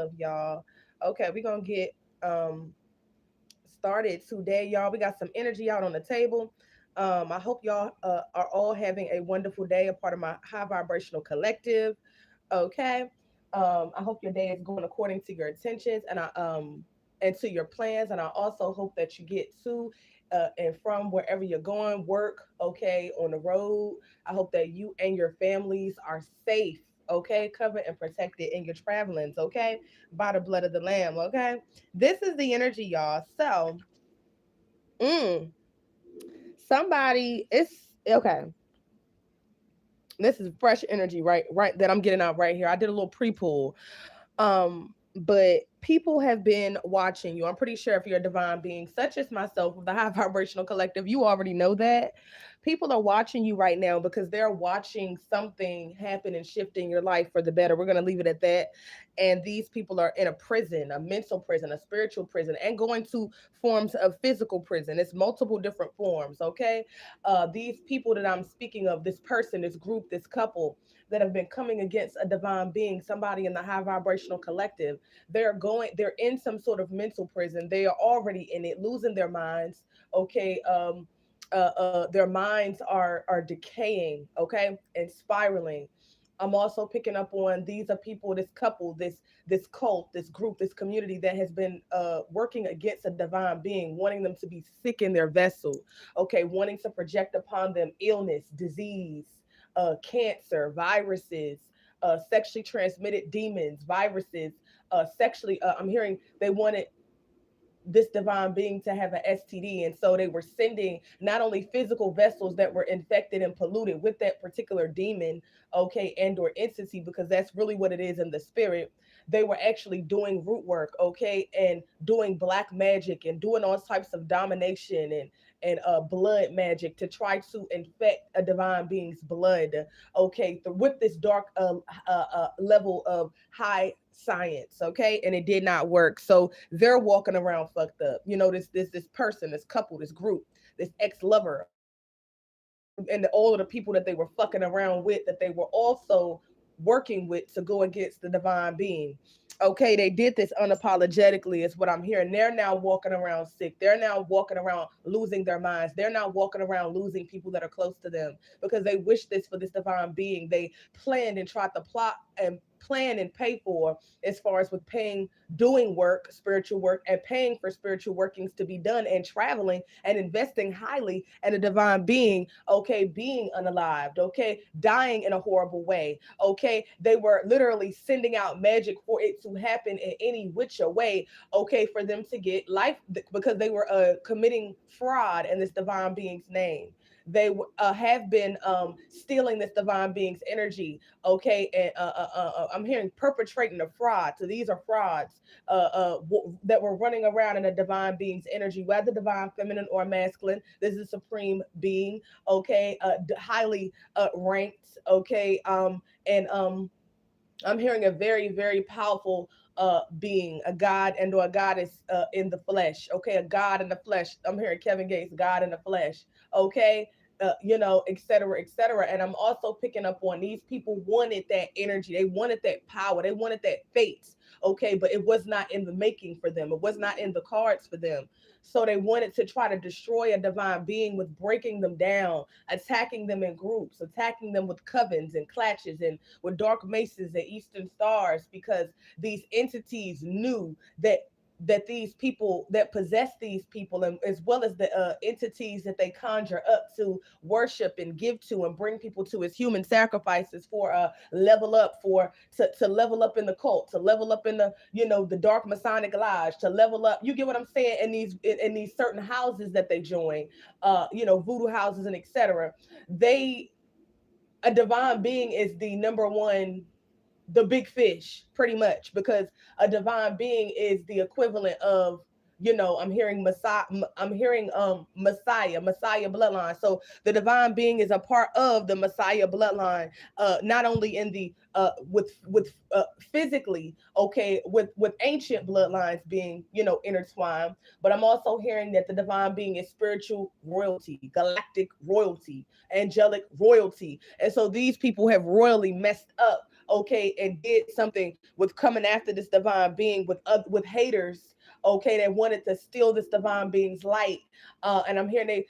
love, y'all. Okay, we're gonna get um started today, y'all. We got some energy out on the table. I hope y'all are all having a wonderful day, a part of my high vibrational collective. Okay. I hope your day is going according to your intentions and to your plans. And I also hope that you get to and from wherever you're going, work, okay, on the road. I hope that you and your families are safe, okay, covered and protected in your travelings, okay, by the blood of the Lamb, okay. This is the energy, y'all. So, mm, somebody, it's okay. This is fresh energy, right? Right, that I'm getting out right here. I did a little pre-pool. But people have been watching you. I'm pretty sure if you're a divine being, such as myself with the high vibrational collective, you already know that. People are watching you right now because they're watching something happen and shift in your life for the better. We're going to leave it at that. And these people are in a prison, a mental prison, a spiritual prison, and going to forms of physical prison. It's multiple different forms, okay? These people that I'm speaking of, this person, this group, this couple, that have been coming against a divine being, somebody in the high vibrational collective. They're in some sort of mental prison. They are already in it, losing their minds. Okay. Their minds are decaying, okay, and spiraling. I'm also picking up on these are people, this couple, this cult, this group, this community that has been working against a divine being, wanting them to be sick in their vessel, okay, wanting to project upon them illness, disease, cancer, viruses, sexually transmitted demons, viruses, sexually. I'm hearing they wanted this divine being to have an STD. And so they were sending not only physical vessels that were infected and polluted with that particular demon, okay, and or entity, because that's really what it is in the spirit. They were actually doing root work, okay, and doing black magic and doing all types of domination and blood magic to try to infect a divine being's blood, okay, with this dark level of high science, okay, and it did not work. So they're walking around fucked up. You know, this person, this couple, this group, this ex-lover, and all of the people that they were fucking around with, that they were also working with to go against the divine being. Okay, they did this unapologetically, is what I'm hearing. They're now walking around sick. They're now walking around losing their minds. They're now walking around losing people that are close to them because they wish this for this divine being. They planned and tried to plot and plan and pay for, as far as with paying, doing work, spiritual work, and paying for spiritual workings to be done, and traveling and investing highly in a divine being, okay, being unalived, okay, dying in a horrible way, okay. They were literally sending out magic for it to happen in any which way, okay, for them to get life, because they were committing fraud in this divine being's name. They have been stealing this divine being's energy, okay, and I'm hearing perpetrating a fraud. So these are frauds that were running around in a divine being's energy, whether divine feminine or masculine. This is a supreme being, okay, highly ranked, okay, and I'm hearing a very, very powerful being, a god and or a goddess in the flesh. Okay, a god in the flesh. I'm hearing Kevin Gates, God in the flesh. Okay. You know, et cetera, et cetera. And I'm also picking up on these people wanted that energy. They wanted that power. They wanted that fate. Okay. But it was not in the making for them. It was not in the cards for them. So they wanted to try to destroy a divine being with breaking them down, attacking them in groups, attacking them with covens and clatches and with dark maces and eastern stars, because these entities knew that these people that possess these people, and as well as the entities that they conjure up to worship and give to and bring people to as human sacrifices for level up, for to level up in the cult, to level up in the, you know, the dark Masonic lodge, to level up, you get what I'm saying, in these certain houses that they join, you know, voodoo houses and etc. They, a divine being is the number one, the big fish, pretty much, because a divine being is the equivalent of, you know, I'm hearing Messiah, I'm hearing Messiah bloodline. So the divine being is a part of the Messiah bloodline, not only in the physically, okay, with ancient bloodlines being, you know, intertwined, but I'm also hearing that the divine being is spiritual royalty, galactic royalty, angelic royalty. And so these people have royally messed up, okay, and did something with coming after this divine being with haters, okay, that wanted to steal this divine being's light. And I'm hearing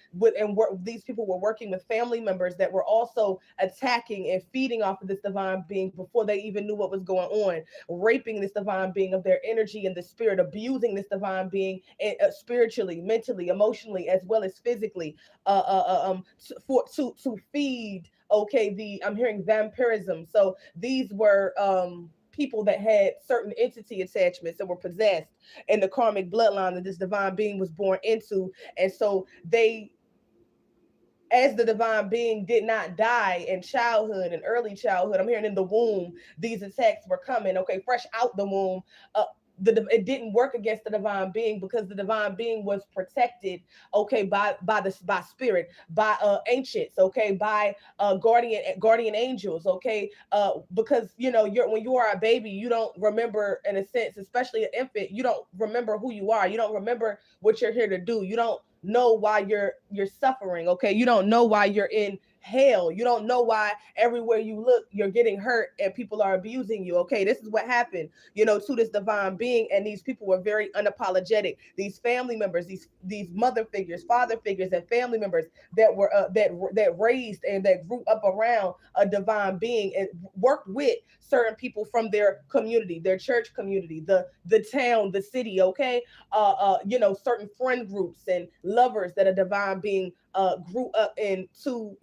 these people were working with family members that were also attacking and feeding off of this divine being before they even knew what was going on, raping this divine being of their energy and the spirit, abusing this divine being spiritually, mentally, emotionally, as well as physically, to feed. Okay, the I'm hearing vampirism. So these were people that had certain entity attachments that were possessed in the karmic bloodline that this divine being was born into. And so they, as the divine being did not die in childhood and early childhood, I'm hearing in the womb, these attacks were coming, okay, fresh out the womb. It didn't work against the divine being because the divine being was protected, okay, by spirit, by ancients, okay, by guardian angels, okay, because you're when you are a baby, you don't remember, in a sense, especially an infant, you don't remember who you are, you don't remember what you're here to do, you don't know why you're suffering, okay, you don't know why you're in hell, you don't know why everywhere you look you're getting hurt and people are abusing you, okay. This is what happened, to this divine being, and these people were very unapologetic. These family members, these mother figures, father figures, and family members that were that raised and that grew up around a divine being and worked with certain people from their community, their church community, the town, the city, okay, certain friend groups and lovers that a divine being grew up in to,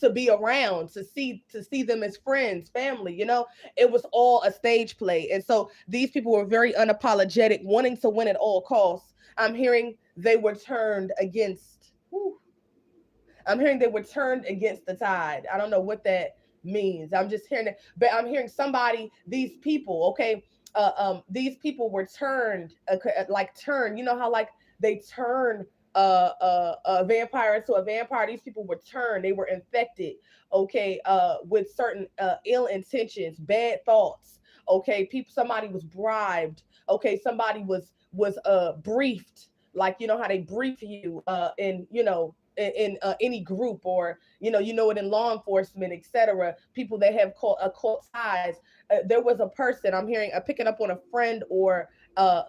to be around, to see them as friends, family, it was all a stage play. And so these people were very unapologetic, wanting to win at all costs. I'm hearing they were turned against. Whew, I'm hearing they were turned against the tide. I don't know what that means. I'm just hearing it, but I'm hearing somebody, these people, okay, these people were turned, like turn. You know how like they turn a vampire into a vampire. These people were turned. They were infected, okay, with certain ill intentions, bad thoughts. Okay, people. Somebody was bribed. Okay, somebody was briefed. Like how they brief you in in any group, or it in law enforcement, etc. People that have occult ties. There was a person, I'm hearing, picking up on a friend or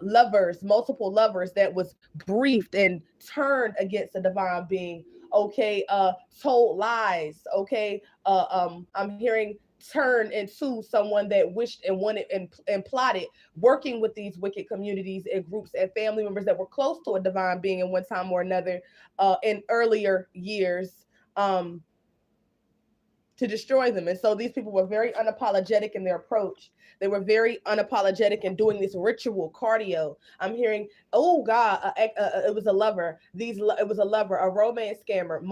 lovers, multiple lovers, that was briefed and turned against a divine being, okay, told lies, okay, I'm hearing turn into someone that wished and wanted and plotted, working with these wicked communities and groups and family members that were close to a divine being in one time or another, in earlier years, um, to destroy them. And so these people were very unapologetic in their approach. They were very unapologetic in doing this ritual cardio. I'm hearing, oh God, it was a lover. It was a lover, a romance scammer.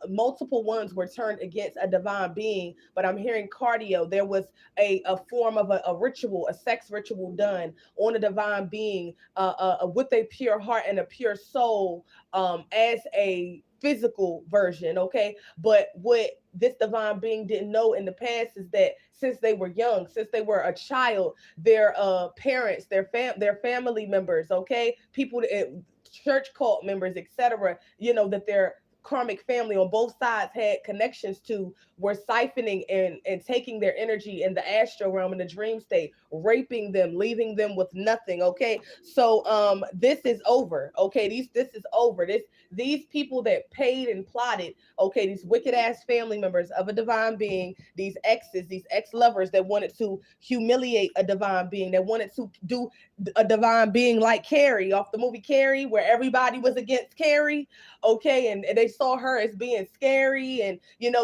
Multiple ones were turned against a divine being. But I'm hearing cardio. There was a form of a ritual, a sex ritual done on a divine being, with a pure heart and a pure soul, as a physical version, okay. But what this divine being didn't know in the past is that since they were young, since they were a child, their parents, their family members, okay, people, church cult members, etc., that their karmic family on both sides had connections to, were siphoning and taking their energy in the astral realm, in the dream state, raping them, leaving them with nothing, okay. So this is over, okay. This is over. These people that paid and plotted, okay, these wicked ass family members of a divine being, these exes, these ex-lovers that wanted to humiliate a divine being, that wanted to do a divine being like Carrie off the movie Carrie, where everybody was against Carrie, okay, and they saw her as being scary, and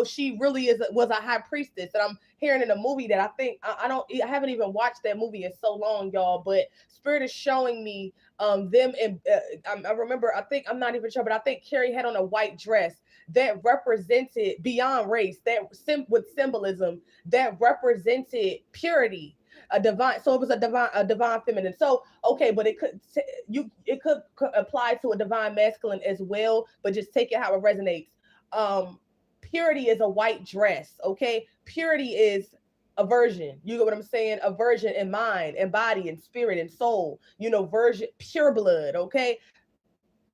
she really was a high priestess. And I'm hearing in a movie that I think I haven't even watched that movie in so long, y'all, but Spirit is showing me them, and I remember, I think, I'm not even sure, but I think Carrie had on a white dress that represented beyond race, that with symbolism that represented purity, a divine. So it was a divine feminine. So okay, but it could apply to a divine masculine as well, but just take it how it resonates. um Purity is a white dress, okay. Purity is a virgin. You know what I'm saying? A virgin in mind and body and spirit and soul. Virgin, pure blood, okay.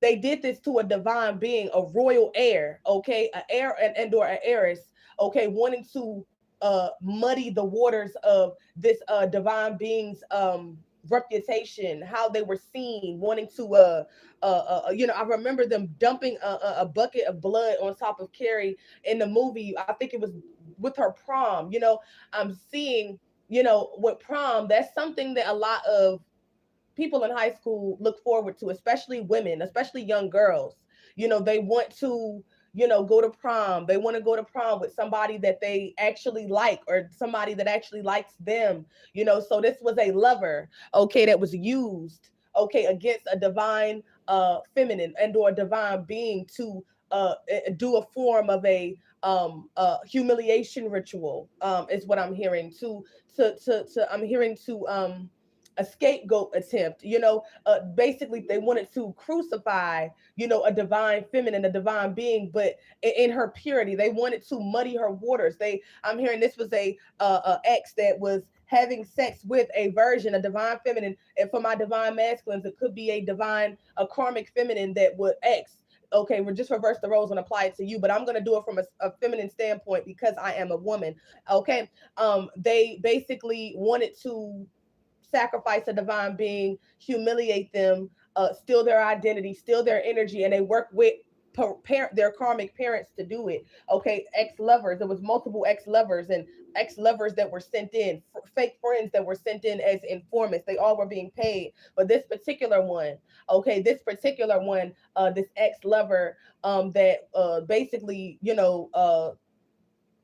They did this to a divine being, a royal heir, okay, an heir and or an heiress, okay, wanting to muddy the waters of this divine being's reputation, how they were seen, wanting to I remember them dumping a bucket of blood on top of Carrie in the movie. I think it was with her prom. I'm seeing, with prom, that's something that a lot of people in high school look forward to, especially women, especially young girls. They want to, go to prom. They want to go to prom with somebody that they actually like, or somebody that actually likes them. So this was a lover, okay, that was used, okay, against a divine feminine and or divine being to do a form of a humiliation ritual, is what I'm hearing, to I'm hearing to a scapegoat attempt. Basically they wanted to crucify, a divine feminine, a divine being, but in her purity. They wanted to muddy her waters. I'm hearing this was a ex that was having sex with a version, a divine feminine. And for my divine masculines, it could be a karmic feminine that would ex. Okay, we're just reverse the roles and apply it to you, but I'm going to do it from a feminine standpoint because I am a woman. Okay. They basically wanted to sacrifice a divine being, humiliate them, steal their identity, steal their energy, and they work with their karmic parents to do it. Okay, ex-lovers. There was multiple ex-lovers and ex-lovers that were sent in, fake friends that were sent in as informants. They all were being paid, but this particular one, okay, this ex-lover, that basically,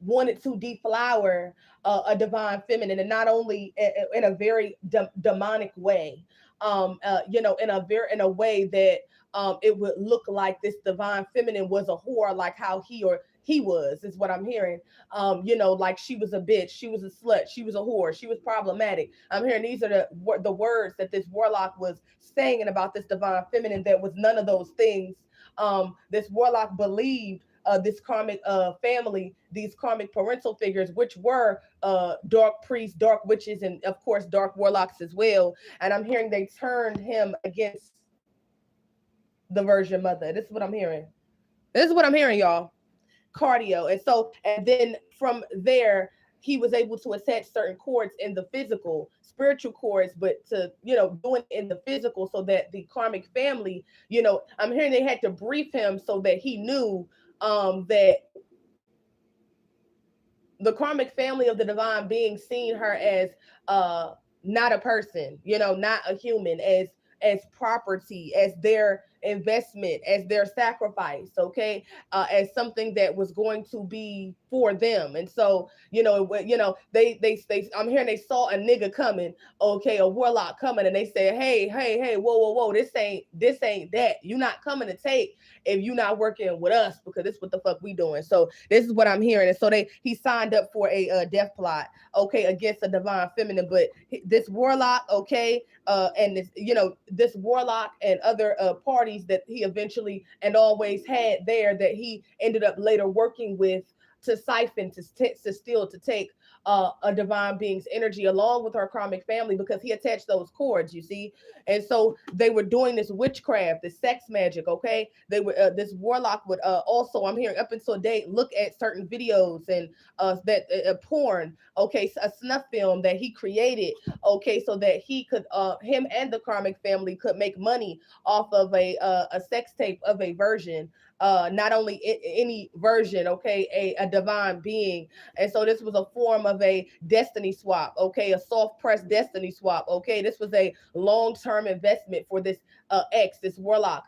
wanted to deflower a divine feminine, and not only in a very demonic way, in a way that it would look like this divine feminine was a whore, like how he was, is what I'm hearing. Like she was a bitch, she was a slut, she was a whore, she was problematic. I'm hearing these are the words that this warlock was saying about this divine feminine that was none of those things. This warlock believed this karmic family, these karmic parental figures, which were dark priests, dark witches, and of course dark warlocks as well. And I'm hearing they turned him against the Virgin Mother. This is what I'm hearing. This is what I'm hearing, y'all. Cardio. And then from there, he was able to attach certain chords in the physical, spiritual chords, but to, doing it in the physical so that the karmic family, I'm hearing they had to brief him so that he knew that the karmic family of the divine being seen her as not a person, not a human, as property, as their investment, as their sacrifice, okay, as something that was going to be for them. And so, they I'm hearing they saw a nigga coming, okay, a warlock coming, and they said, hey, whoa, this ain't that. You not coming to take if you not working with us, because this is what the fuck we doing. So this is what I'm hearing. And so he signed up for a death plot, okay, against a divine feminine. But this warlock, okay, and this warlock and other parties that he eventually and always had there, that he ended up later working with to siphon, to steal, to take a divine being's energy along with her karmic family, because he attached those cords, you see. And so they were doing this witchcraft, this sex magic, okay. They were this warlock would also, I'm hearing, up until date, look at certain videos and that porn, okay, a snuff film that he created, okay, so that he could him and the karmic family could make money off of a sex tape of a version, not only any version, okay, a divine being. And so this was a form of a destiny swap, okay, a soft press destiny swap, okay. This was a long-term investment for this this warlock,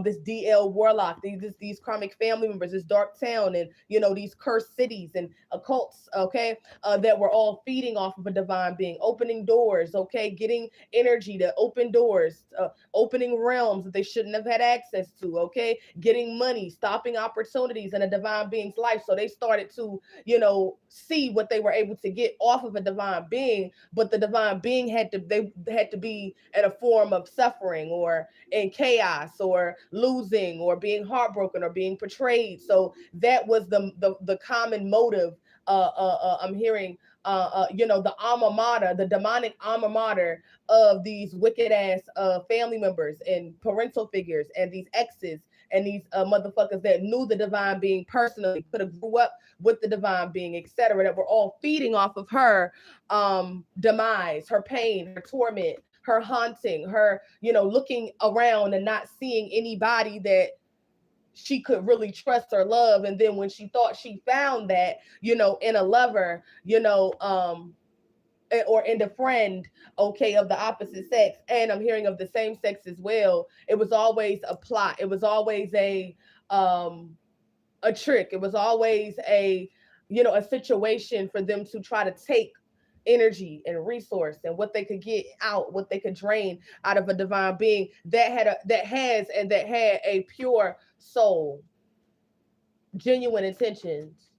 this DL warlock, these karmic family members, this dark town, and these cursed cities and occults, okay, that were all feeding off of a divine being, opening doors, okay, getting energy to open doors, opening realms that they shouldn't have had access to, okay, getting money, stopping opportunities in a divine being's life. So they started to, see what they were able to get off of a divine being, but the divine being had to be in a form of suffering or in chaos or losing or being heartbroken or being betrayed. So that was the common motive. I'm hearing the alma mater, the demonic alma mater of these wicked ass family members and parental figures and these exes and these motherfuckers that knew the divine being personally, could have grew up with the divine being, etc., that were all feeding off of her demise, her pain, her torment, her haunting, her, looking around and not seeing anybody that she could really trust or love. And then when she thought she found that, in a lover, or in the friend, okay, of the opposite sex, and I'm hearing of the same sex as well, it was always a plot. It was always a trick. It was always a situation for them to try to take energy and resource and what they could get out, what they could drain out of a divine being that had a pure soul, genuine intentions.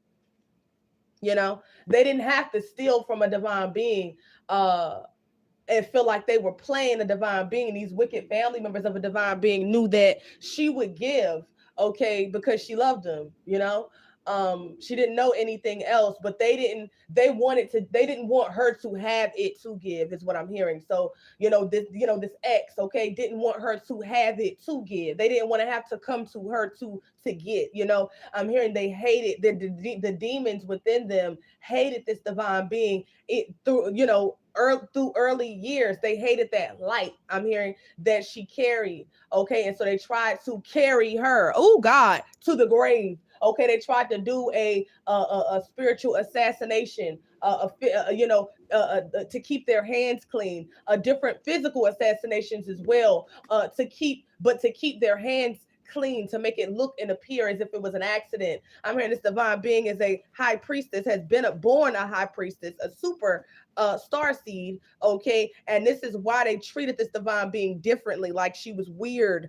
They didn't have to steal from a divine being and feel like they were playing a divine being. These wicked family members of a divine being knew that she would give, okay, because she loved them. She didn't know anything else, but they didn't want her to have it to give, is what I'm hearing. So, this ex, okay, didn't want her to have it to give. They didn't want to have to come to her to get, I'm hearing they hated the demons within them, hated this divine being it through, through early years. They hated that light, I'm hearing, that she carried, okay, and so they tried to carry her, oh God, to the grave. Okay, they tried to do a spiritual assassination, to keep their hands clean. Different physical assassinations as well, to keep their hands clean, to make it look and appear as if it was an accident. I'm hearing this divine being is a high priestess, has been born a high priestess, a super star seed, okay, and this is why they treated this divine being differently, like she was weird,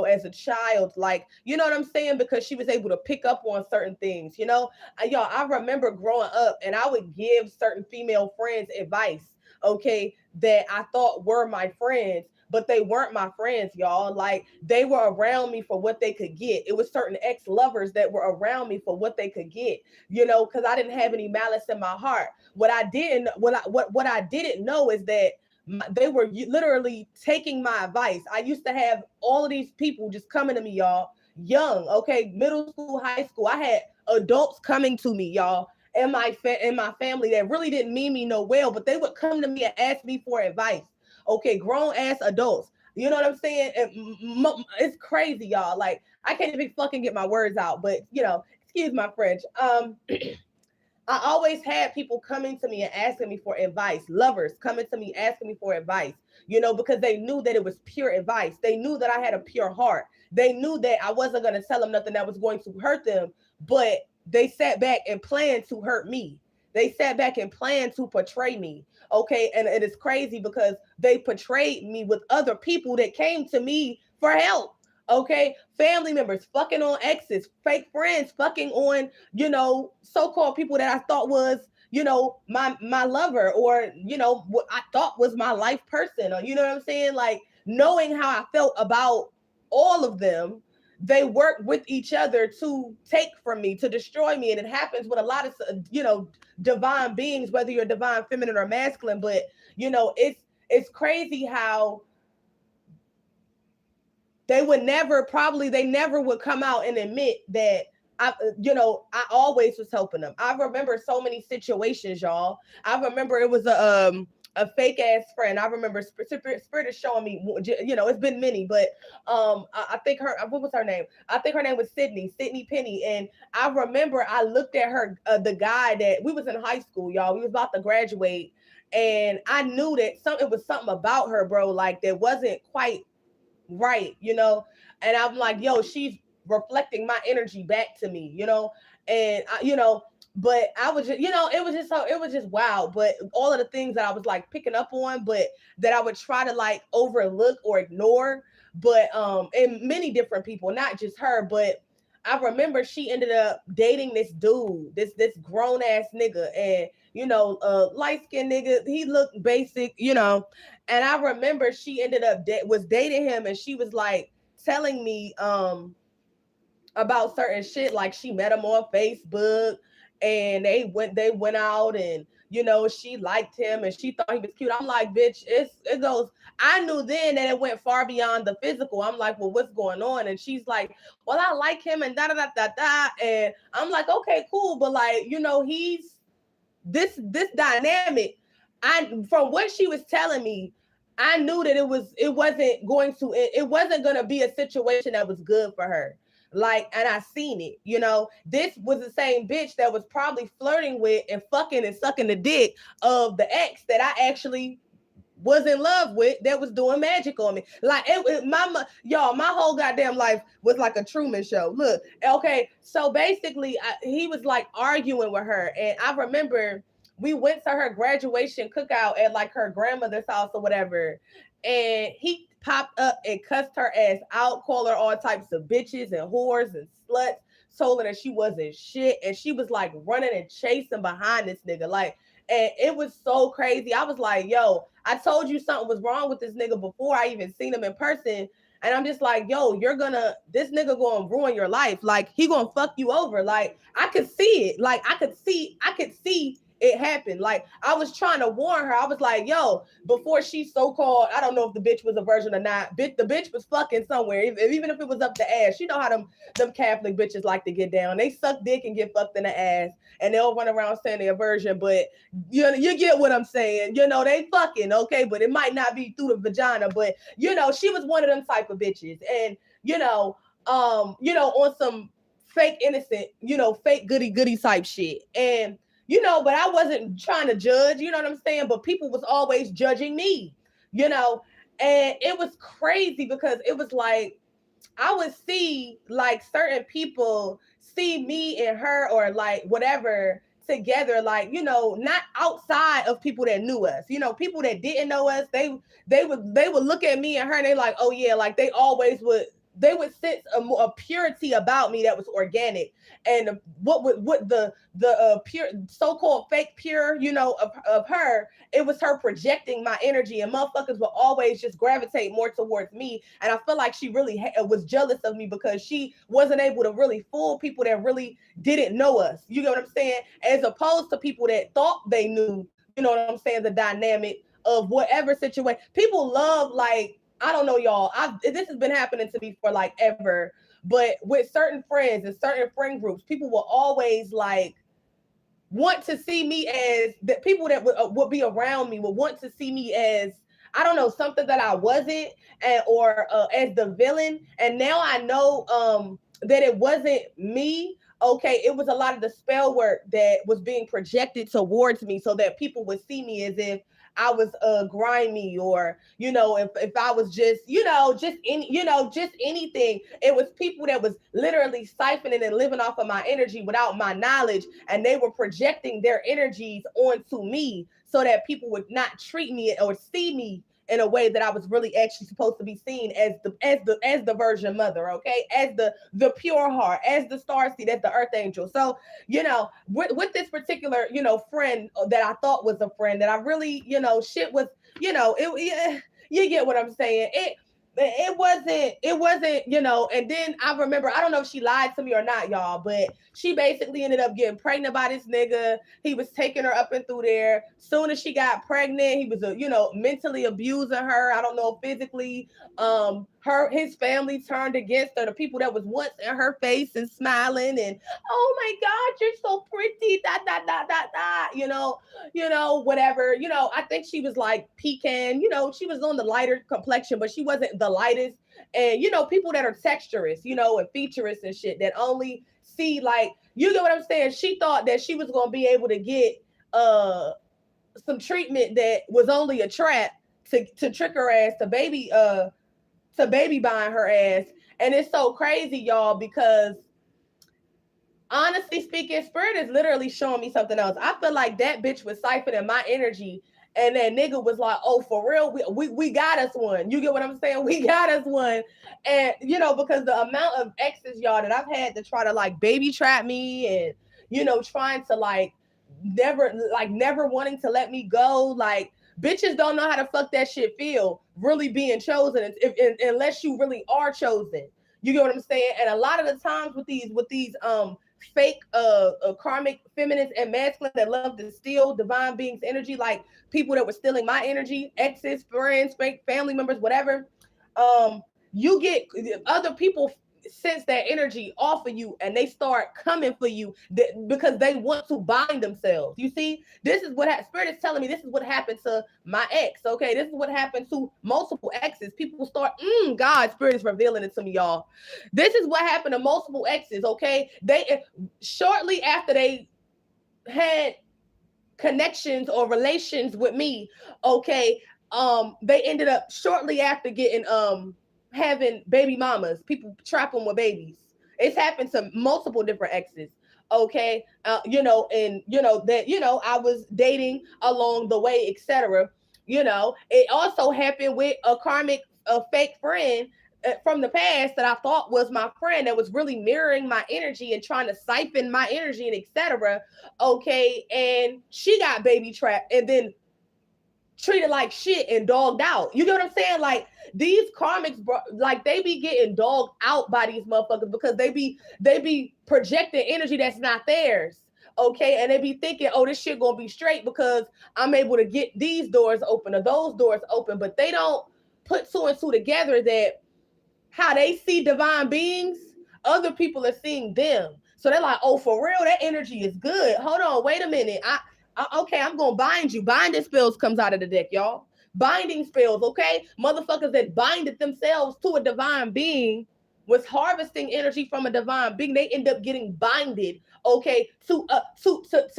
as a child, like, you know what I'm saying, because she was able to pick up on certain things. Y'all, I remember growing up and I would give certain female friends advice, okay, that I thought were my friends, but they weren't my friends, y'all. Like, they were around me for what they could get. It was certain ex-lovers that were around me for what they could get, because I didn't have any malice in my heart. What I didn't know is that they were literally taking my advice. I used to have all of these people just coming to me, y'all, young, okay, middle school, high school. I had adults coming to me, y'all, in my family that really didn't mean me no well, but they would come to me and ask me for advice. Okay, grown ass adults. You know what I'm saying? It's crazy, y'all. Like, I can't even fucking get my words out, but excuse my French. I always had people coming to me and asking me for advice, lovers coming to me asking me for advice, because they knew that it was pure advice. They knew that I had a pure heart. They knew that I wasn't going to tell them nothing that was going to hurt them, but they sat back and planned to hurt me. They sat back and planned to portray me. Okay. And it is crazy because they portrayed me with other people that came to me for help. Okay, family members fucking on exes, fake friends fucking on, so-called people that I thought was, my lover, or what I thought was my life person, or you know what I'm saying? Like, knowing how I felt about all of them, they work with each other to take from me, to destroy me. And it happens with a lot of, divine beings, whether you're divine feminine or masculine. But it's crazy how they never would come out and admit that I always was helping them. I remember so many situations, y'all. I remember it was a fake ass friend. I remember Spirit is showing me, it's been many, but I think what was her name? I think her name was Sydney Penny. And I remember I looked at her, the guy that we was in high school, y'all. We was about to graduate, and I knew that it was something about her, bro, like that wasn't quite right, and I'm like, yo, she's reflecting my energy back to me, and but I was just, it was just wow. But all of the things that I was like picking up on, but that I would try to like overlook or ignore, but and many different people, not just her. But I remember she ended up dating this dude, this grown ass nigga, and light skinned nigga. He looked basic, and I remember she ended up was dating him, and she was like telling me about certain shit, like she met him on Facebook, and they went out, and she liked him and she thought he was cute. I'm like, bitch, it goes. I knew then that it went far beyond the physical. I'm like, well, what's going on? And she's like, well, I like him and da da da da da. And I'm like, okay, cool, but like, he's this dynamic. From what she was telling me, I knew that it wasn't going to be a situation that was good for her. Like, and I seen it, this was the same bitch that was probably flirting with and fucking and sucking the dick of the ex that I actually was in love with, that was doing magic on me. Like, my whole goddamn life was like a Truman Show. Look, okay, so basically he was like arguing with her, and I remember we went to her graduation cookout at like her grandmother's house or whatever, and he popped up and cussed her ass out, called her all types of bitches and whores and sluts, told her that she wasn't shit, and she was like running and chasing behind this nigga, like, and it was so crazy. I was like, yo, I told you something was wrong with this nigga before I even seen him in person. And I'm just like, yo, this nigga gonna ruin your life. Like, he gonna fuck you over. Like, I could see it. Like, I could see it happen. Like, I was trying to warn her. I was like, yo, before she so-called, I don't know if the bitch was a virgin or not. The bitch was fucking somewhere. Even if it was up the ass. You know how them Catholic bitches like to get down. They suck dick and get fucked in the ass. And they'll run around saying they're a virgin. But you get what I'm saying. They fucking, okay? But it might not be through the vagina. But, she was one of them type of bitches. And, on some fake innocent, fake goody type shit. And, but I wasn't trying to judge, you know what I'm saying? But people was always judging me, and it was crazy because it was like, I would see like certain people see me and her or like whatever together, like, not outside of people that knew us, people that didn't know us, they would look at me and her and they like, oh yeah, like they sense a purity about me that was organic. And what the pure, so-called fake pure, of her, it was her projecting my energy, and motherfuckers would always just gravitate more towards me. And I feel like she really was jealous of me because she wasn't able to really fool people that really didn't know us. You know what I'm saying? As opposed to people that thought they knew, you know what I'm saying, the dynamic of whatever situation. People love, like, I don't know, y'all. This has been happening to me for like ever, but with certain friends and certain friend groups, people will always like want to see me as the people that would be around me would want to see me as, I don't know, something that I wasn't, or as the villain. And now I know that it wasn't me. Okay, it was a lot of the spell work that was being projected towards me so that people would see me as if I was grimy, or if I was just just anything. It was people that was literally siphoning and living off of my energy without my knowledge, and they were projecting their energies onto me so that people would not treat me or see me in a way that I was really actually supposed to be seen as the Virgin Mother, okay, as the pure heart, as the star seed, as the earth angel. So with this particular friend that I thought was a friend, that I really shit was you get what I'm saying. It wasn't, and then I remember, I don't know if she lied to me or not, y'all, but she basically ended up getting pregnant by this nigga. He was taking her up and through there. Soon as she got pregnant, he was, mentally abusing her. I don't know, physically. His family turned against her. The people that was once in her face and smiling and, oh my God, you're so pretty, da da da da da, whatever. I think she was like pecan, she was on the lighter complexion, but she wasn't the lightest. And people that are texturous, and featurous and shit, that only see, like, you know what I'm saying? She thought that she was gonna be able to get some treatment that was only a trap to trick her ass to baby buying her ass. And it's so crazy, y'all, because honestly speaking, Spirit is literally showing me something else. I feel like that bitch was siphoning my energy, and that nigga was like, oh, for real, we got us one. You get what I'm saying? We got us one. And, because the amount of exes, y'all, that I've had to try to, like, baby trap me and, trying to, like, never wanting to let me go. Like, bitches don't know how to fuck that shit feel, really being chosen, unless you really are chosen. You get what I'm saying? And a lot of the times with these fake karmic feminines and masculine that love to steal divine beings energy, like people that were stealing my energy, exes, friends, fake family members, whatever. You get other people sense that energy off of you and they start coming for you because they want to bind themselves. You see, this is what Spirit is telling me. This is what happened to my ex. Okay, this is what happened to multiple exes. People start, God, Spirit is revealing it to me, y'all. This is what happened to multiple exes. Okay, they shortly after they had connections or relations with me, okay, they ended up shortly after getting having baby mamas, people trap them with babies. It's happened to multiple different exes. Okay, and that I was dating along the way, etc. It also happened with a fake friend from the past that I thought was my friend that was really mirroring my energy and trying to siphon my energy and etc. Okay, and she got baby trapped and then treated like shit and dogged out. You get what I'm saying? Like these karmics, bro, like they be getting dogged out by these motherfuckers because they be projecting energy that's not theirs. Okay, and they be thinking, oh, this shit gonna be straight because I'm able to get these doors open or those doors open, but they don't put two and two together that how they see divine beings, other people are seeing them. So they're like, oh, for real, that energy is good. Hold on, wait a minute. Okay, I'm gonna bind you. Binding spells comes out of the deck, y'all. Binding spells, okay? Motherfuckers that binded themselves to a divine being was harvesting energy from a divine being. They end up getting binded, okay, to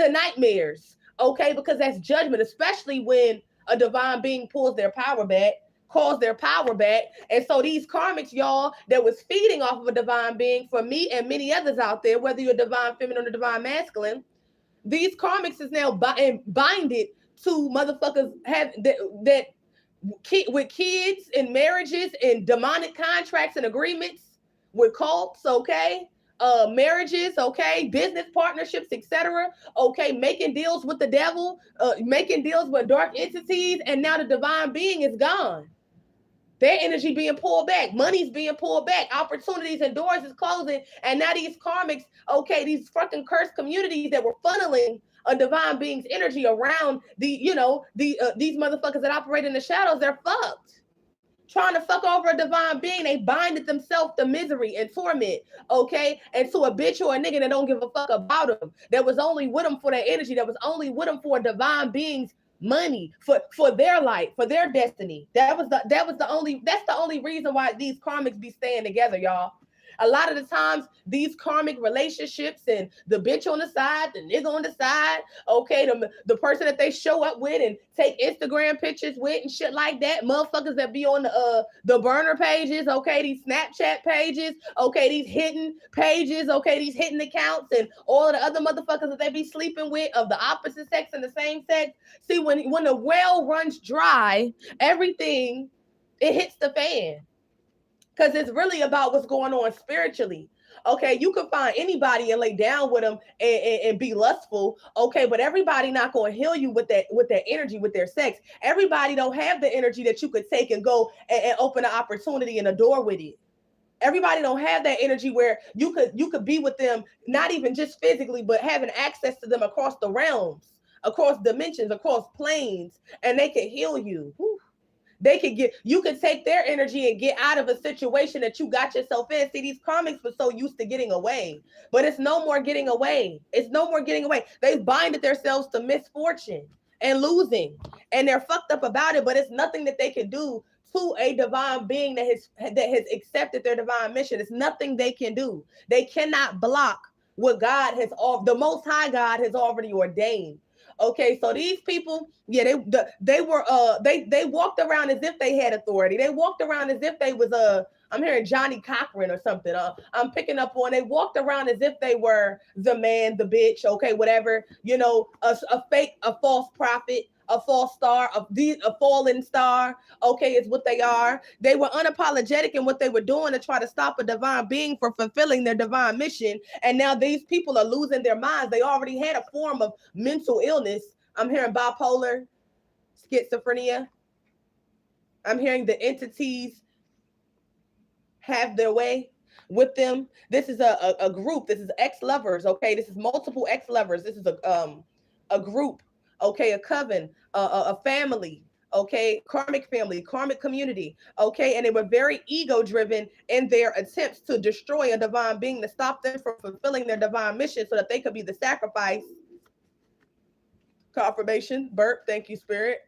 nightmares, okay, because that's judgment, especially when a divine being pulls their power back, calls their power back. And so these karmics, y'all, that was feeding off of a divine being, for me and many others out there, whether you're divine feminine or divine masculine, these karmics is now binded to motherfuckers that with kids and marriages and demonic contracts and agreements with cults, okay? Marriages, okay, business partnerships, etc. Okay, making deals with the devil, making deals with dark entities, and now the divine being is gone. Their energy being pulled back, money's being pulled back, opportunities and doors is closing, and now these karmics, okay, these fucking cursed communities that were funneling a divine being's energy around these motherfuckers that operate in the shadows, they're fucked. Trying to fuck over a divine being, they binded themselves to misery and torment, okay? And to a bitch or a nigga that don't give a fuck about them, that was only with them for their energy, that was only with them for a divine being's money, for their life, for their destiny. That's the only reason why these karmics be staying together, y'all. A lot of the times, these karmic relationships and the bitch on the side, the nigga on the side, okay, the person that they show up with and take Instagram pictures with and shit like that, motherfuckers that be on the burner pages, okay, these Snapchat pages, okay, these hidden pages, okay, these hidden accounts, and all of the other motherfuckers that they be sleeping with of the opposite sex and the same sex. See, when the well runs dry, everything, it hits the fan. Because it's really about what's going on spiritually. Okay, you can find anybody and lay down with them and be lustful. Okay, but everybody not going to heal you with that energy, with their sex. Everybody don't have the energy that you could take and go and open an opportunity and a door with it. Everybody don't have that energy where you could be with them, not even just physically, but having access to them across the realms, across dimensions, across planes, and they can heal you. Whew. You could take their energy and get out of a situation that you got yourself in. See, these karmics were so used to getting away, but it's no more getting away. It's no more getting away. They've binded themselves to misfortune and losing, and they're fucked up about it, but it's nothing that they can do to a divine being that has accepted their divine mission. It's nothing they can do. They cannot block what the Most High God has already ordained. Okay, so these people, yeah, they walked around as if they had authority. They walked around as if they was I'm hearing Johnny Cochran or something. I'm picking up on. They walked around as if they were the man, the bitch, okay, whatever. A false prophet, a false star, a fallen star. Okay, is what they are. They were unapologetic in what they were doing to try to stop a divine being from fulfilling their divine mission. And now these people are losing their minds. They already had a form of mental illness. I'm hearing bipolar, schizophrenia. I'm hearing the entities have their way. with them. This is a group. This is ex-lovers. Okay, this is multiple ex-lovers. This is a group. Okay, a coven, a family. Okay, karmic family, karmic community. Okay, and they were very ego driven in their attempts to destroy a divine being to stop them from fulfilling their divine mission so that they could be the sacrifice. Confirmation, Bert, thank you, Spirit,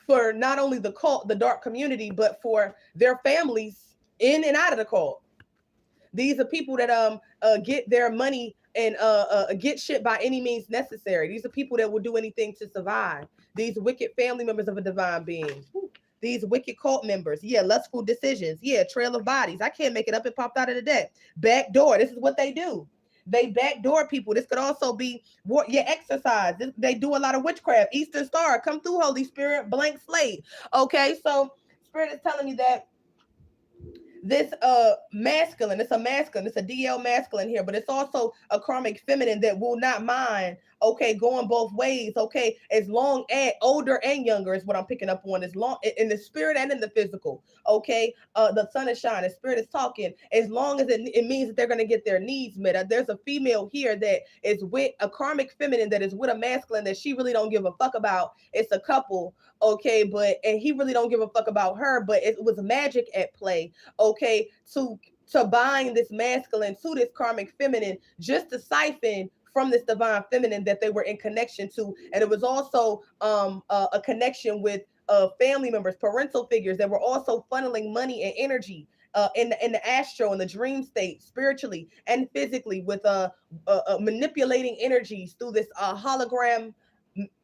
for not only the cult, the dark community, but for their families in and out of the cult. These are people that get their money and get shit by any means necessary. These are people that will do anything to survive. These wicked family members of a divine being. These wicked cult members. Yeah, lustful decisions. Yeah, trail of bodies. I can't make it up. It popped out of the deck. Back door. This is what they do. They backdoor people. This could also be your exercise. They do a lot of witchcraft. Eastern Star, come through, Holy Spirit. Blank slate. Okay, so Spirit is telling me that this masculine, it's a masculine, it's a DL masculine here, but it's also a karmic feminine that will not mind, okay, going both ways, okay, as long as older and younger is what I'm picking up on, as long in the spirit and in the physical, okay. The sun is shining, spirit is talking, as long as it means that they're going to get their needs met. There's a female here that is with a karmic feminine that is with a masculine that she really don't give a fuck about. It's a couple, okay, but and he really don't give a fuck about her, but it was magic at play, okay, to bind this masculine to this karmic feminine, just to siphon from this divine feminine that they were in connection to. And it was also a connection with family members, parental figures that were also funneling money and energy in the astro, in the dream state, spiritually and physically, with manipulating energies through this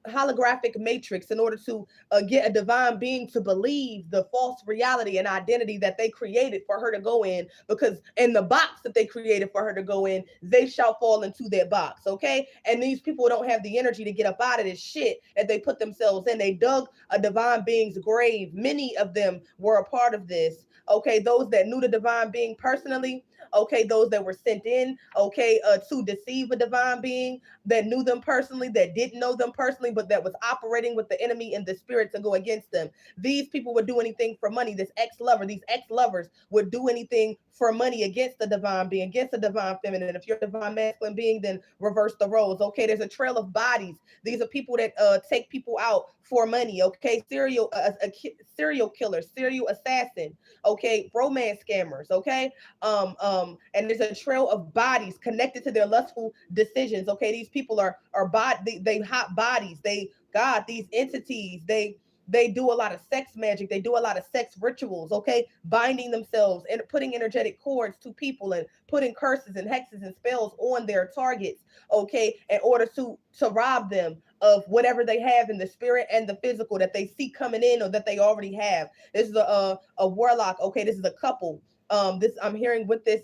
holographic matrix in order to get a divine being to believe the false reality and identity that they created for her to go in, because in the box that they created for her to go in, they shall fall into that box, okay. And these people don't have the energy to get up out of this shit that they put themselves in. They dug a divine being's grave. Many of them were a part of this, okay. Those that knew the divine being personally, okay, those that were sent in, okay, to deceive a divine being, that knew them personally, that didn't know them personally, but that was operating with the enemy in the spirit to go against them. These people would do anything for money. This ex-lover, these ex-lovers would do anything for money against the divine being, against the divine feminine. If you're a divine masculine being, then reverse the roles. Okay, there's a trail of bodies. These are people that take people out for money. Okay, serial killer, serial assassin. Okay, romance scammers. Okay, and there's a trail of bodies connected to their lustful decisions. Okay, these people are they hot bodies. These entities, they do a lot of sex magic. They do a lot of sex rituals, okay? Binding themselves and putting energetic cords to people and putting curses and hexes and spells on their targets, okay? In order to rob them of whatever they have in the spirit and the physical that they see coming in or that they already have. This is a warlock, okay? This is a couple. This I'm hearing with this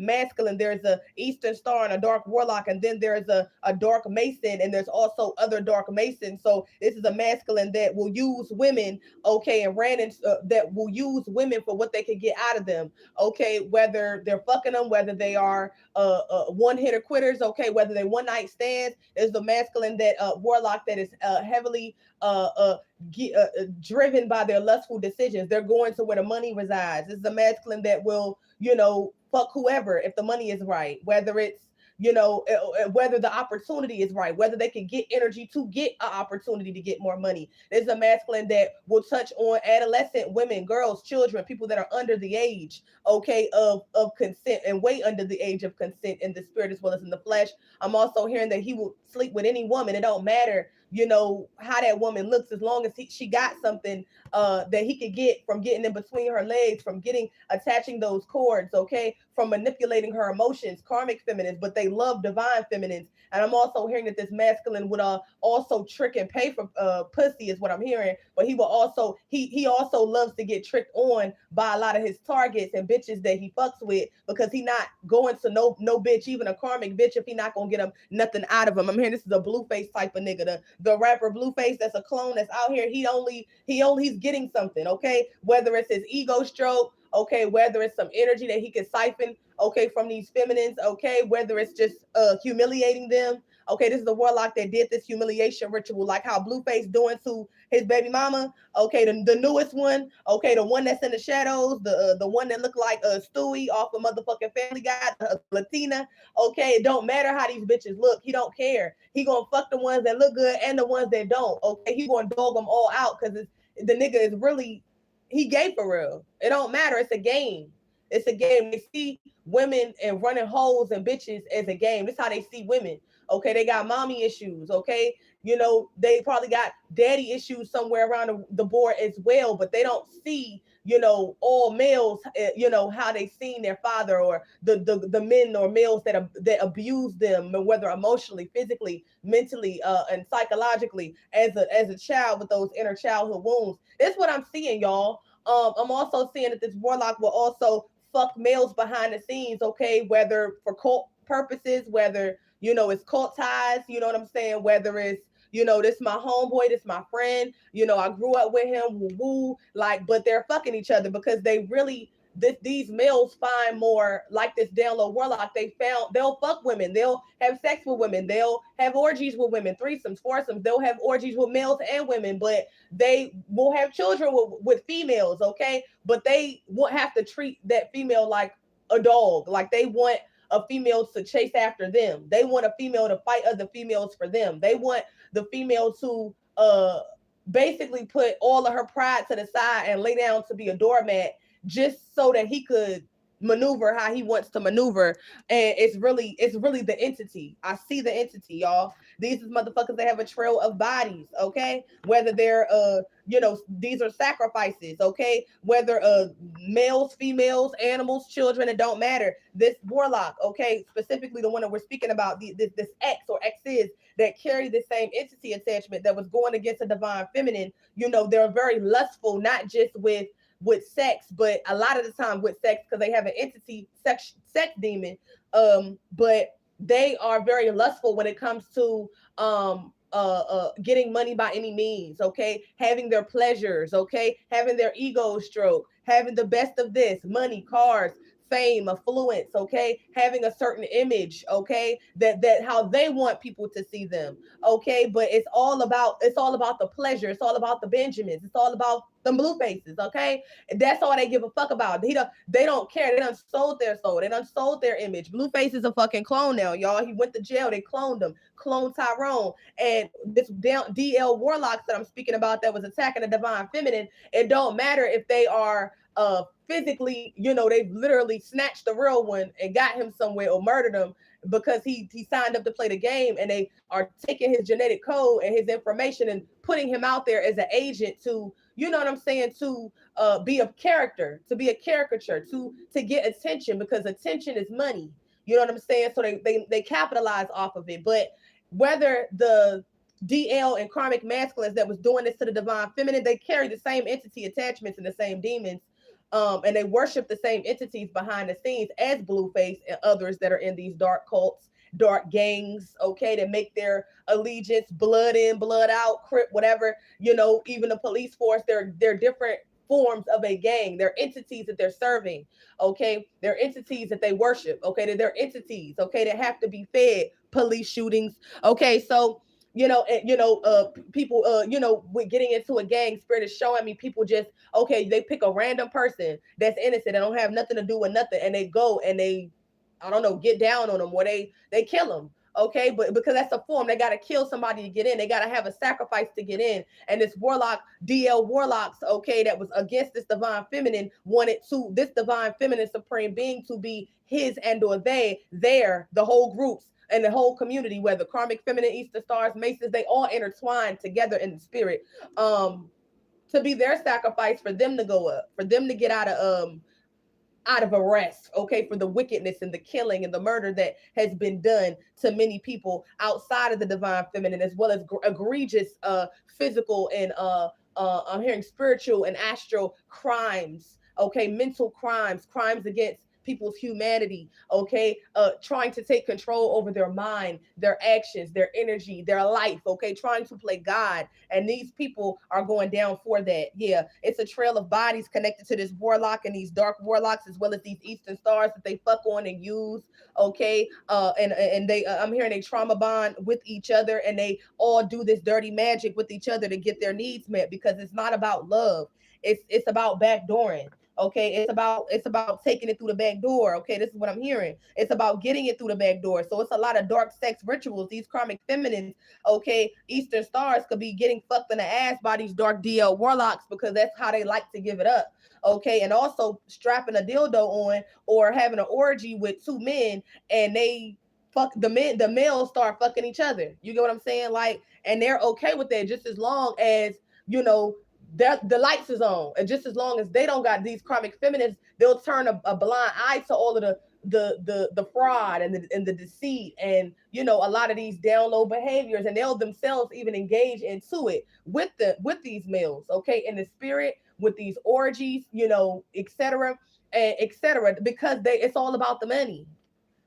masculine, there's a Eastern Star and a dark warlock, and then there's a dark mason, and there's also other dark masons. So this is a masculine that will use women, okay, and that will use women for what they can get out of them, okay, whether they're fucking them, whether they are one hitter quitters, okay, whether they one night stands. There's the masculine that warlock that is heavily driven by their lustful decisions. They're going to where the money resides. This is a masculine that will, fuck whoever if the money is right, whether it's, whether the opportunity is right, whether they can get energy to get an opportunity to get more money. There's a masculine that will touch on adolescent women, girls, children, people that are under the age, okay, of consent, and way under the age of consent in the spirit as well as in the flesh. I'm also hearing that he will sleep with any woman. It don't matter, how that woman looks, as long as she got something that he could get from getting in between her legs, from attaching those cords, okay, from manipulating her emotions, karmic feminines, but they love divine feminines. And I'm also hearing that this masculine would also trick and pay for pussy is what I'm hearing, but he will also, he also loves to get tricked on by a lot of his targets and bitches that he fucks with, because he not going to no bitch, even a karmic bitch, if he not gonna get him nothing out of him. I'm hearing this is a Blueface type of nigga, the rapper Blueface, that's a clone that's out here. He's getting something, okay, whether it's his ego stroke, okay, whether it's some energy that he can siphon, okay, from these feminines, okay, whether it's just humiliating them, Okay, this is the warlock that did this humiliation ritual, like how Blueface doing to his baby mama. Okay, the newest one. Okay, the one that's in the shadows, the one that looked like Stewie off a motherfucking Family Guy, the Latina. Okay, it don't matter how these bitches look. He don't care. He gonna fuck the ones that look good and the ones that don't. Okay, he gonna dog them all out because the nigga is really he gay for real. It don't matter. It's a game. It's a game. They see women and running hoes and bitches as a game. This is how they see women. Okay, they got mommy issues. Okay, they probably got daddy issues somewhere around the board as well, but they don't see all males, how they seen their father, or the men or males that abuse them, whether emotionally, physically, mentally, and psychologically, as a child with those inner childhood wounds. That's what I'm seeing, y'all. I'm also seeing that this warlock will also fuck males behind the scenes, okay, whether for cult purposes, whether it's cult ties, you know what I'm saying, whether it's this my homeboy, this my friend, I grew up with him, woo woo, like, but they're fucking each other because they really these males find more like this down low warlock. They'll fuck women, they'll have sex with women, they'll have orgies with women, threesomes, foursomes, they'll have orgies with males and women, but they will have children with females, okay? But they won't have to treat that female like a dog. Like they want a female to chase after them. They want a female to fight other females for them. They want the female to basically put all of her pride to the side and lay down to be a doormat just so that he could maneuver how he wants to maneuver. And it's really the entity. I see the entity, y'all. These is motherfuckers that have a trail of bodies, okay? Whether they're these are sacrifices, okay? Whether males, females, animals, children, it don't matter. This warlock, okay, specifically the one that we're speaking about, this X or X's that carry the same entity attachment that was going against the divine feminine. They're very lustful, not just with sex, but a lot of the time with sex, because they have an entity sex demon. But they are very lustful when it comes to getting money by any means, okay, having their pleasures, okay, having their ego stroke, having the best of this, money, cars, fame, affluence, okay, having a certain image, okay, that how they want people to see them, okay. But it's all about the pleasure, it's all about the Benjamins, it's all about the blue faces, okay. That's all they give a fuck about. They don't care. They done sold their soul, they done sold their image. Blueface is a fucking clone now, y'all. He went to jail, they cloned him, clone Tyrone. And this down DL warlocks that I'm speaking about that was attacking the divine feminine, it don't matter if they are physically, they've literally snatched the real one and got him somewhere or murdered him because he signed up to play the game, and they are taking his genetic code and his information and putting him out there as an agent to, you know what I'm saying, to be a character, to be a caricature, to get attention, because attention is money. You know what I'm saying? So they capitalize off of it. But whether the DL and karmic masculines that was doing this to the divine feminine, they carry the same entity attachments and the same demons. And they worship the same entities behind the scenes as Blueface and others that are in these dark cults, dark gangs, okay, that make their allegiance blood in, blood out, crip, whatever, even the police force, they're different forms of a gang. They're entities that they're serving, okay? They're entities that they worship, okay? They're entities, okay, that have to be fed. Police shootings, okay? So people, with getting into a gang, spirit is showing me people just, okay, they pick a random person that's innocent and don't have nothing to do with nothing, and they go and they, I don't know, get down on them, or they kill them. Okay, but because that's a form, they got to kill somebody to get in. They got to have a sacrifice to get in. And this warlock, DL warlocks, okay, that was against this divine feminine, wanted to this divine feminine supreme being to be his and or the whole groups and the whole community, whether karmic feminine, Easter stars, maces, they all intertwine together in the spirit, to be their sacrifice, for them to go up, for them to get out of arrest, okay, for the wickedness and the killing and the murder that has been done to many people outside of the divine feminine, as well as egregious physical and I'm hearing spiritual and astral crimes, okay, mental crimes against people's humanity, okay, trying to take control over their mind, their actions, their energy, their life, okay, trying to play God. And these people are going down for that. Yeah, it's a trail of bodies connected to this warlock and these dark warlocks, as well as these eastern stars that they fuck on and use, okay, and they I'm hearing they trauma bond with each other, and they all do this dirty magic with each other to get their needs met, because it's not about love. It's about backdooring. Okay, it's about taking it through the back door. Okay, this is what I'm hearing. It's about getting it through the back door. So it's a lot of dark sex rituals. These karmic feminines, okay, Eastern stars could be getting fucked in the ass by these dark DL warlocks, because that's how they like to give it up. Okay, and also strapping a dildo on, or having an orgy with two men, and they fuck the men, the males start fucking each other. You get what I'm saying? Like, and they're okay with that, just as long as, you know, the lights is on, and just as long as they don't got these karmic feminines, they'll turn a blind eye to all of the fraud and the deceit, and you know, a lot of these down low behaviors, and they'll themselves even engage into it with these males, okay, in the spirit, with these orgies, you know, etc., and etc., because they, it's all about the money.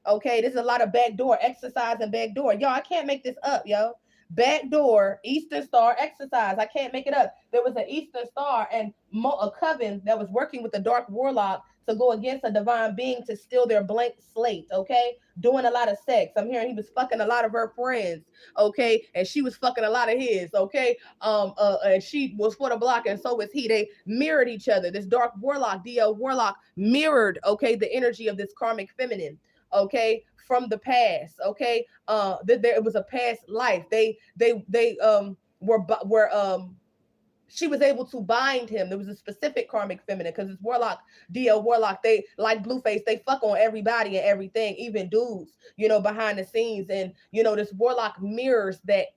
Okay, this is a lot of backdoor exercise and backdoor. Yo, I can't make this up, yo. Backdoor Eastern Star exercise. I can't make it up. There was an Eastern Star and a coven that was working with the Dark Warlock to go against a divine being to steal their blank slate. Okay, doing a lot of sex. I'm hearing he was fucking a lot of her friends. Okay, and she was fucking a lot of his. Okay, and she was for the block, and so was he. They mirrored each other. This Dark Warlock, DL Warlock, mirrored, okay, the energy of this karmic feminine, okay, from the past, okay, there, it was a past life. They were she was able to bind him. There was a specific karmic feminine, because it's warlock, DL warlock, they like Blueface, they fuck on everybody and everything, even dudes, you know, behind the scenes. And you know, this warlock mirrors that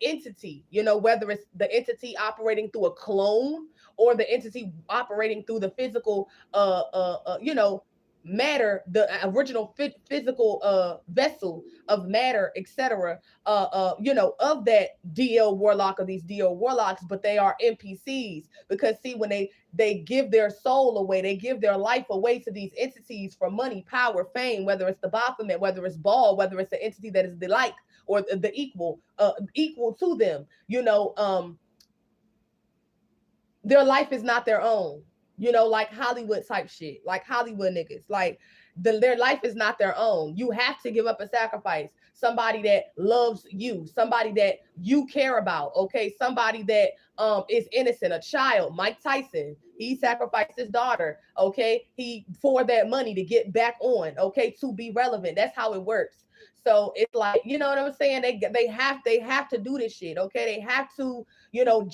entity, you know, whether it's the entity operating through a clone, or the entity operating through the physical, you know, matter, the original physical vessel of matter, etc., you know, of that DL warlock, or these DL warlocks. But they are NPCs, because see, when they give their soul away, they give their life away to these entities for money, power, fame, whether it's the Baphomet, whether it's Baal, whether it's the entity that is the like, or the equal to them, you know, their life is not their own, you know, like Hollywood type shit, like Hollywood niggas, like their life is not their own. You have to give up a sacrifice. Somebody that loves you, somebody that you care about, okay, somebody that is innocent, a child. Mike Tyson, he sacrificed his daughter, okay, he for that money to get back on, okay, to be relevant. That's how it works. So it's like, you know what I'm saying? They have to do this shit, okay? They have to, you know,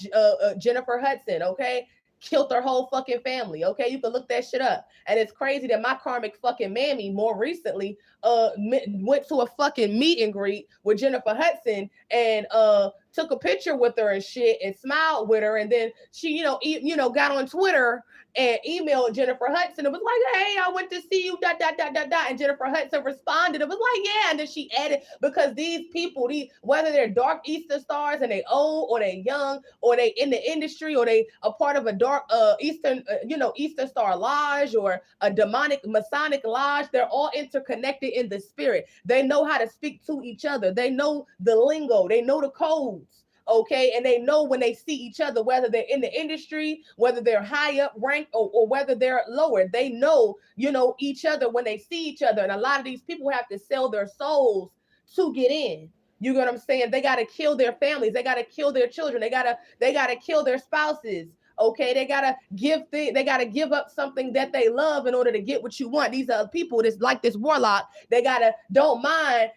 Jennifer Hudson, okay, killed her whole fucking family. Okay, you can look that shit up. And it's crazy that my karmic fucking mammy more recently went to a fucking meet and greet with Jennifer Hudson, and took a picture with her and shit, and smiled with her, and then she, you know, got on Twitter and emailed Jennifer Hudson. It was like, hey, I went to see you, dot, dot, dot, dot, dot. And Jennifer Hudson responded. It was like, yeah. And then she added, because these people, whether they're dark Eastern stars and they old, or they young, or they in the industry, or they a part of a dark Eastern, Eastern Star Lodge, or a demonic Masonic lodge, they're all interconnected in the spirit. They know how to speak to each other. They know the lingo. They know the codes. Okay, and they know when they see each other, whether they're in the industry, whether they're high up ranked, or whether they're lower. They know, you know, each other when they see each other. And a lot of these people have to sell their souls to get in. You get what I'm saying? They got to kill their families. They got to kill their children. They gotta kill their spouses. Okay, they gotta give up something that they love in order to get what you want. These are people that's like this warlock. They gotta don't mind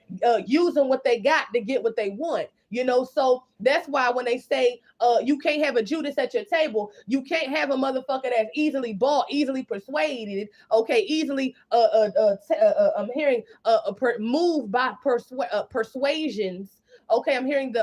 using what they got to get what they want. You know, so that's why when they say you can't have a Judas at your table, you can't have a motherfucker that's easily bought, easily persuaded, okay, easily I'm hearing moved by persuasions. Okay, I'm hearing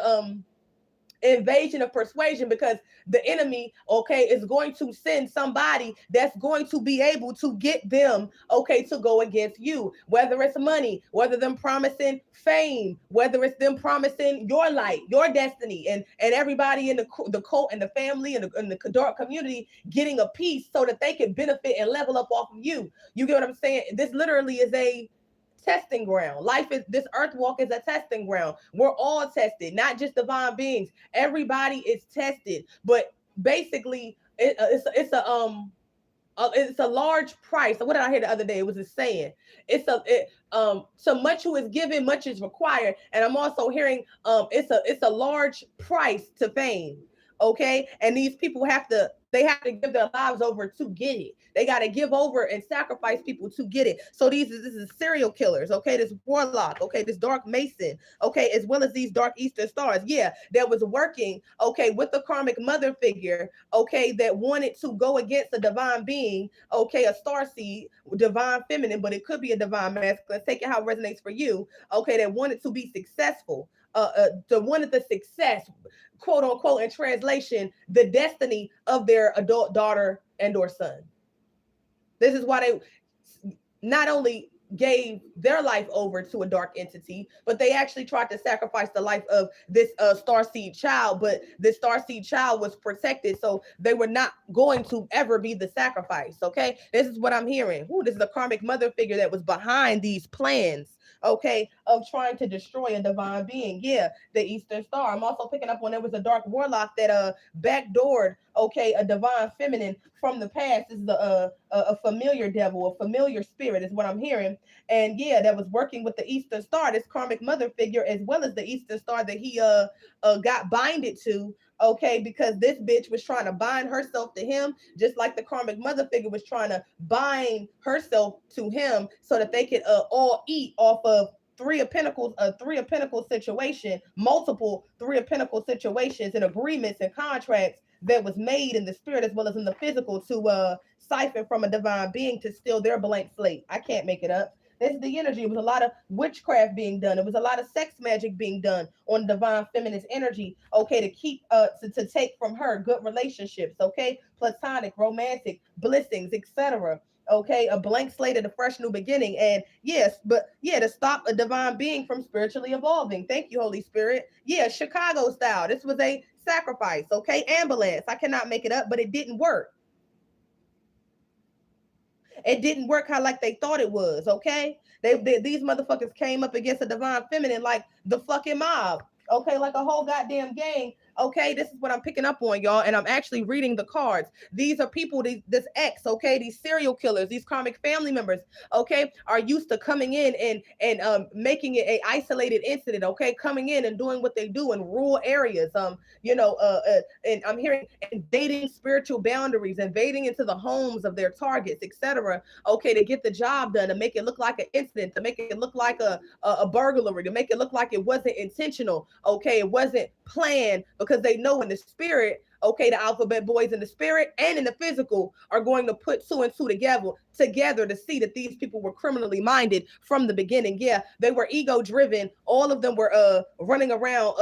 invasion of persuasion, because the enemy, okay, is going to send somebody that's going to be able to get them, okay, to go against you, whether it's money, whether them promising fame, whether it's them promising your light, your destiny, and everybody in the cult and the family and the dark community getting a piece so that they can benefit and level up off of you. You get what I'm saying? This literally is a testing ground. Life is, this earth walk is a testing ground. We're all tested, not just divine beings. Everybody is tested, but basically it's a large price. What did I hear the other day? It was a saying. So much who is given, much is required. And I'm also hearing it's a large price to fame. Okay. And these people they have to give their lives over to get it. They got to give over and sacrifice people to get it. So this is serial killers, okay? This warlock, okay, this dark mason, okay, as well as these dark eastern stars. Yeah, that was working, okay, with the karmic mother figure, okay, that wanted to go against a divine being, okay, a star seed, divine feminine, but it could be a divine masculine. Take it how it resonates for you, okay, that wanted to be successful, the wanted the success, quote unquote, in translation, the destiny of their adult daughter and or son. This is why they not only gave their life over to a dark entity, but they actually tried to sacrifice the life of this starseed child. But this starseed child was protected, so they were not going to ever be the sacrifice. Okay, this is what I'm hearing. Ooh, this is the karmic mother figure that was behind these plans. Okay, of trying to destroy a divine being. Yeah, the Eastern Star. I'm also picking up on there was a dark warlock that backdoored, okay, a divine feminine from the past. This is a familiar devil, a familiar spirit is what I'm hearing. And yeah, that was working with the Eastern Star, this karmic mother figure, as well as the Eastern Star that he got binded to. Okay, because this bitch was trying to bind herself to him, just like the karmic mother figure was trying to bind herself to him, so that they could all eat off of Three of Pentacles situation, multiple Three of Pentacles situations and agreements and contracts that was made in the spirit as well as in the physical to siphon from a divine being to steal their blank slate. I can't make it up. This is the energy. It was a lot of witchcraft being done. It was a lot of sex magic being done on divine feminist energy. Okay, to keep to take from her good relationships. Okay, platonic, romantic, blessings, etc. Okay, a blank slate of the fresh new beginning. And yes, but yeah, to stop a divine being from spiritually evolving. Thank you, Holy Spirit. Yeah, Chicago style. This was a sacrifice. Okay, ambulance. I cannot make it up, but it didn't work. It didn't work how like they thought it was. Okay, these motherfuckers came up against a divine feminine like the fucking mob. Okay, like a whole goddamn gang. Okay, this is what I'm picking up on, y'all, and I'm actually reading the cards. These are people, this ex, okay, these serial killers, these karmic family members, okay, are used to coming in and making it a isolated incident, okay, coming in and doing what they do in rural areas, and I'm hearing invading spiritual boundaries, invading into the homes of their targets, etc. Okay, to get the job done, to make it look like an incident, to make it look like a burglary, to make it look like it wasn't intentional, okay, it wasn't planned, because they know in the spirit, okay, the alphabet boys in the spirit and in the physical are going to put two and two together to see that these people were criminally minded from the beginning. Yeah, they were ego driven. All of them were running around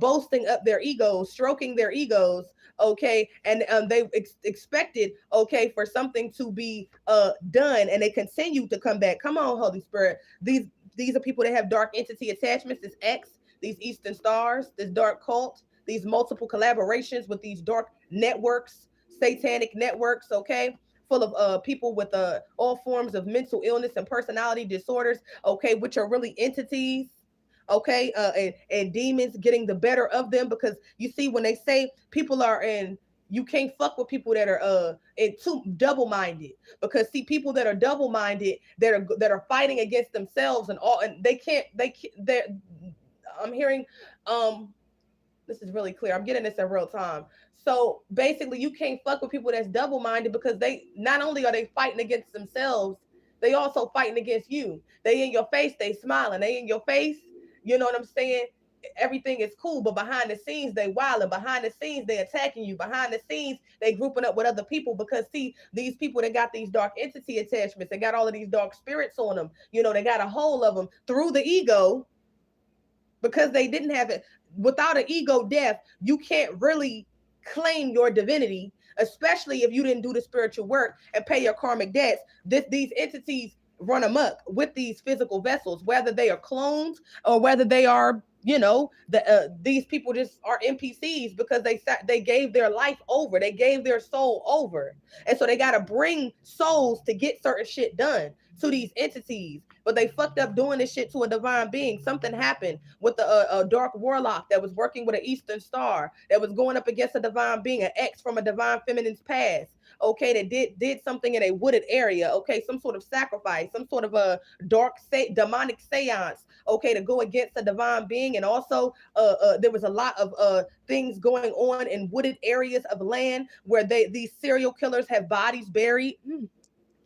boasting up their egos, stroking their egos, okay, and they expected, okay, for something to be done, and they continued to come back. Come on, Holy Spirit. These are people that have dark entity attachments. This X, these Eastern Stars, this dark cult, these multiple collaborations with these dark networks, satanic networks, okay, full of people with all forms of mental illness and personality disorders, okay, which are really entities, okay, and demons getting the better of them. Because you see, when they say people are in, you can't fuck with people that are in too double-minded, because see, people that are double-minded, that are fighting against themselves and all, and they're I'm hearing this is really clear. I'm getting this in real time. So basically, you can't fuck with people that's double minded, because they not only are they fighting against themselves, they also fighting against you. They in your face, they smiling. They in your face. You know what I'm saying? Everything is cool, but behind the scenes they wilding. Behind the scenes they attacking you. Behind the scenes they grouping up with other people, because see, these people that got these dark entity attachments, they got all of these dark spirits on them. You know, they got a hold of them through the ego, because they didn't have it. without an ego death, you can't really claim your divinity, especially if you didn't do the spiritual work and pay your karmic debts. These entities run amok with these physical vessels, whether they are clones or whether they are, these people just are NPCs because they gave their life over, they gave their soul over, and so they got to bring souls to get certain shit done to these entities. But they fucked up doing this shit to a divine being. Something happened with a dark warlock that was working with an Eastern Star that was going up against a divine being, an ex from a divine feminine's past. Okay, that did something in a wooded area. Okay, some sort of sacrifice, some sort of a demonic seance. Okay, to go against a divine being, and also there was a lot of things going on in wooded areas of land where these serial killers have bodies buried.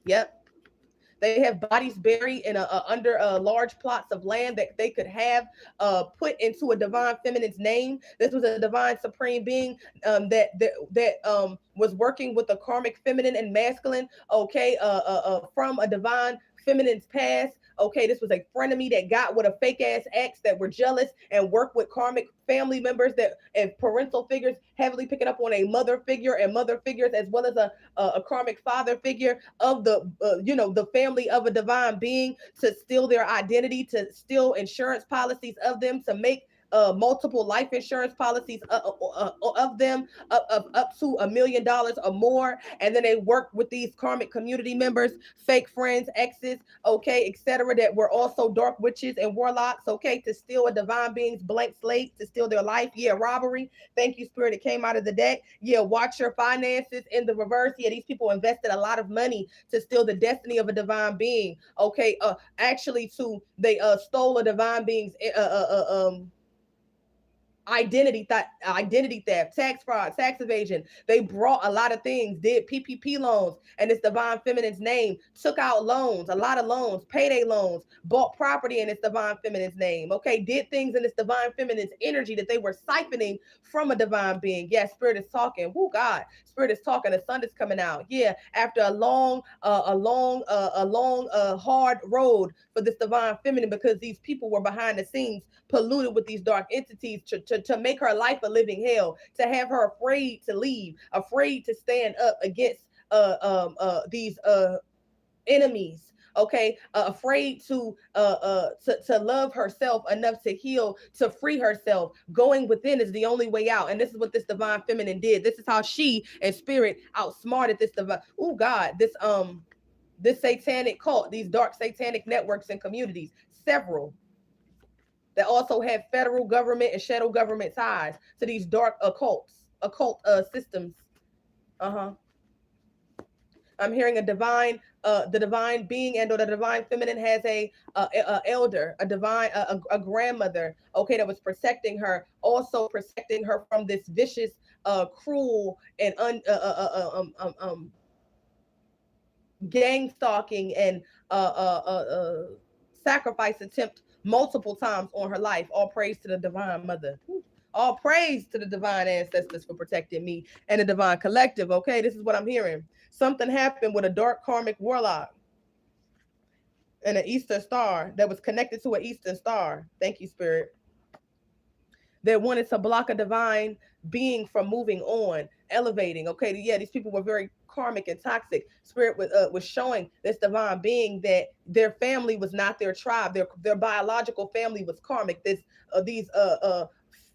Yep, they have bodies buried in under large plots of land that they could have put into a divine feminine's name. This was a divine supreme being that was working with a karmic feminine and masculine. Okay, from a divine feminine's past. Okay, this was a frenemy that got with a fake ass ex that were jealous and worked with karmic family members that and parental figures, heavily picking up on a mother figure and mother figures, as well as a karmic father figure of the the family of a divine being, to steal their identity, to steal insurance policies of them, to make multiple life insurance policies of them, up to $1 million or more. And then they work with these karmic community members, fake friends, exes, okay, etc., that were also dark witches and warlocks, okay, to steal a divine being's blank slate, to steal their life. Yeah, robbery. Thank you, spirit. It came out of the deck. Yeah, watch your finances in the reverse. Yeah, these people invested a lot of money to steal the destiny of a divine being. Okay, actually, to they stole a divine being's identity theft, tax fraud, tax evasion. They brought a lot of things, did PPP loans and this divine feminine's name, took out loans, a lot of loans, payday loans, bought property in this divine feminine's name. Okay, did things in this divine feminine's energy that they were siphoning from a divine being. Yeah, spirit is talking. Oh God, spirit is talking. The sun is coming out. Yeah, after a long hard road for this divine feminine, because these people were behind the scenes polluted with these dark entities to make her life a living hell, to have her afraid to leave, afraid to stand up against these enemies. Okay, afraid to love herself enough to heal, to free herself. Going within is the only way out, and this is what this divine feminine did. This is how she and spirit outsmarted this divine. Oh God, this satanic cult, these dark satanic networks and communities, several that also have federal government and shadow government ties to these dark occult systems. Uh-huh. I'm hearing the divine being and or the divine feminine has a elder, a divine, a grandmother, okay, that was protecting her, also protecting her from this vicious, cruel, and gang stalking and sacrifice attempt multiple times on her life. All praise to the divine mother. All praise to the divine ancestors for protecting me and the divine collective. Okay, this is what I'm hearing. Something happened with a dark karmic warlock and an Eastern star that was connected to an Eastern star. Thank you, spirit. That wanted to block a divine being from moving on, elevating. Okay, yeah, these people were very karmic and toxic. Spirit was showing this divine being that their family was not their tribe. Their biological family was karmic. These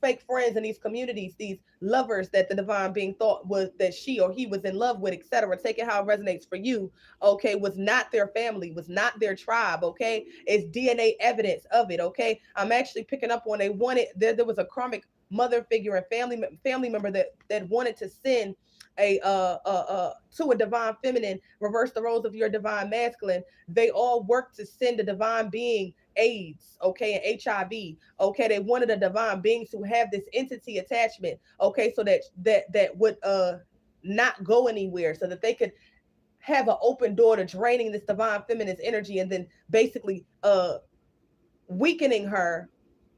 fake friends in these communities, these lovers that the divine being thought was that she or he was in love with, etc. Take it how it resonates for you. Okay, was not their family, was not their tribe. Okay, it's DNA evidence of it. Okay, I'm actually picking up on they wanted there was a karmic mother figure and family member that wanted to send to a divine feminine, reverse the roles of your divine masculine. They all worked to send a divine being AIDS, okay, and HIV. Okay, they wanted a divine being to have this entity attachment, okay, so that would not go anywhere, so that they could have an open door to draining this divine feminine's energy, and then basically weakening her,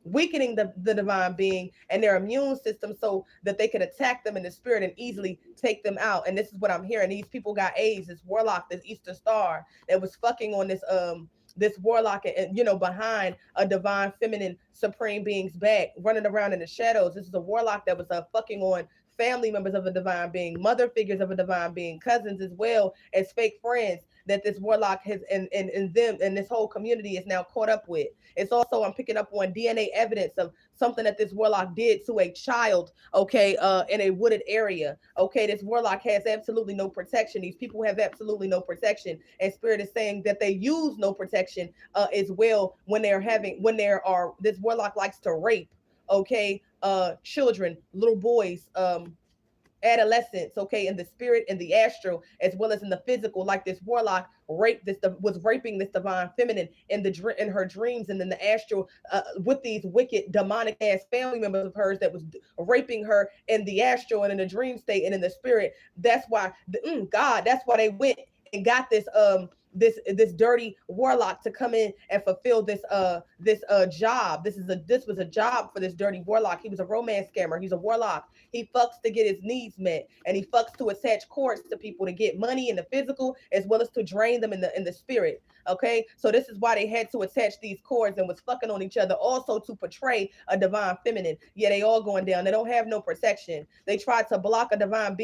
weakening the divine being and their immune system, so that they could attack them in the spirit and easily take them out. And this is what I'm hearing. These people got AIDS, this warlock, this Eastern star that was fucking on this this warlock, and behind a divine feminine supreme being's back, running around in the shadows. This is a warlock that was fucking on family members of a divine being, mother figures of a divine being, cousins as well as fake friends that this warlock has and them and this whole community is now caught up with. It's also, I'm picking up on DNA evidence of something that this warlock did to a child, okay, in a wooded area. Okay, this warlock has absolutely no protection. These people have absolutely no protection. And spirit is saying that they use no protection as well when this warlock likes to rape, okay, children, little boys, adolescence, okay, in the spirit, in the astral, as well as in the physical. Like this warlock was raping this divine feminine in her dreams, and then the astral, with these wicked demonic ass family members of hers that was raping her in the astral and in the dream state and in the spirit. That's why God, that's why they went and got this dirty warlock to come in and fulfill this job. This was a job for this dirty warlock. He was a romance scammer. He's a warlock. He fucks to get his needs met, and he fucks to attach cords to people to get money in the physical as well as to drain them in the spirit. Okay, so this is why they had to attach these cords and was fucking on each other, also to portray a divine feminine. Yeah, they all going down. They don't have no protection. They tried to block a divine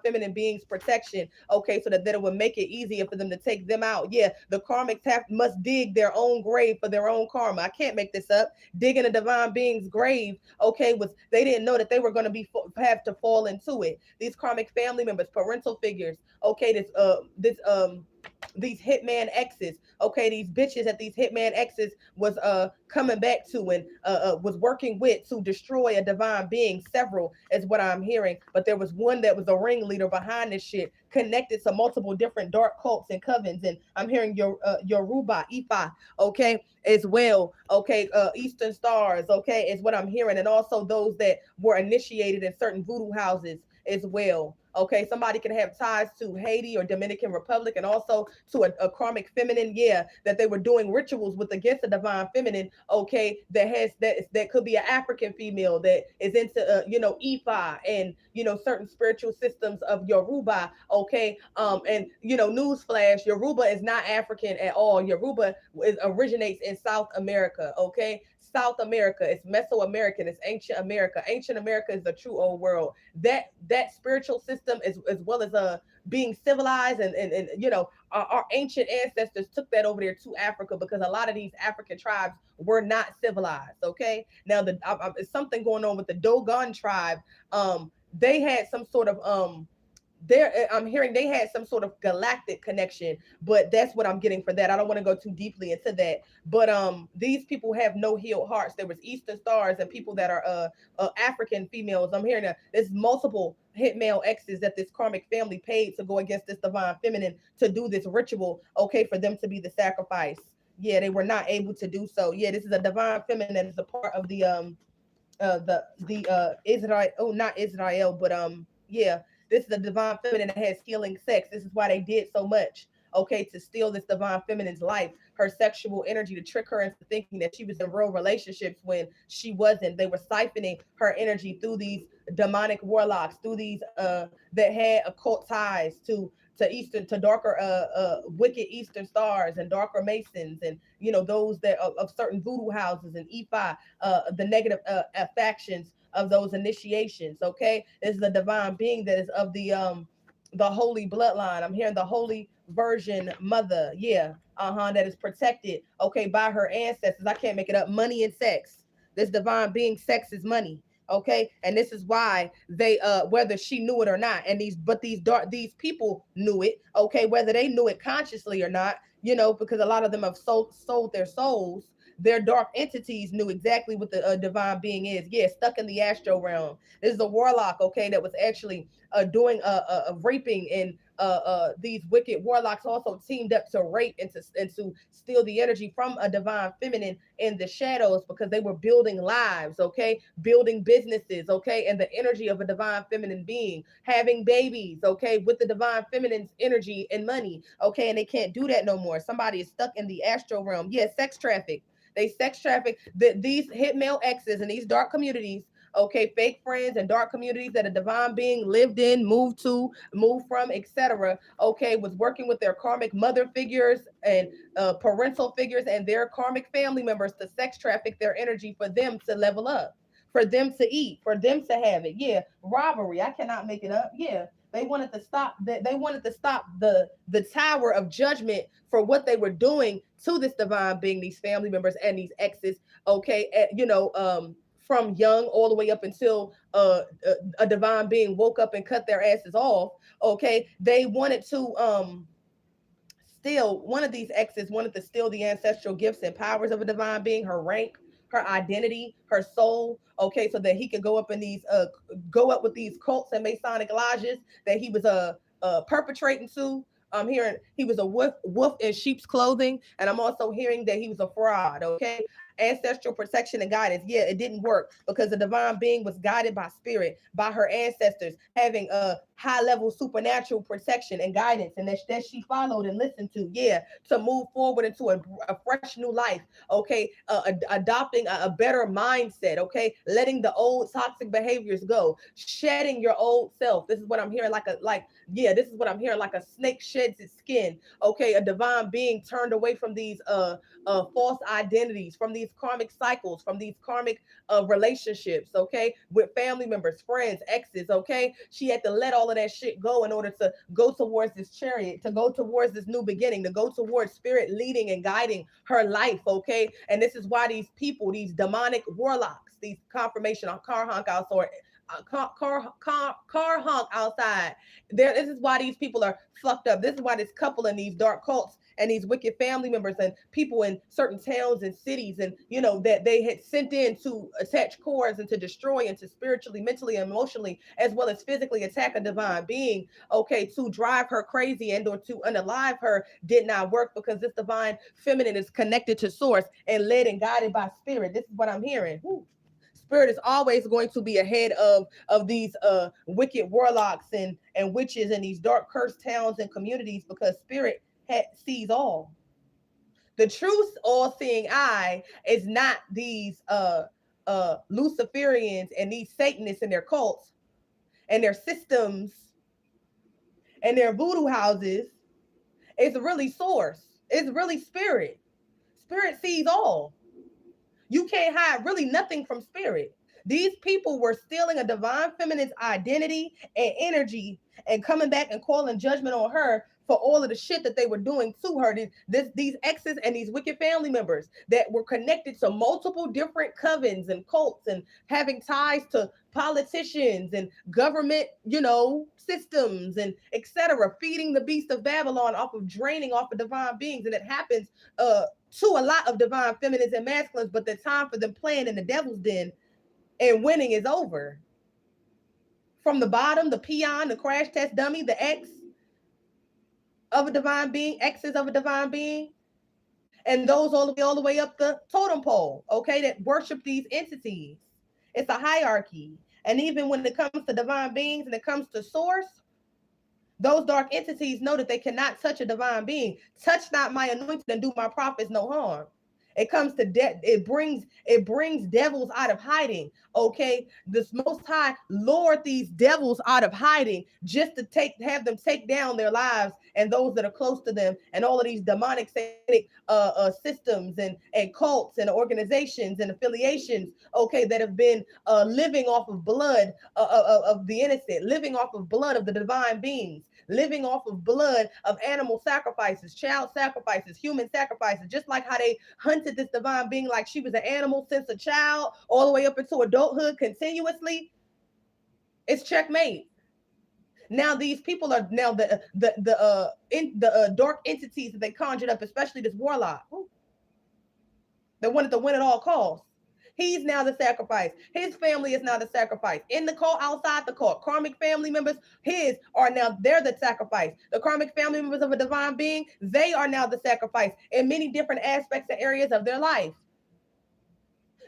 feminine being's protection. Okay, so that it would make it easier for them to take them out. Yeah, the karmics must dig their own grave for their own karma. I can't make this up. Digging a divine being's grave, okay, was they didn't know that they were going to have to fall into it. These karmic family members, parental figures, okay, these hitman exes, okay, these bitches that these hitman exes was coming back to and was working with to destroy a divine being. Several is what I'm hearing, but there was one that was a ringleader behind this shit, connected to multiple different dark cults and covens. And I'm hearing your Yoruba, Ifa, okay, as well, okay, Eastern Stars, okay, is what I'm hearing, and also those that were initiated in certain voodoo houses as well. Okay, somebody can have ties to Haiti or Dominican Republic, and also to a karmic feminine. Yeah, that they were doing rituals with against a divine feminine. Okay, that could be an African female that is into Ifa and certain spiritual systems of Yoruba. Okay, and newsflash, Yoruba is not African at all. Yoruba originates in South America. Okay, South America. It's Mesoamerican. It's ancient America. Ancient America is the true old world. That spiritual system, as well as being civilized, and our ancient ancestors took that over there to Africa, because a lot of these African tribes were not civilized. Okay, now it's something going on with the Dogon tribe. They had some sort of I'm hearing they had some sort of galactic connection, but that's what I'm getting for that. I don't want to go too deeply into that, but these people have no healed hearts. There was Eastern Stars and people that are African females. I'm hearing that there's multiple hit male exes that this karmic family paid to go against this divine feminine to do this ritual, okay, for them to be the sacrifice. Yeah, they were not able to do so. Yeah, this is a divine feminine that is a part of the Israel, oh, not Israel, but yeah, this is a divine feminine that has healing sex. This is why they did so much, okay, to steal this divine feminine's life, her sexual energy, to trick her into thinking that she was in real relationships when she wasn't. They were siphoning her energy through these demonic warlocks, through these that had occult ties to darker wicked Eastern Stars and darker Masons, and those that of certain voodoo houses and Ifa, the negative factions of those initiations. Okay, this is a divine being that is of the holy bloodline. I'm hearing the holy virgin mother. Yeah, that is protected, okay, by her ancestors. I can't make it up. Money and sex. This divine being, sex is money. Okay, and this is why they whether she knew it or not, and these people knew it, okay, whether they knew it consciously or not, because a lot of them have sold their souls. Their dark entities knew exactly what the divine being is. Yeah, stuck in the astro realm. This is a warlock, okay, that was actually doing raping, and these wicked warlocks also teamed up to rape and to steal the energy from a divine feminine in the shadows, because they were building lives, okay, building businesses, okay, and the energy of a divine feminine being, having babies, okay, with the divine feminine's energy and money, okay, and they can't do that no more. Somebody is stuck in the astral realm. Yeah, sex traffic. They sex traffic these hit male exes in these dark communities, okay, fake friends and dark communities that a divine being lived in, moved to, moved from, etc. Okay, was working with their karmic mother figures and parental figures and their karmic family members to sex traffic their energy for them to level up, for them to eat, for them to have it. Yeah, robbery. I cannot make it up. Yeah, they wanted to stop that. They wanted to stop the tower of judgment for what they were doing to this divine being, these family members and these exes. Okay, from young all the way up until a divine being woke up and cut their asses off. Okay, they wanted to still, one of these exes wanted to steal the ancestral gifts and powers of a divine being, her rank, her identity, her soul, okay, so that he could go up in these go up with these cults and masonic lodges that he was perpetrating to. I'm hearing he was a wolf in sheep's clothing, and I'm also hearing that he was a fraud. Okay, ancestral protection and guidance. Yeah, it didn't work because the divine being was guided by spirit, by her ancestors, having a high level supernatural protection and guidance, and that she followed and listened to. Yeah, to move forward into a fresh new life. Okay, adopting a better mindset. Okay, letting the old toxic behaviors go, shedding your old self. This is what I'm hearing, yeah, this is what I'm hearing, like a snake sheds its skin. Okay, a divine being turned away from these false identities, from these karmic cycles, from these karmic relationships, okay, with family members, friends, exes, okay. She had to let all of that shit go in order to go towards this chariot, to go towards this new beginning, to go towards spirit leading and guiding her life, okay. And this is why these people, these demonic warlocks, these confirmation on car honk outs or car honk outside there. This is why these people are fucked up. This is why this couple in these dark cults and these wicked family members and people in certain towns and cities, and that they had sent in to attach cords and to destroy and to spiritually, mentally, emotionally, as well as physically attack a divine being, okay, to drive her crazy and or to unalive her, did not work, because this divine feminine is connected to source and led and guided by spirit. This is what I'm hearing. Woo. Spirit is always going to be ahead of these wicked warlocks and witches in these dark cursed towns and communities, because spirit sees all. The truth all-seeing eye is not these Luciferians and these Satanists and their cults and their systems and their voodoo houses. It's really source. It's really spirit. Spirit sees all. You can't hide really nothing from spirit. These people were stealing a divine feminine's identity and energy and coming back and calling judgment on her for all of the shit that they were doing to her. These exes and these wicked family members that were connected to multiple different covens and cults and having ties to politicians and government, systems and etc. Feeding the beast of Babylon off of draining off of divine beings. And it happens to a lot of divine feminines and masculines, but the time for them playing in the devil's den and winning is over. From the bottom, the peon, the crash test dummy, the ex of a divine being, exes of a divine being, and those all the way up the totem pole, okay, that worship these entities. It's a hierarchy. And even when it comes to divine beings and it comes to source, those dark entities know that they cannot touch a divine being. Touch not my anointed and do my prophets no harm. It comes to death. It brings devils out of hiding. Okay, this Most High lured these devils out of hiding just to have them take down their lives and those that are close to them, and all of these demonic satanic systems and cults and organizations and affiliations. Okay, that have been living off of blood of the innocent, living off of blood of the divine beings, living off of blood of animal sacrifices, child sacrifices, human sacrifices, just like how they hunted this divine being like she was an animal since a child all the way up into adulthood continuously. It's checkmate. Now these people are now the dark entities that they conjured up, especially this warlock. They wanted to win at all costs. He's now the sacrifice. His family is now the sacrifice. In the cult, outside the cult, karmic family members, they're the sacrifice. The karmic family members of a divine being, they are now the sacrifice in many different aspects and areas of their life.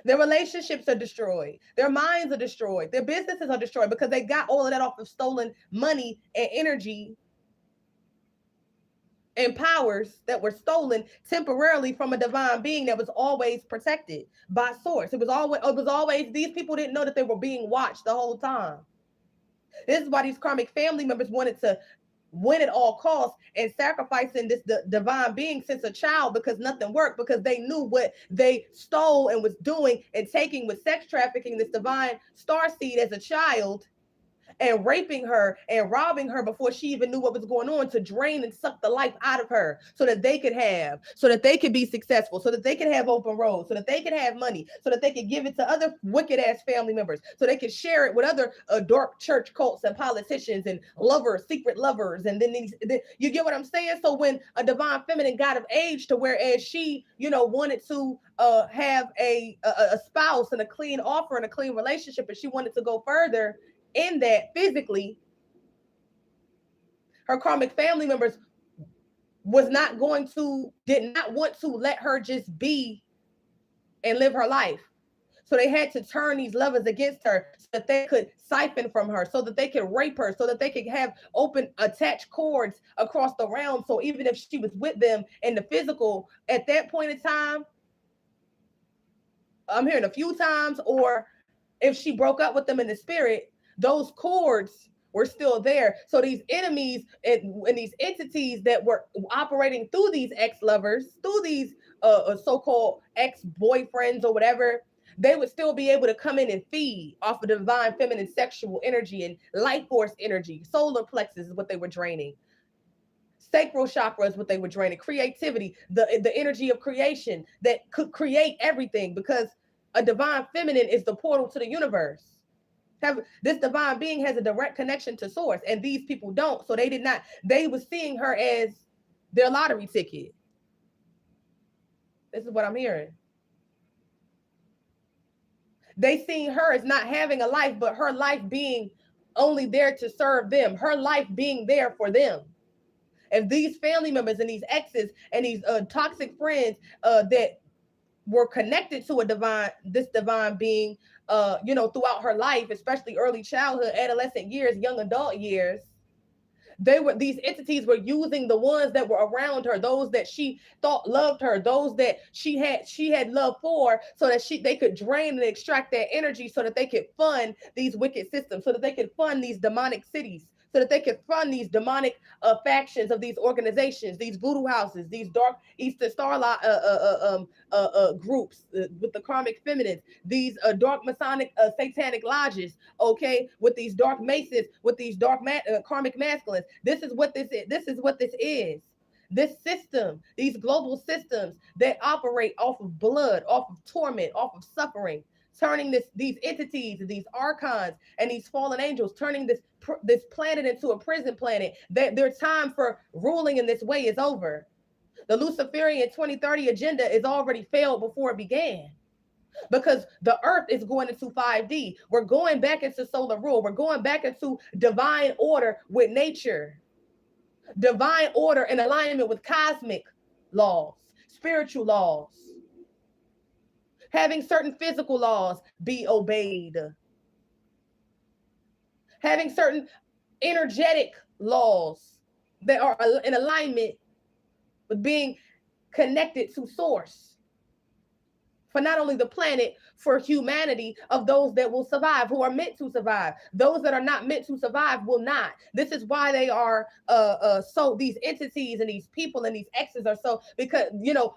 Their relationships are destroyed. Their minds are destroyed. Their businesses are destroyed because they got all of that off of stolen money and energy and powers that were stolen temporarily from a divine being that was always protected by source. It was always these people didn't know that they were being watched the whole time. This is why these karmic family members wanted to win at all costs and sacrificing this divine being since a child, because nothing worked, because they knew what they stole and was doing and taking with sex trafficking this divine star seed as a child, and raping her and robbing her before she even knew what was going on, to drain and suck the life out of her so that they could be successful, so that they could have open roads, so that they could have money, so that they could give it to other wicked ass family members, so they could share it with other dark church cults and politicians and lovers, secret lovers. And then you get what I'm saying? So when a divine feminine got of age to whereas she, wanted to have a spouse and a clean offer and a clean relationship, and she wanted to go further in that physically, her karmic family members did not want to let her just be and live her life. So they had to turn these lovers against her so that they could siphon from her, so that they could rape her, so that they could have open attached cords across the realm. So even if she was with them in the physical at that point in time, I'm hearing a few times, or if she broke up with them in the spirit, those cords were still there. So these enemies and these entities that were operating through these ex-lovers, through these so-called ex-boyfriends or whatever, they would still be able to come in and feed off of divine feminine sexual energy and life force energy. Solar plexus is what they were draining. Sacral chakra is what they were draining. Creativity, the energy of creation that could create everything, because a divine feminine is the portal to the universe. This divine being has a direct connection to source, and these people don't. So they were seeing her as their lottery ticket. This is what I'm hearing. They seen her as not having a life, but her life being only there to serve them, her life being there for them. And these family members and these exes and these toxic friends that were connected to this divine being, throughout her life, especially early childhood, adolescent years, young adult years, these entities were using the ones that were around her, those that she thought loved her, those that she had love for, so that they could drain and extract that energy, so that they could fund these wicked systems, so that they could fund these demonic cities, so that they could fund these demonic factions of these organizations, these voodoo houses, these dark Eastern Starlight groups with the karmic feminines, these dark Masonic satanic lodges, okay, with these dark maces, with these dark karmic masculines. This is what this is. This is what this is. This system, these global systems that operate off of blood, off of torment, off of suffering, turning these entities, these archons, and these fallen angels, turning this planet into a prison planet. That their time for ruling in this way is over. The Luciferian 2030 agenda is already failed before it began, because the earth is going into 5D. We're going back into solar rule. We're going back into divine order with nature, divine order in alignment with cosmic laws, spiritual laws, having certain physical laws be obeyed, having certain energetic laws that are in alignment with being connected to source, for not only the planet, for humanity, of those that will survive, who are meant to survive. Those that are not meant to survive will not. This is why they are so, these entities and these people and these exes are so, because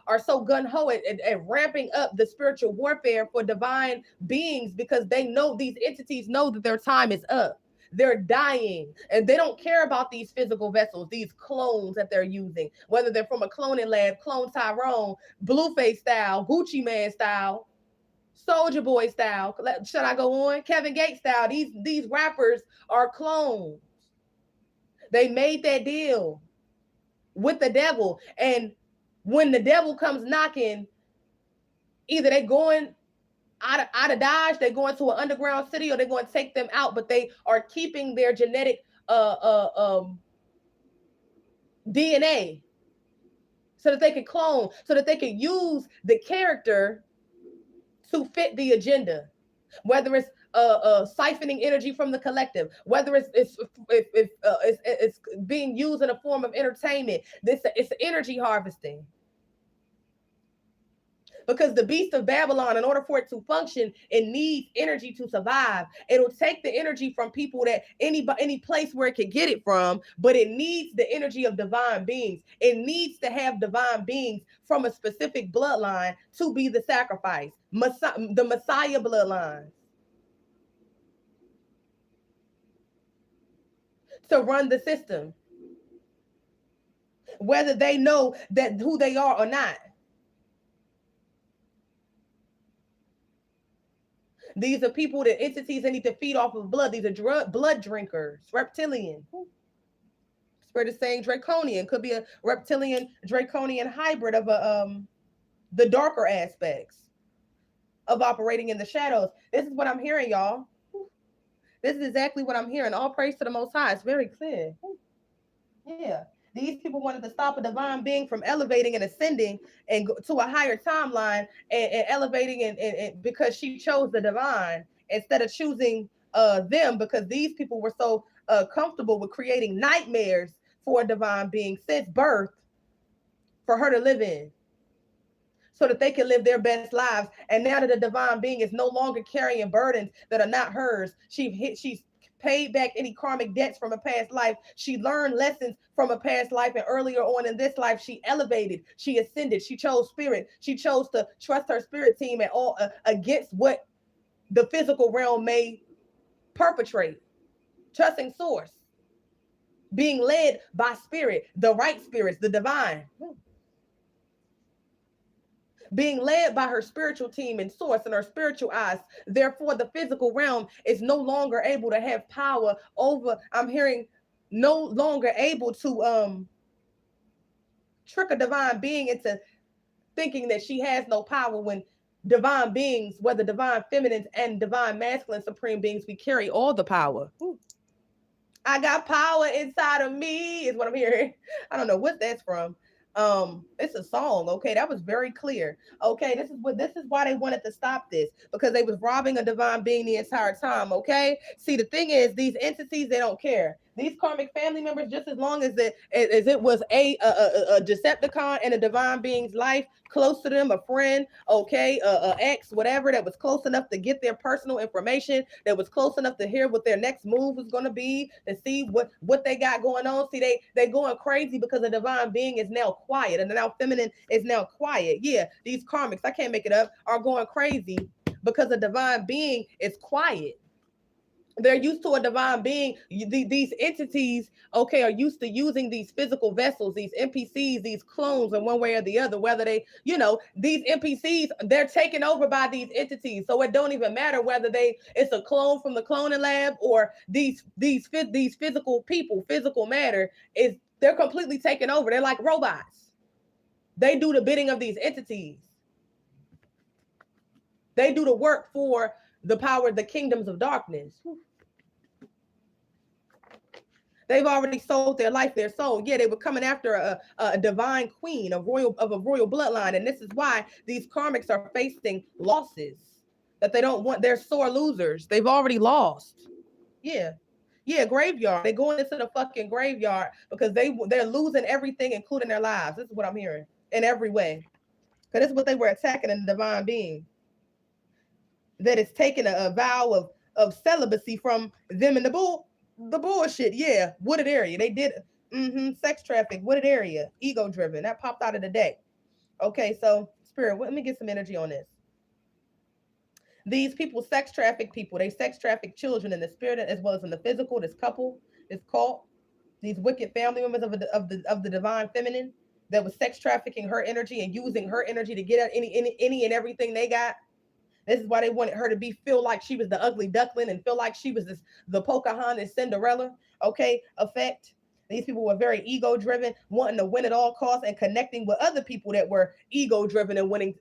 are so gun-ho at ramping up the spiritual warfare for divine beings, because they know, these entities know that their time is up. They're dying, and they don't care about these physical vessels, these clones that they're using, whether they're from a cloning lab, Clone Tyrone, Blueface style, Gucci Man style, Soldier Boy style. Should I go on? Kevin Gates style. These rappers are clones. They made that deal with the devil, and when the devil comes knocking, either they going out of Dodge, they're going to an underground city, or they're going to take them out, but they are keeping their genetic DNA so that they can clone, so that they can use the character to fit the agenda. Whether it's siphoning energy from the collective, whether it's being used in a form of entertainment. This it's energy harvesting, because the beast of Babylon, in order for it to function, it needs energy to survive. It'll take the energy from people, that any place where it can get it from, but it needs the energy of divine beings. It needs to have divine beings from a specific bloodline to be the sacrifice. The Messiah bloodline to run the system, whether they know that who they are or not. These are people, that entities that need to feed off of blood. These are blood drinkers, reptilian. Spirit is saying draconian, could be a reptilian draconian hybrid of the darker aspects of operating in the shadows. This is what I'm hearing, y'all. This is exactly what I'm hearing. All praise to the Most High. It's very clear. Yeah. These people wanted to stop a divine being from elevating and ascending and go to a higher timeline, and elevating, and because she chose the divine instead of choosing them, because these people were so comfortable with creating nightmares for a divine being since birth for her to live in, so that they can live their best lives. And now that the divine being is no longer carrying burdens that are not hers, she's paid back any karmic debts from a past life. She learned lessons from a past life, and earlier on in this life, she elevated, she ascended, she chose spirit, she chose to trust her spirit team at all, against what the physical realm may perpetrate, trusting source, being led by spirit, the right spirits, the divine, being led by her spiritual team and source and her spiritual eyes. Therefore, the physical realm is no longer able to have power over, I'm hearing, no longer able to trick a divine being into thinking that she has no power, when divine beings, whether divine feminines and divine masculine supreme beings, we carry all the power. I got power inside of me is what I'm hearing. I don't know what that's from. It's a song. Okay, that was very clear. Okay, this is why they wanted to stop this, because they was robbing a divine being the entire time. Okay, see, the thing is, these entities, they don't care. These karmic family members, just as long as it was a Decepticon in a divine being's life, close to them, a friend, okay, a ex, whatever, that was close enough to get their personal information, that was close enough to hear what their next move was going to be, to see what they got going on. See, they going crazy because the divine being is now quiet, and now feminine is now quiet. Yeah, these karmics, I can't make it up, are going crazy because the divine being is quiet. They're used to a divine being. These entities, okay, are used to using these physical vessels, these NPCs, these clones, in one way or the other. Whether they, these NPCs, they're taken over by these entities. So it don't even matter whether it's a clone from the cloning lab, or these physical people, physical matter they're completely taken over. They're like robots. They do the bidding of these entities. They do the work for the power, the kingdoms of darkness. They've already sold their life, their soul. Yeah, they were coming after a divine queen, of a royal bloodline. And this is why these karmics are facing losses that they don't want. They're sore losers. They've already lost. Yeah. Yeah, graveyard. They're going into the fucking graveyard because they're losing everything, including their lives. This is what I'm hearing in every way. Because this is what they were attacking in the divine being. That is taking a vow of celibacy from them and the bullshit. Yeah, wooded area. They did sex traffic, wooded area, ego driven. That popped out of the deck. Okay, so spirit, let me get some energy on this. These people sex traffic people. They sex traffic children in the spirit as well as in the physical. This couple, this cult, these wicked family members of the divine feminine that was sex trafficking her energy and using her energy to get at any and everything they got. This is why they wanted her to feel like she was the ugly duckling and feel like she was the Pocahontas Cinderella, okay, effect. These people were very ego driven, wanting to win at all costs, and connecting with other people that were ego driven and wanting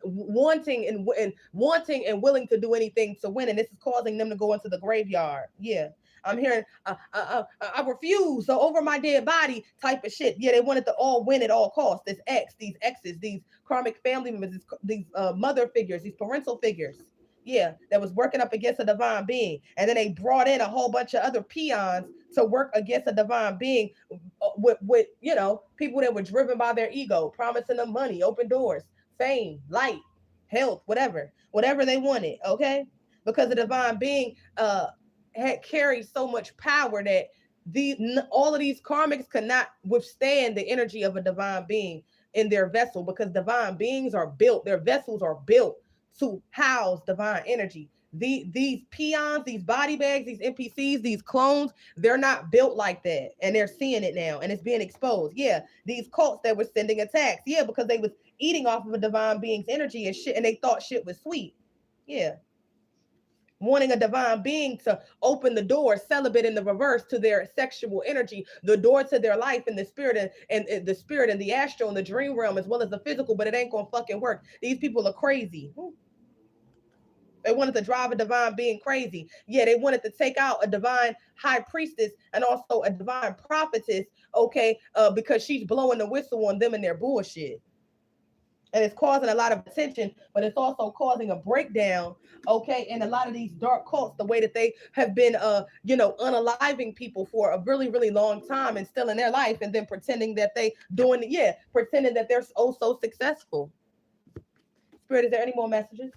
and willing to do anything to win. And this is causing them to go into the graveyard. Yeah. I'm hearing I refuse, so over my dead body type of shit. Yeah, they wanted to all win at all costs. These exes, these karmic family members, these mother figures, these parental figures. Yeah, that was working up against a divine being. And then they brought in a whole bunch of other peons to work against a divine being with people that were driven by their ego, promising them money, open doors, fame, light, health, whatever they wanted, okay? Because the divine being had carried so much power that all of these karmics could not withstand the energy of a divine being in their vessel, because divine beings are built, their vessels are built to house divine energy. These peons, these body bags, these NPCs, these clones, they're not built like that. And they're seeing it now and it's being exposed. Yeah, these cults that were sending attacks. Yeah, because they was eating off of a divine being's energy and shit, and they thought shit was sweet. Yeah, wanting a divine being to open the door, celibate in the reverse, to their sexual energy, the door to their life and the spirit, and the spirit and the astral and the dream realm, as well as the physical, but it ain't gonna fucking work. These people are crazy. They wanted to drive a divine being crazy. Yeah, they wanted to take out a divine high priestess and also a divine prophetess, okay, because she's blowing the whistle on them and their bullshit. And it's causing a lot of attention, but it's also causing a breakdown, okay, in a lot of these dark cults, the way that they have been unaliving people for a really, really long time and still in their life, and then pretending that they doing pretending that they're so successful. Spirit, is there any more messages?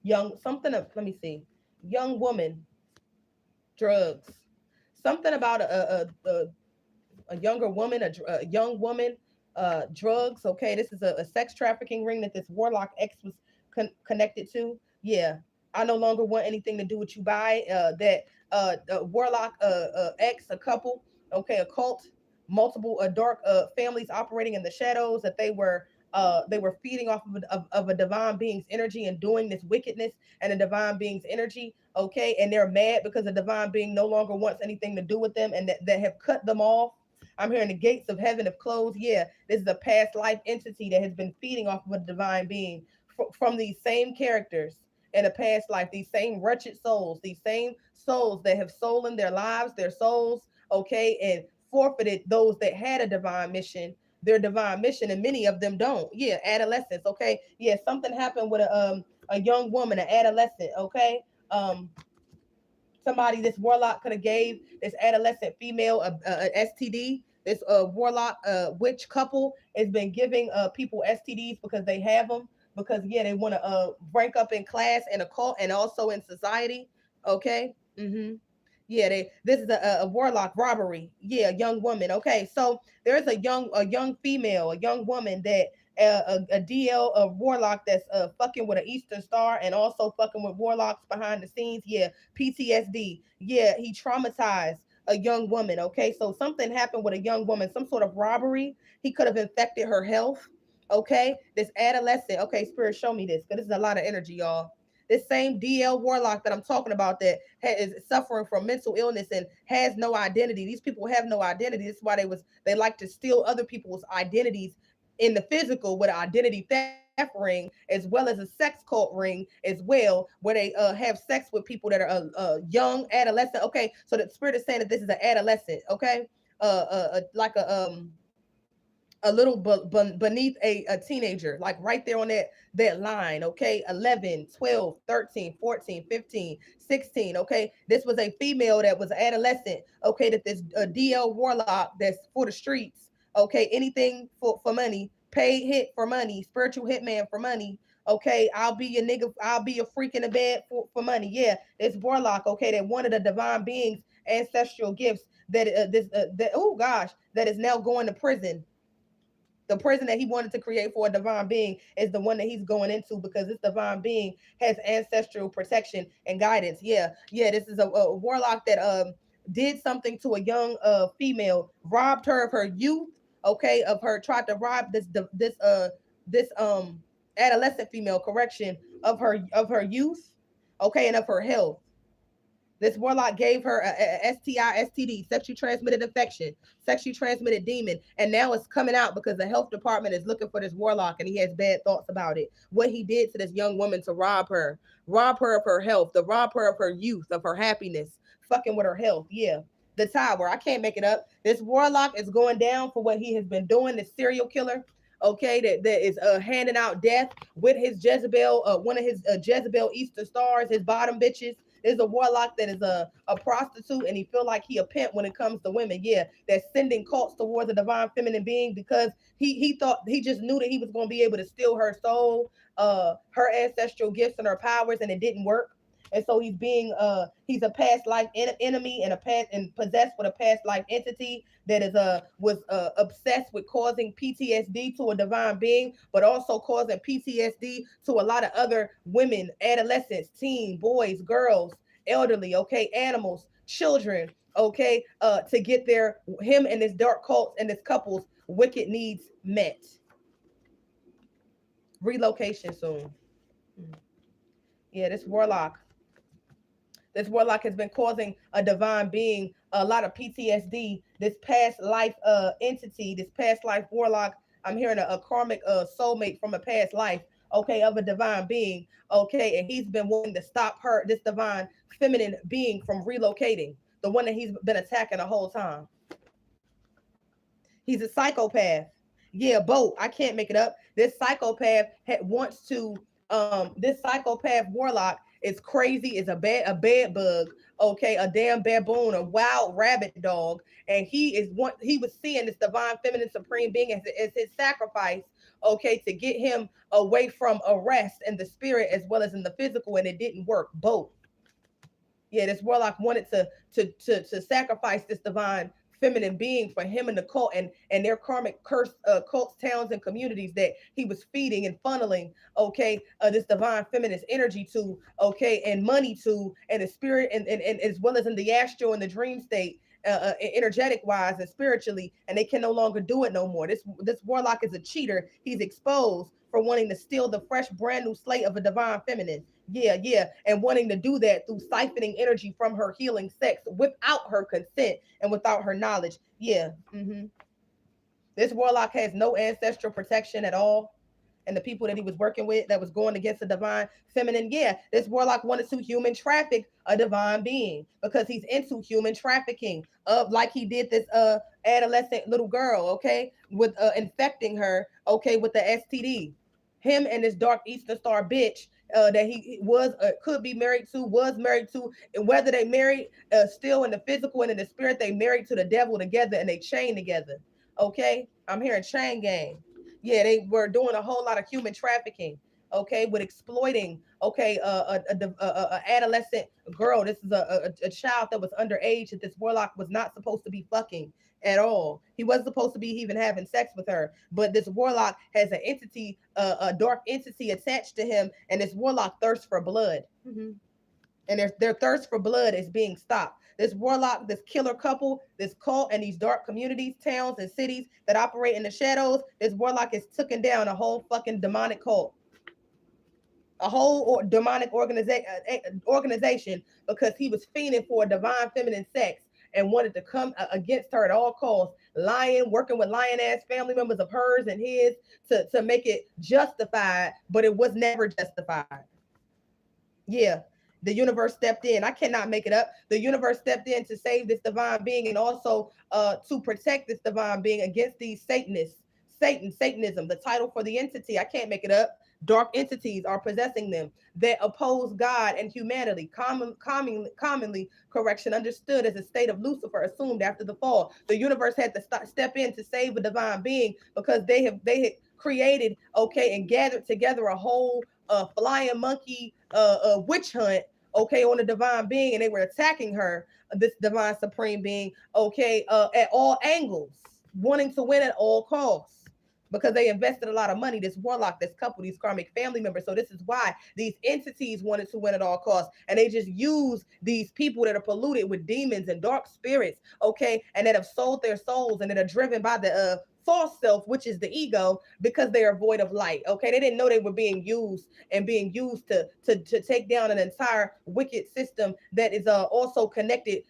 Young something of let me see. Young woman, drugs. Something about a younger woman, a young woman, drugs. Okay, this is a sex trafficking ring that this warlock X was connected to. Yeah, I no longer want anything to do with you. By that warlock X, a couple. Okay, a cult, multiple dark families operating in the shadows, that they were feeding off of a divine being's energy and doing this wickedness and a divine being's energy. Okay, and they're mad because the divine being no longer wants anything to do with them, and that have cut them off. I'm hearing the gates of heaven have closed. Yeah, this is a past life entity that has been feeding off of a divine being from these same characters in a past life, these same wretched souls, these same souls that have stolen their lives, their souls, okay, and forfeited those that had a divine mission, their divine mission, and many of them don't. Yeah, adolescents, okay. Yeah, something happened with a young woman, an adolescent, okay. Somebody, this warlock could have gave this adolescent female a STD. This warlock witch couple has been giving people STDs because they have them, because yeah, they want to rank up in class and a cult and also in society. Okay. Yeah, this is a warlock robbery. Yeah, young woman. Okay, so there's a young female, a young woman that a DL, a warlock that's fucking with an Eastern Star and also fucking with warlocks behind the scenes. Yeah, PTSD. Yeah, he traumatized a young woman. Okay, so something happened with a young woman, some sort of robbery. He could have infected her health. Okay, this adolescent. Okay, spirit, show me this, because this is a lot of energy, y'all. This same DL warlock that I'm talking about that is suffering from mental illness and has no identity. These people have no identity. This is why they like to steal other people's identities in the physical with an identity theft ring, as well as a sex cult ring as well, where they have sex with people that are young adolescent. Okay, so the spirit is saying that this is an adolescent. Okay, like a little beneath a teenager, like right there on that line. Okay, 11, 12, 13, 14, 15, 16. Okay, this was a female that was adolescent. Okay, that this DL warlock that's for the streets. Okay, anything for money, pay hit for money, spiritual hitman for money. Okay, I'll be your nigga, I'll be your freak in the bed for money. Yeah, this warlock, okay, that wanted a divine being's ancestral gifts, that that, oh gosh, that is now going to prison. The prison that he wanted to create for a divine being is the one that he's going into, because this divine being has ancestral protection and guidance. Yeah, yeah, this is a warlock that did something to a young female, robbed her of her youth. Okay, of her, tried to rob this adolescent female, correction, of her youth. Okay, and of her health. This warlock gave her a STI, STD, sexually transmitted infection, sexually transmitted demon, and now it's coming out because the health department is looking for this warlock and he has bad thoughts about it. What he did to this young woman to rob her of her health, to rob her of her youth, of her happiness, fucking with her health. Yeah. The tower. I can't make it up. This warlock is going down for what he has been doing. This serial killer. okay, that is handing out death with his Jezebel, one of his Jezebel Easter stars, his bottom bitches. There's a warlock that is a prostitute, and he feel like he a pimp when it comes to women. Yeah, that's sending cults towards a divine feminine being because he thought, he just knew that he was going to be able to steal her soul, her ancestral gifts and her powers, and it didn't work. And so he's a past life enemy and a past and possessed with a past life entity that is was obsessed with causing PTSD to a divine being, but also causing PTSD to a lot of other women, adolescents, teen boys, girls, elderly, okay, animals, children, okay, to get their him and his dark cults and his couples wicked needs met. Relocation soon. Yeah, this warlock has been causing a divine being a lot of PTSD. This past life entity, this past life warlock, I'm hearing a karmic soulmate from a past life, okay, of a divine being, okay, and he's been wanting to stop her, this divine feminine being, from relocating, the one that he's been attacking the whole time. He's a psychopath. Yeah, both. I can't make it up. This psychopath wants to. This psychopath warlock is crazy. Is a bed bug. Okay, a damn baboon, a wild rabbit dog, and he was seeing this divine feminine supreme being as his sacrifice. Okay, to get him away from arrest in the spirit as well as in the physical, and it didn't work. Both. Yeah, this warlock wanted to sacrifice this divine feminine being for him and the cult and their karmic curse cults, towns, and communities that he was feeding and funneling, okay, this divine feminine energy to, okay, and money to, and the spirit, and as well as in the astral and the dream state, energetic wise and spiritually, and they can no longer do it no more. This warlock is a cheater. He's exposed for wanting to steal the fresh brand new slate of a divine feminine. Yeah, yeah, and wanting to do that through siphoning energy from her healing sex without her consent and without her knowledge. Yeah. This warlock has no ancestral protection at all. And the people that he was working with that was going against the divine feminine, yeah, this warlock wanted to human traffic a divine being because he's into human trafficking, of like he did this adolescent little girl, okay, with infecting her, okay, with the STD. Him and this dark Eastern Star bitch that he was could be married to, was married to, and whether they married still in the physical and in the spirit, they married to the devil together and they chain together. Okay, I'm hearing chain gang. Yeah, they were doing a whole lot of human trafficking. Okay, with exploiting. Okay, a adolescent girl. This is a child that was underage that this warlock was not supposed to be fucking at all. He wasn't supposed to be even having sex with her. But this warlock has an entity, a dark entity attached to him, and this warlock thirsts for blood. And their thirst for blood is being stopped. This warlock, this killer couple, this cult, and these dark communities, towns, and cities that operate in the shadows, this warlock is taking down a whole fucking demonic cult, a whole demonic organization because he was fiending for divine feminine sex and wanted to come against her at all costs, lying, working with lion ass family members of hers and his to make it justified, but it was never justified. Yeah, the universe stepped in. I cannot make it up. The universe stepped in to save this divine being and also to protect this divine being against these Satanists. Satanism, the title for the entity. I can't make it up. Dark entities are possessing them that oppose God and humanity. Commonly, correction, understood as a state of Lucifer, assumed after the fall. The universe had to step in to save a divine being because they had created, okay, and gathered together a whole flying monkey witch hunt, okay, on a divine being, and they were attacking her, this divine supreme being, okay, at all angles, wanting to win at all costs because they invested a lot of money, this warlock, this couple, these karmic family members. So this is why these entities wanted to win at all costs. And they just use these people that are polluted with demons and dark spirits, okay, and that have sold their souls and that are driven by the false self, which is the ego, because they are void of light. Okay, they didn't know they were being used and being used to take down an entire wicked system that is also connected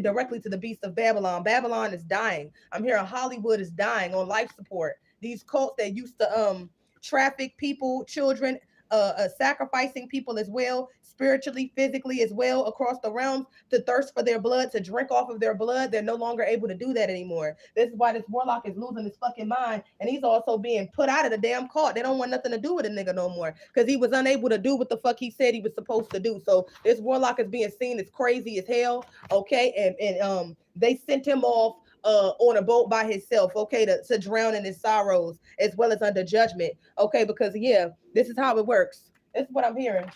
directly to the beast of Babylon. Babylon is dying. I'm hearing Hollywood is dying on life support. These cults that used to traffic people, children, sacrificing people as well, spiritually, physically as well, across the realms, to thirst for their blood, to drink off of their blood. They're no longer able to do that anymore. This is why this warlock is losing his fucking mind, and he's also being put out of the damn cult. They don't want nothing to do with a nigga no more because he was unable to do what the fuck he said he was supposed to do. So this warlock is being seen as crazy as hell. Okay, and they sent him off on a boat by himself, okay, to drown in his sorrows as well as under judgment, okay, because yeah, this is how it works. This is what I'm hearing.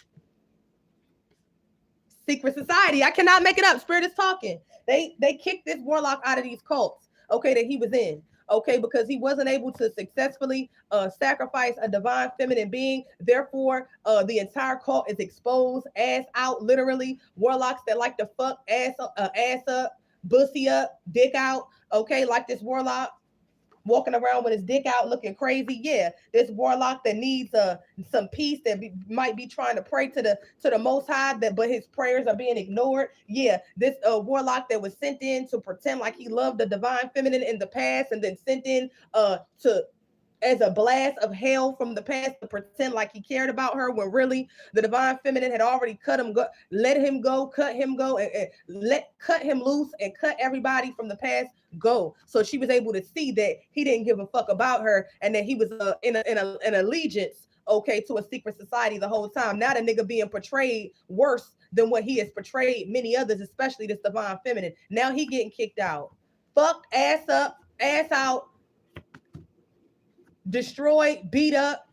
Secret society. I cannot make it up. Spirit is talking. They kicked this warlock out of these cults, okay, that he was in. Okay, because he wasn't able to successfully sacrifice a divine feminine being. Therefore, the entire cult is exposed, ass out, literally. Warlocks that like to fuck ass up, bussy up, dick out. Okay, like this warlock walking around with his dick out looking crazy. Yeah, this warlock that needs some peace, that might be trying to pray to the most high, that but his prayers are being ignored. Yeah, this warlock that was sent in to pretend like he loved the divine feminine in the past, and then sent in to as a blast of hell from the past to pretend like he cared about her, when really the divine feminine had already cut him go, let him go, cut him go, and cut him loose and cut everybody from the past go. So she was able to see that he didn't give a fuck about her, and that he was in an allegiance, okay, to a secret society the whole time. Now the nigga being portrayed worse than what he has portrayed many others, especially this divine feminine. Now he getting kicked out, fucked, ass up, ass out, destroyed, beat up,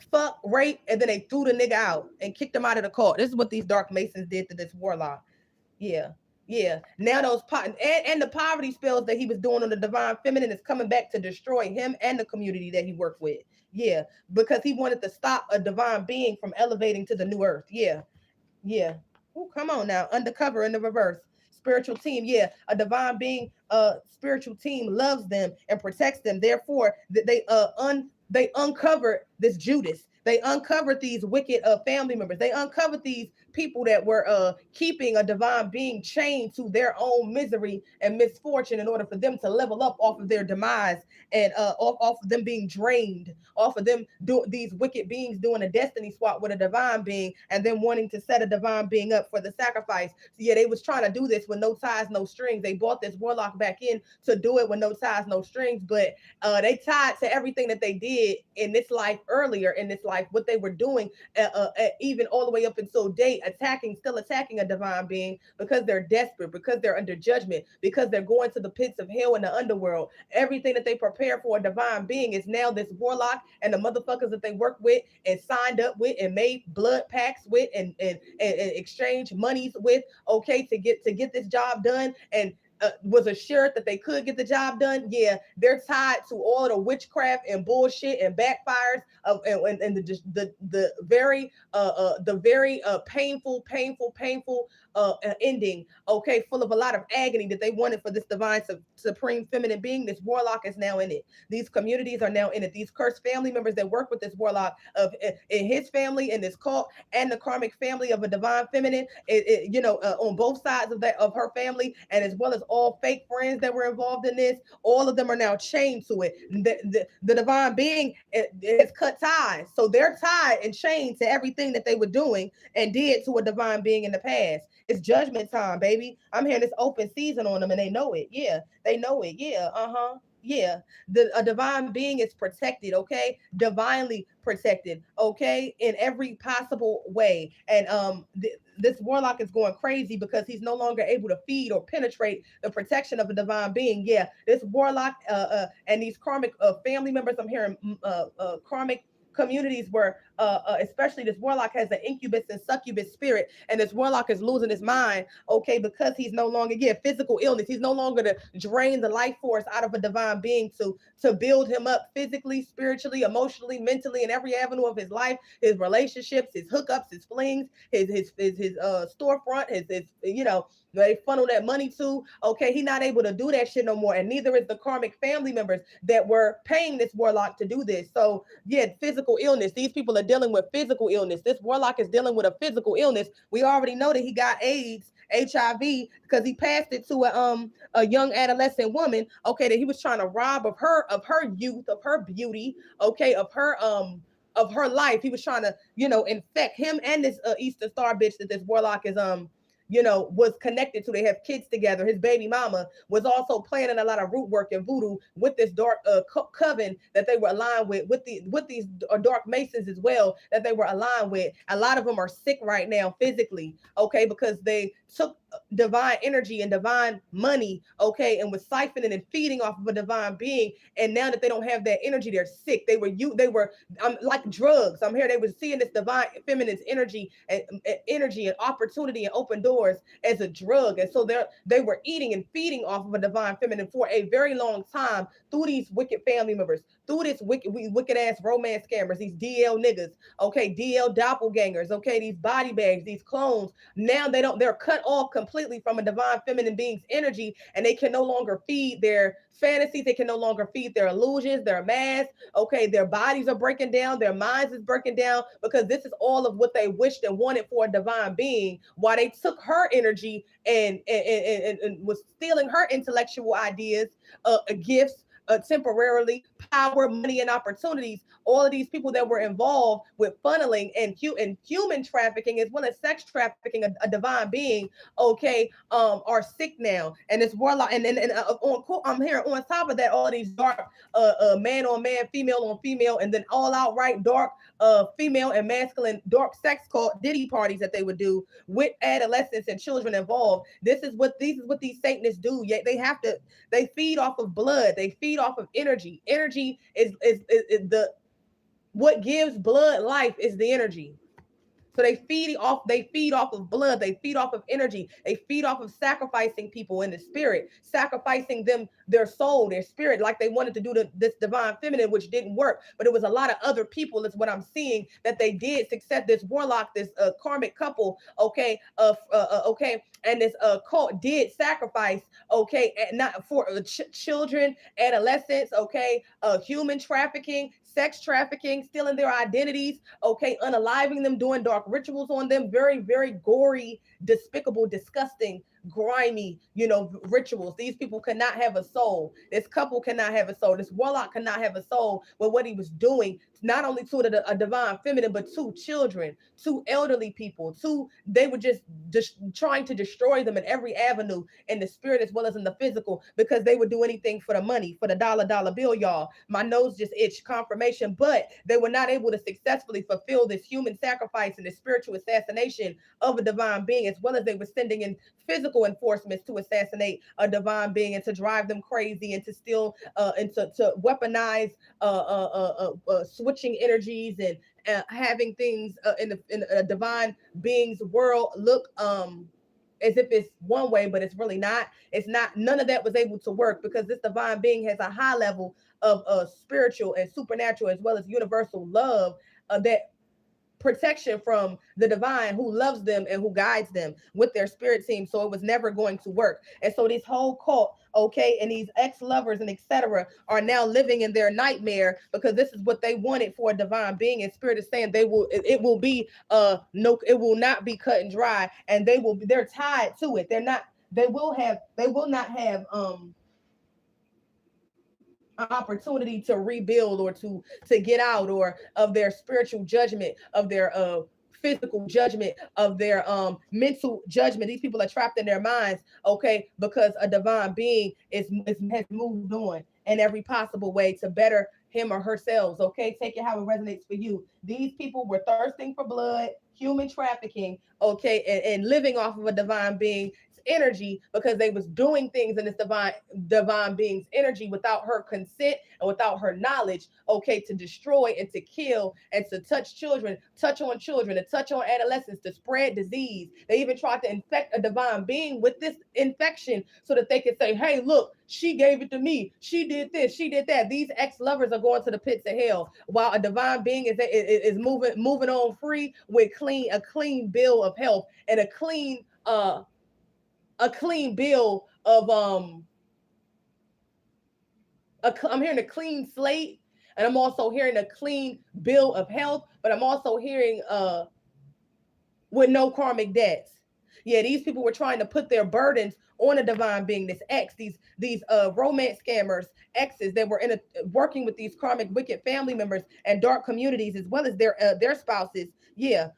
fuck, rape, and then they threw the nigga out and kicked him out of the cult. This is what these dark masons did to this warlock. Yeah. Yeah. Now those and the poverty spells that he was doing on the divine feminine is coming back to destroy him and the community that he worked with. Yeah. Because he wanted to stop a divine being from elevating to the new earth. Yeah. Yeah. Oh, come on now. Undercover in the reverse. Spiritual team. Yeah. A divine being, spiritual team loves them and protects them. Therefore, they uncovered this Judas. They uncovered these wicked family members. They uncovered these people that were keeping a divine being chained to their own misery and misfortune in order for them to level up off of their demise, and off of them being drained, off of them these wicked beings doing a destiny swap with a divine being, and then wanting to set a divine being up for the sacrifice. So yeah, they was trying to do this with no ties, no strings. They brought this warlock back in to do it with no ties, no strings, but they tied to everything that they did in this life, earlier in this life, what they were doing, even all the way up until date, still attacking a divine being, because they're desperate, because they're under judgment, because they're going to the pits of hell in the underworld. Everything that they prepare for a divine being is now this warlock and the motherfuckers that they work with and signed up with and made blood pacts with, and exchange monies with, okay, to get this job done, and was assured that they could get the job done. Yeah, they're tied to all the witchcraft and bullshit and backfires of and the very painful ending, okay, full of a lot of agony that they wanted for this divine supreme feminine being. This warlock is now in it. These communities are now in it. These cursed family members that work with this warlock of in his family, in this cult, and the karmic family of a divine feminine, on both sides of her family, and as well as all fake friends that were involved in this, all of them are now chained to it. The divine being has cut ties, so they're tied and chained to everything that they were doing and did to a divine being in the past. It's judgment time, baby. I'm hearing this open season on them, and they know it. Yeah, they know it. Yeah, yeah. A divine being is protected, okay, divinely protected, okay, in every possible way. And this warlock is going crazy because he's no longer able to feed or penetrate the protection of a divine being. Yeah, this warlock and these karmic family members, I'm hearing karmic communities where especially this warlock has an incubus and succubus spirit, and this warlock is losing his mind, okay, because he's no longer, yeah, physical illness. He's no longer to drain the life force out of a divine being to build him up physically, spiritually, emotionally, mentally, in every avenue of his life, his relationships, his hookups, his flings, his storefront, his they funnel that money to. Okay, he's not able to do that shit no more, and neither is the karmic family members that were paying this warlock to do this. So yeah, physical illness. These people are dealing with physical illness. This warlock is dealing with a physical illness. We already know that he got AIDS, HIV, because he passed it to a young adolescent woman. Okay, that he was trying to rob of her youth, of her beauty. Okay, of her of her life. He was trying to, infect him and this Eastern Star bitch that this warlock is was connected to. They have kids together. His baby mama was also planning a lot of root work and voodoo with this dark coven that they were aligned with these dark masons as well that they were aligned with. A lot of them are sick right now physically, okay, because they took divine energy and divine money, okay, and was siphoning and feeding off of a divine being. And now that they don't have that energy, they're sick. They were like drugs. I'm here. They were seeing this divine feminine's energy and opportunity and open doors as a drug. And so they were eating and feeding off of a divine feminine for a very long time through these wicked family members, through this wicked ass romance scammers, these DL niggas, okay, DL doppelgangers, okay, these body bags, these clones. Now they're cut off completely from a divine feminine being's energy, and they can no longer feed their fantasies. They can no longer feed their illusions, their masks. Okay, their bodies are breaking down, their minds is breaking down, because this is all of what they wished and wanted for a divine being, while they took her energy and was stealing her intellectual ideas, gifts, temporarily, power, money, and opportunities. All of these people that were involved with funneling and human trafficking, as well as sex trafficking, a divine being, okay, are sick now. And this warlock, I'm hearing on top of that, all of these dark, man on man, female on female, and then all outright dark, female and masculine dark sex cult Diddy parties that they would do with adolescents and children involved. This is what these Satanists do. Yet they feed off of blood. They feed off of energy. Energy is the what gives blood life is the energy. So they feed off of blood, they feed off of energy, they feed off of sacrificing people in the spirit, sacrificing them, their soul, their spirit, like they wanted to do to this divine feminine, which didn't work. But it was a lot of other people, is what I'm seeing, that they did success. This warlock, this karmic couple, okay, okay, and this cult did sacrifice, okay, not for children, adolescents, okay, human trafficking, sex trafficking, stealing their identities, okay, unaliving them, doing dark rituals on them, very, very gory, despicable, disgusting, grimy, rituals. These people cannot have a soul. This couple cannot have a soul. This warlock cannot have a soul with what he was doing, not only to a divine feminine, but to children, to elderly people, they were just trying to destroy them in every avenue, in the spirit as well as in the physical, because they would do anything for the money, for the dollar bill, y'all. My nose just itched confirmation. But they were not able to successfully fulfill this human sacrifice and the spiritual assassination of a divine being, as well as they were sending in physical enforcements to assassinate a divine being and to drive them crazy and to steal and to weaponize switching energies and having things in a divine being's world look as if it's one way, but it's really not. It's not. None of that was able to work, because this divine being has a high level of spiritual and supernatural, as well as universal love, that protection from the divine who loves them and who guides them with their spirit team. So it was never going to work. And so this whole cult, okay, and these ex-lovers and etc. are now living in their nightmare, because this is what they wanted for a divine being. And spirit is saying it will be no, it will not be cut and dry, and they're tied to it. They will not have opportunity to rebuild, or to get out, or of their spiritual judgment, of their physical judgment, of their mental judgment. These people are trapped in their minds, okay, because a divine being has moved on in every possible way to better him or herself. Okay, take it how it resonates for you. These people were thirsting for blood, human trafficking, okay, and living off of a divine being energy, because they was doing things in this divine being's energy without her consent and without her knowledge, okay, to destroy and to kill and to touch children, touch on children, and touch on adolescents, to spread disease. They even tried to infect a divine being with this infection so that they could say, hey, look, she gave it to me, she did this, she did that. These ex-lovers are going to the pits of hell, while a divine being is moving on free with a clean bill of health, and a clean bill of I'm hearing a clean slate, and I'm also hearing a clean bill of health, but I'm also hearing with no karmic debts. Yeah, these people were trying to put their burdens on a divine being, this ex, these romance scammers, exes that were in a working with these karmic wicked family members and dark communities, as well as their spouses. Yeah,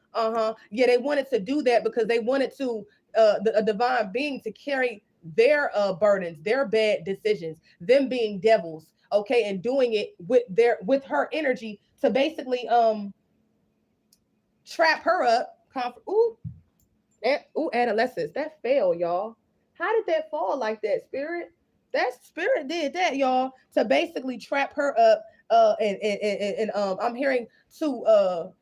yeah, they wanted to do that because they wanted to a divine being to carry their burdens, their bad decisions, them being devils, okay, and doing it with her energy to basically trap her up. Ooh, adolescence. That fell, y'all. How did that fall like that, Spirit? That Spirit did that, y'all, to basically trap her up. And I'm hearing to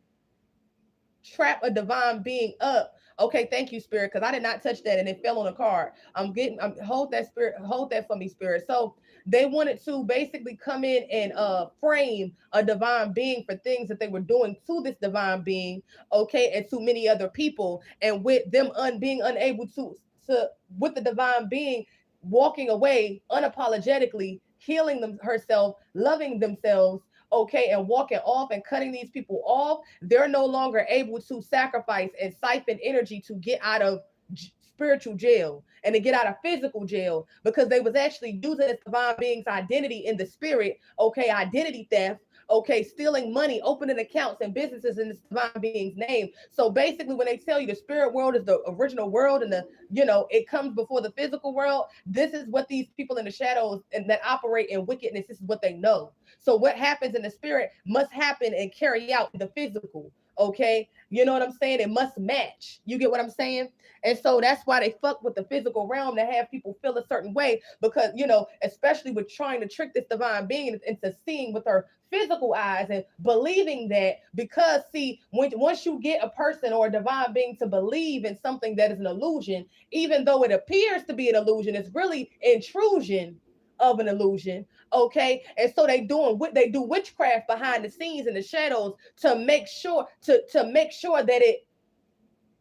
trap a divine being up. Okay, thank you, Spirit, because I did not touch that and it fell on a card. I'm hold that, Spirit, hold that for me, Spirit. So they wanted to basically come in and frame a divine being for things that they were doing to this divine being, okay, and to many other people, and with them being unable to with the divine being walking away unapologetically, healing them herself, loving themselves, okay, and walking off and cutting these people off, they're no longer able to sacrifice and siphon energy to get out of spiritual jail and to get out of physical jail, because they was actually using this divine being's identity in the spirit, okay, identity theft, okay, stealing money, opening accounts and businesses in this divine being's name. So basically, when they tell you the spirit world is the original world and it comes before the physical world, this is what these people in the shadows and that operate in wickedness, this is what they know. So what happens in the spirit must happen and carry out in the physical. Okay, you know what I'm saying? It must match. You get what I'm saying? And so that's why they fuck with the physical realm to have people feel a certain way, because especially with trying to trick this divine being into seeing with her physical eyes and believing that, because see, once you get a person or a divine being to believe in something that is an illusion, even though it appears to be an illusion, it's really intrusion of an illusion. Okay, and so they do witchcraft behind the scenes in the shadows to make sure that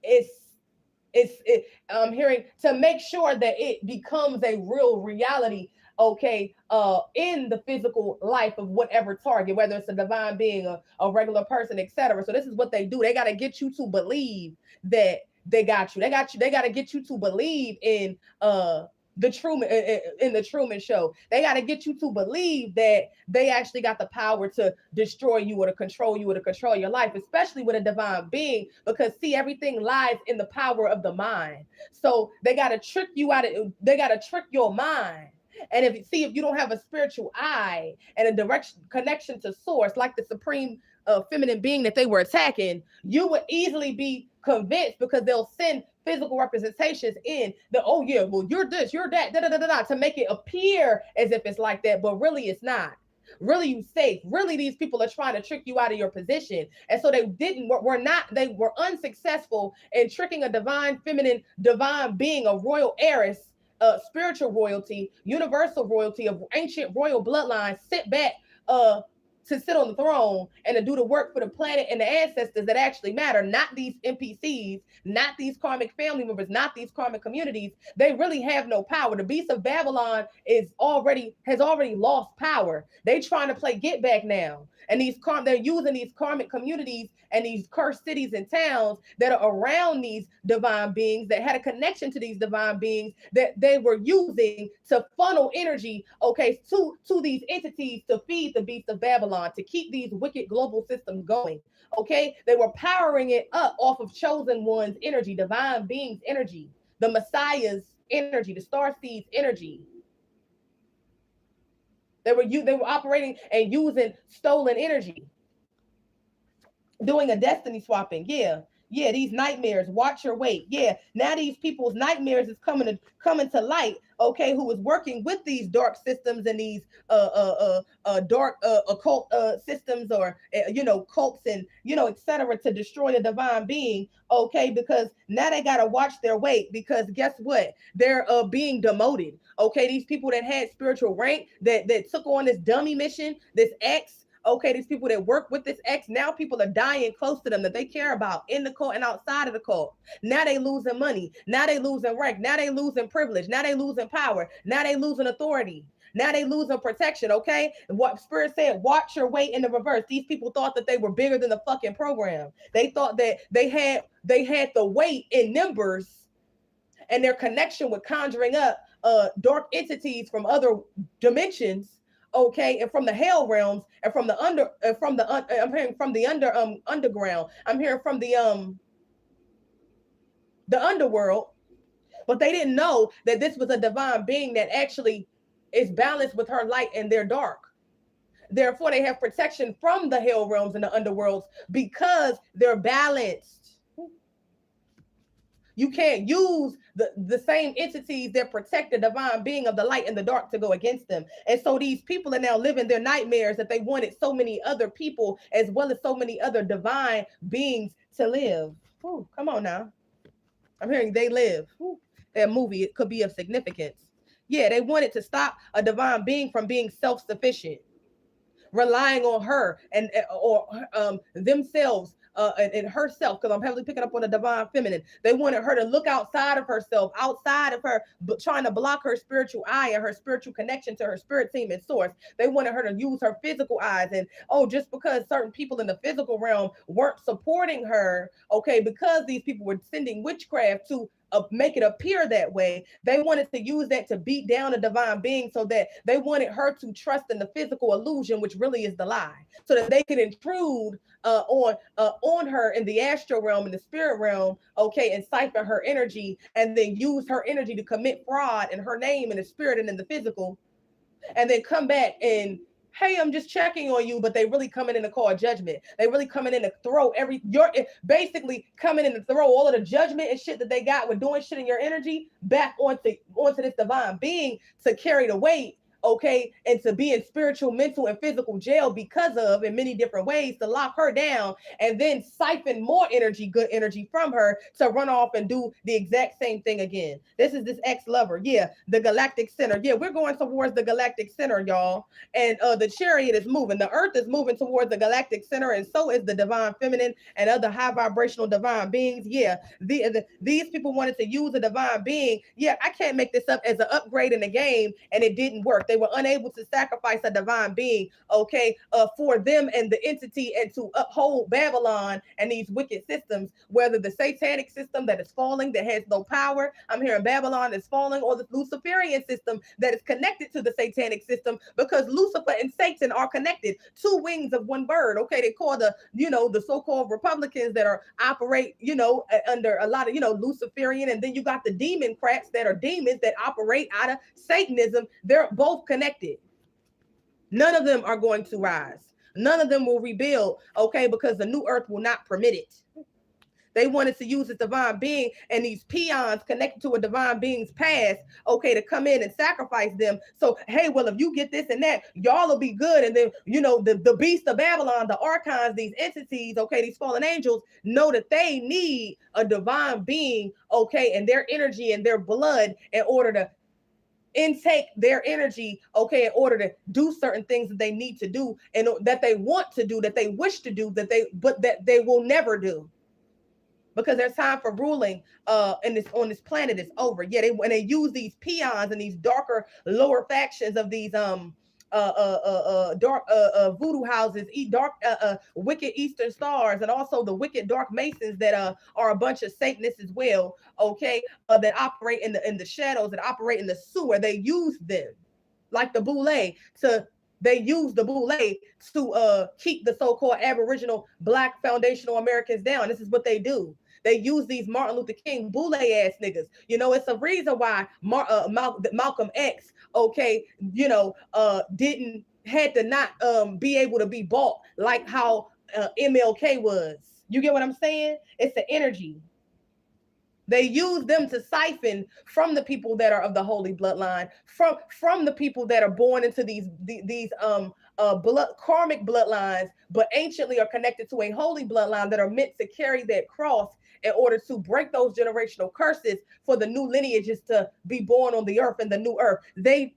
is I'm hearing, to make sure that it becomes a real reality, okay, in the physical life of whatever target, whether it's a divine being, a regular person, etc. So this is what they do. They got to get you to believe that they got you. They got to get you to believe in the Truman in the Truman Show. They got to get you to believe that they actually got the power to destroy you or to control you or to control your life, especially with a divine being, because see, everything lies in the power of the mind. So they got to trick you out of, they got to trick your mind. And if you don't have a spiritual eye and a direct connection to source, like the supreme feminine being that they were attacking, you would easily be convinced, because they'll send physical representations in the, oh yeah, well, you're this, you're that, da da da da, to make it appear as if it's like that, but really it's not. Really, you safe. Really, these people are trying to trick you out of your position. And so they were unsuccessful in tricking a divine feminine, divine being, a royal heiress, spiritual royalty, universal royalty of ancient royal bloodline, sit back to sit on the throne and to do the work for the planet and the ancestors that actually matter, not these NPCs, not these karmic family members, not these karmic communities. They really have no power. The beast of Babylon has already lost power. They trying to play get back now. And they're using these karmic communities and these cursed cities and towns that are around these divine beings, that had a connection to these divine beings, that they were using to funnel energy, okay, to these entities to feed the beast of Babylon, to keep these wicked global systems going. Okay, they were powering it up off of chosen one's energy, divine beings' energy, the Messiah's energy, the star seed's energy. They were operating and using stolen energy, doing a destiny swapping. Yeah. Yeah, these nightmares, watch your weight. Yeah, now these people's nightmares is coming to light. Okay, who is working with these dark systems and these dark occult systems, or cults and etc., to destroy the divine being. Okay, because now they gotta watch their weight, because guess what? They're being demoted. Okay, these people that had spiritual rank, that took on this dummy mission, this X. Okay, these people that work with this X, now people are dying close to them that they care about in the cult and outside of the cult. Now they losing money. Now they losing rank. Now they losing privilege. Now they losing power. Now they losing authority. Now they losing protection. Okay, what Spirit said, watch your weight in the reverse. These people thought that they were bigger than the fucking program. They thought that they had the weight in numbers, and their connection with conjuring up dark entities from other dimensions, okay, and from the hell realms, and from the I'm hearing from the underground. I'm hearing from the underworld, but they didn't know that this was a divine being that actually is balanced with her light and their dark. Therefore, they have protection from the hell realms and the underworlds because they're balanced. You can't use the same entities that protect the divine being of the light and the dark to go against them. And so these people are now living their nightmares that they wanted so many other people as well as so many other divine beings to live. Ooh, come on now. I'm hearing they live. Ooh, that movie, it could be of significance. Yeah, they wanted to stop a divine being from being self-sufficient, relying on her and or themselves and herself, because I'm heavily picking up on the divine feminine. They wanted her to look outside of herself, outside of her, but trying to block her spiritual eye and her spiritual connection to her spirit team and source. They wanted her to use her physical eyes, and just because certain people in the physical realm weren't supporting her, okay, because these people were sending witchcraft to make it appear that way, they wanted to use that to beat down a divine being, so that they wanted her to trust in the physical illusion, which really is the lie, so that they could intrude on her in the astral realm, in the spirit realm, okay, and siphon her energy, and then use her energy to commit fraud in her name, in the spirit and in the physical, and then come back and, hey, I'm just checking on you, but they really coming in to call judgment. They really coming in to throw you're basically coming in to throw all of the judgment and shit that they got with doing shit in your energy back onto this divine being to carry the weight, okay, and to be in spiritual, mental, and physical jail because of, in many different ways, to lock her down and then siphon more energy, good energy from her to run off and do the exact same thing again. This is this ex-lover. Yeah, the galactic center. Yeah, we're going towards the galactic center, y'all. And the chariot is moving. The earth is moving towards the galactic center, and so is the divine feminine and other high vibrational divine beings. Yeah, these people wanted to use a divine being. Yeah, I can't make this up, as an upgrade in the game, and it didn't work. They were unable to sacrifice a divine being, okay, for them and the entity, and to uphold Babylon and these wicked systems, whether the satanic system that is falling, that has no power. I'm hearing Babylon is falling, or the Luciferian system that is connected to the satanic system, because Lucifer and Satan are connected, two wings of one bird. Okay, they call the so-called Republicans that are operate, under a lot of, Luciferian, and then you got the democrats that are demons that operate out of Satanism. They're both connected. None of them are going to rise. None of them will rebuild, okay, because the new earth will not permit it. They wanted to use a divine being and these peons connected to a divine being's past, okay, to come in and sacrifice them. So, hey, well, if you get this and that, y'all will be good. And then, the beast of Babylon, the archons, these entities, okay, these fallen angels, know that they need a divine being, okay, and their energy and their blood in order to intake their energy, okay, in order to do certain things that they need to do and that they want to do, that they wish to do, that they will never do. Because their time for ruling on this planet is over. Yeah, when they use these peons and these darker, lower factions of these dark voodoo houses, wicked Eastern Stars, and also the wicked dark Masons that are a bunch of Satanists as well. Okay, that operate in the shadows, that operate in the sewer. They use them like the boule to. They use the boule to keep the so-called Aboriginal Black foundational Americans down. This is what they do. They use these Martin Luther King boule ass niggas. It's a reason why Malcolm X, okay, had to not be able to be bought like how MLK was. You get what I'm saying? It's the energy. They use them to siphon from the people that are of the holy bloodline, from the people that are born into these karmic bloodlines, but anciently are connected to a holy bloodline that are meant to carry that cross in order to break those generational curses for the new lineages to be born on the earth and the new earth. These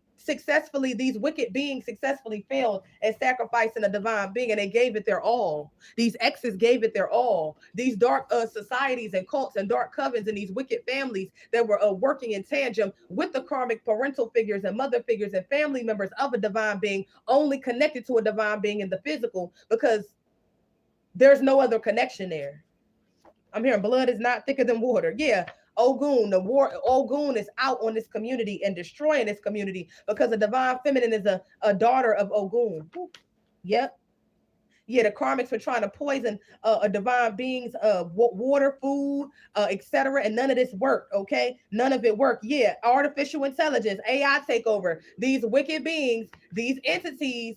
wicked beings successfully failed at sacrificing a divine being, and they gave it their all. These exes gave it their all. These dark societies and cults and dark covens and these wicked families that were working in tandem with the karmic parental figures and mother figures and family members of a divine being, only connected to a divine being in the physical, because there's no other connection there. I'm hearing blood is not thicker than water. Yeah. Ogun, the war, Ogun is out on this community and destroying this community because the divine feminine is a daughter of Ogun. Yep. Yeah, the karmics were trying to poison a divine beings, water, food, etc., and none of this worked. Okay, none of it worked. Yeah, artificial intelligence, AI takeover. These wicked beings, these entities,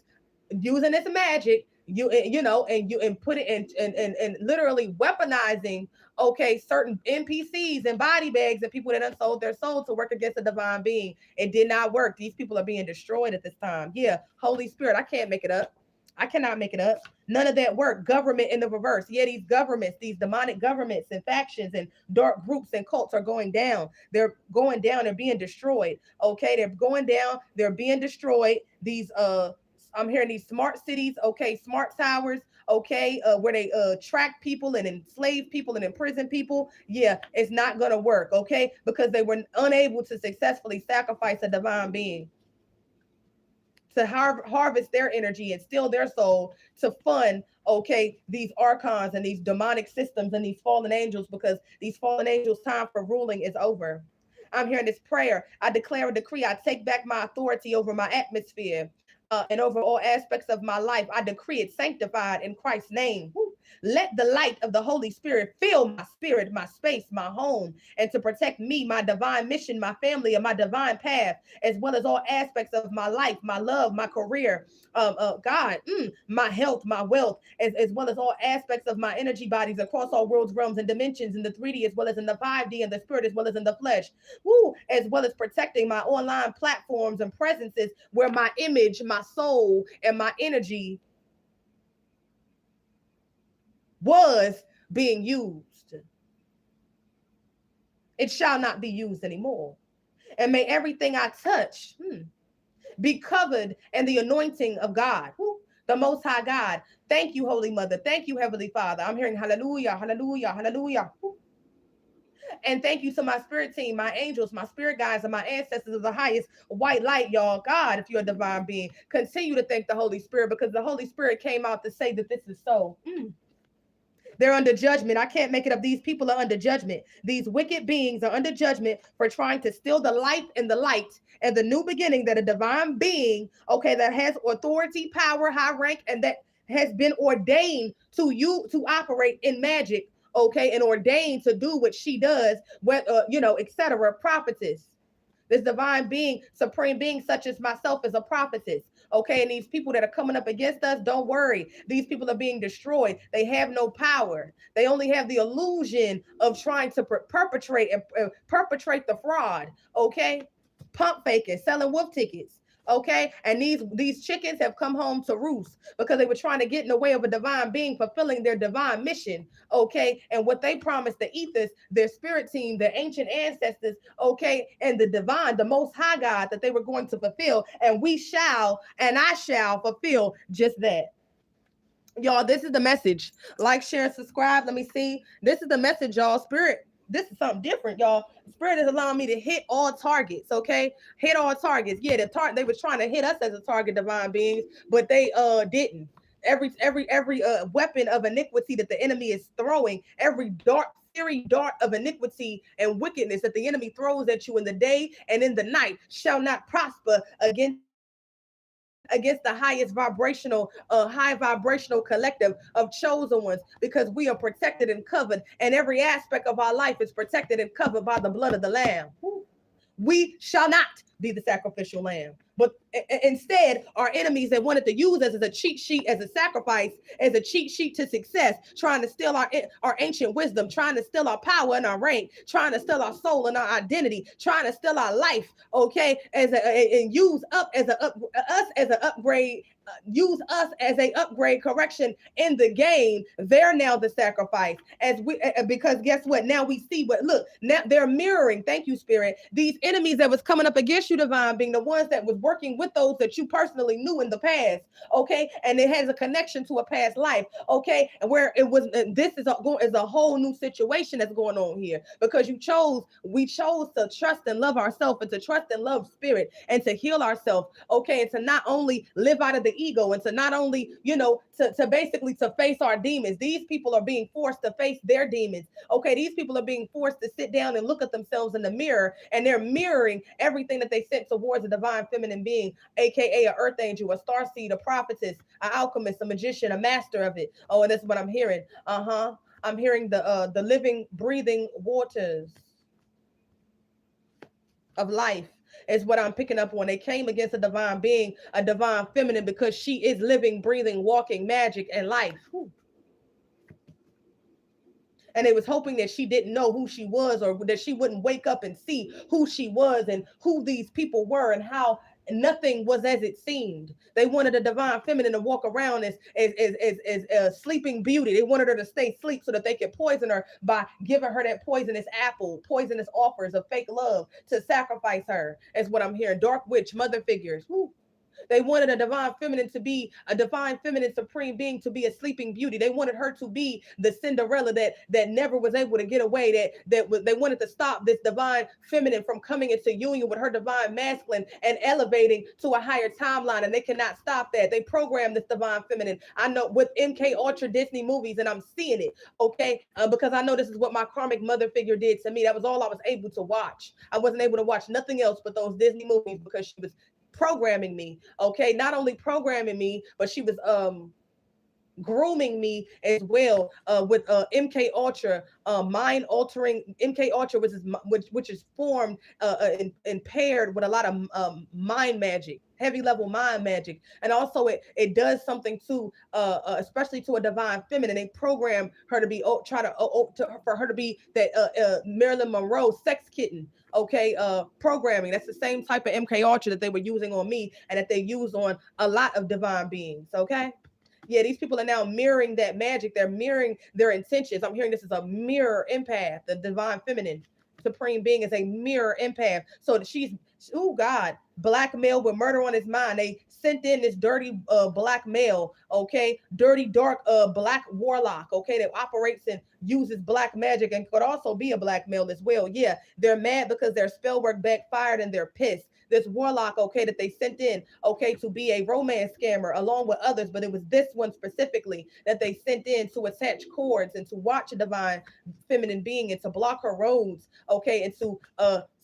using this magic, you know, and put it in and literally weaponizing. Okay, certain NPCs and body bags and people that unsold their soul to work against a divine being. It did not work. These people are being destroyed at this time. Yeah, Holy Spirit, I can't make it up. I cannot make it up. None of that work. Government in the reverse. Yeah, these governments, these demonic governments and factions and dark groups and cults are going down. They're going down and being destroyed. Okay, they're going down. They're being destroyed. These I'm hearing these smart cities. Okay, smart towers. Okay, where they track people and enslave people and imprison people. Yeah, it's not gonna work. Okay, because they were unable to successfully sacrifice a divine being to harvest their energy and steal their soul to fund, okay, these archons and these demonic systems and these fallen angels, because these fallen angels' time for ruling is over. I'm hearing this prayer. I declare a decree. I take back my authority over my atmosphere and over all aspects of my life. I decree it sanctified in Christ's name. Woo. Let the light of the Holy Spirit fill my spirit, my space, my home, and to protect me, my divine mission, my family, and my divine path, as well as all aspects of my life, my love, my career, God, my health, my wealth, as well as all aspects of my energy bodies across all worlds, realms, and dimensions in the 3D, as well as in the 5D, and the spirit, as well as in the flesh. Woo, as well as protecting my online platforms and presences where my image, my soul, and my energy was being used. It shall not be used anymore. And may everything I touch be covered in the anointing of God, the Most High God. Thank you, Holy Mother. Thank you, Heavenly Father. I'm hearing hallelujah, hallelujah, hallelujah. And thank you to my spirit team, my angels, my spirit guides, and my ancestors of the highest white light, y'all. God, if you're a divine being, continue to thank the Holy Spirit, because the Holy Spirit came out to say that this is so. They're under judgment. I can't make it up. These people are under judgment. These wicked beings are under judgment for trying to steal the life and the light and the new beginning that a divine being, okay, that has authority, power, high rank, and that has been ordained to you to operate in magic, okay, and ordained to do what she does, you know, etc. Prophetess. This divine being, supreme being, such as myself, is a prophetess. Okay, and these people that are coming up against us, don't worry. These people are being destroyed. They have no power. They only have the illusion of trying to perpetrate and perpetrate the fraud. Okay, pump faking, selling wolf tickets. Okay, and these chickens have come home to roost because they were trying to get in the way of a divine being fulfilling their divine mission. Okay, and what they promised the ethers, their spirit team, their ancient ancestors, okay, and the divine, the Most High God, that they were going to fulfill, and we shall, and I shall fulfill just that. Y'all, this is the message. Like, share, subscribe. Let me see. This is the message, y'all. Spirit, this is something different, y'all. Spirit is allowing me to hit all targets, okay? Hit all targets. Yeah, they were trying to hit us as a target, divine beings, but they didn't. Every weapon of iniquity that the enemy is throwing, every fiery dart of iniquity and wickedness that the enemy throws at you in the day and in the night shall not prosper against the highest vibrational, high vibrational collective of chosen ones, because we are protected and covered, and every aspect of our life is protected and covered by the blood of the Lamb. We shall not be the sacrificial lamb, but instead our enemies that wanted to use us as a cheat sheet, as a sacrifice, as a cheat sheet to success, trying to steal our ancient wisdom, trying to steal our power and our rank, trying to steal our soul and our identity, trying to steal our life, okay, and use us as an upgrade. Use us as a upgrade correction in the game. They're now the sacrifice, as we because guess what? Now we see what, look, now they're mirroring. Thank you, Spirit. These enemies that was coming up against miss you, divine being, the ones that was working with those that you personally knew in the past, okay, and it has a connection to a past life, okay, and where it was, this is a whole new situation that's going on here, because we chose to trust and love ourselves, and to trust and love spirit, and to heal ourselves, okay, and to not only live out of the ego, and to not only, to basically to face our demons. These people are being forced to face their demons, okay. These people are being forced to sit down and look at themselves in the mirror, and they're mirroring everything that they sent towards a divine feminine being, aka a earth angel, a star seed, a prophetess, an alchemist, a magician, a master of it. Oh, and that's what I'm hearing. I'm hearing the living, breathing waters of life is what I'm picking up on. They came against a divine being, a divine feminine, because she is living, breathing, walking magic and life. Whew. And they was hoping that she didn't know who she was, or that she wouldn't wake up and see who she was and who these people were, and how nothing was as it seemed. They wanted a divine feminine to walk around as a sleeping beauty. They wanted her to stay asleep so that they could poison her by giving her that poisonous apple, poisonous offers of fake love to sacrifice her, is what I'm hearing. Dark witch, mother figures. Woo. They wanted a divine feminine to be a divine feminine supreme being, to be a sleeping beauty. They wanted her to be the Cinderella that never was able to get away. They wanted to stop this divine feminine from coming into union with her divine masculine and elevating to a higher timeline. And they cannot stop that. They programmed this divine feminine. I know with MK Ultra Disney movies, and I'm seeing it. Okay, because I know this is what my karmic mother figure did to me. That was all I was able to watch. I wasn't able to watch nothing else but those Disney movies, because she was programming me. Okay, not only programming me, but she was grooming me as well, with MK Ultra, mind altering MK Ultra, which is formed and paired with a lot of mind magic, heavy level mind magic, and also it does something to especially to a divine feminine. They program her to be for her to be that Marilyn Monroe sex kitten. Okay, programming. That's the same type of MK Ultra that they were using on me, and that they use on a lot of divine beings. Okay, yeah, these people are now mirroring that magic. They're mirroring their intentions. I'm hearing this is a mirror empath. The divine feminine supreme being is a mirror empath. So she's, oh God, black male with murder on his mind. They sent in this dirty black male, okay, dirty dark black warlock, okay, that operates and uses black magic and could also be a black male as well. Yeah, they're mad because their spell work backfired and they're pissed. This warlock, okay, that they sent in, okay, to be a romance scammer along with others, but it was this one specifically that they sent in to attach cords and to watch a divine feminine being and to block her roads, okay, and to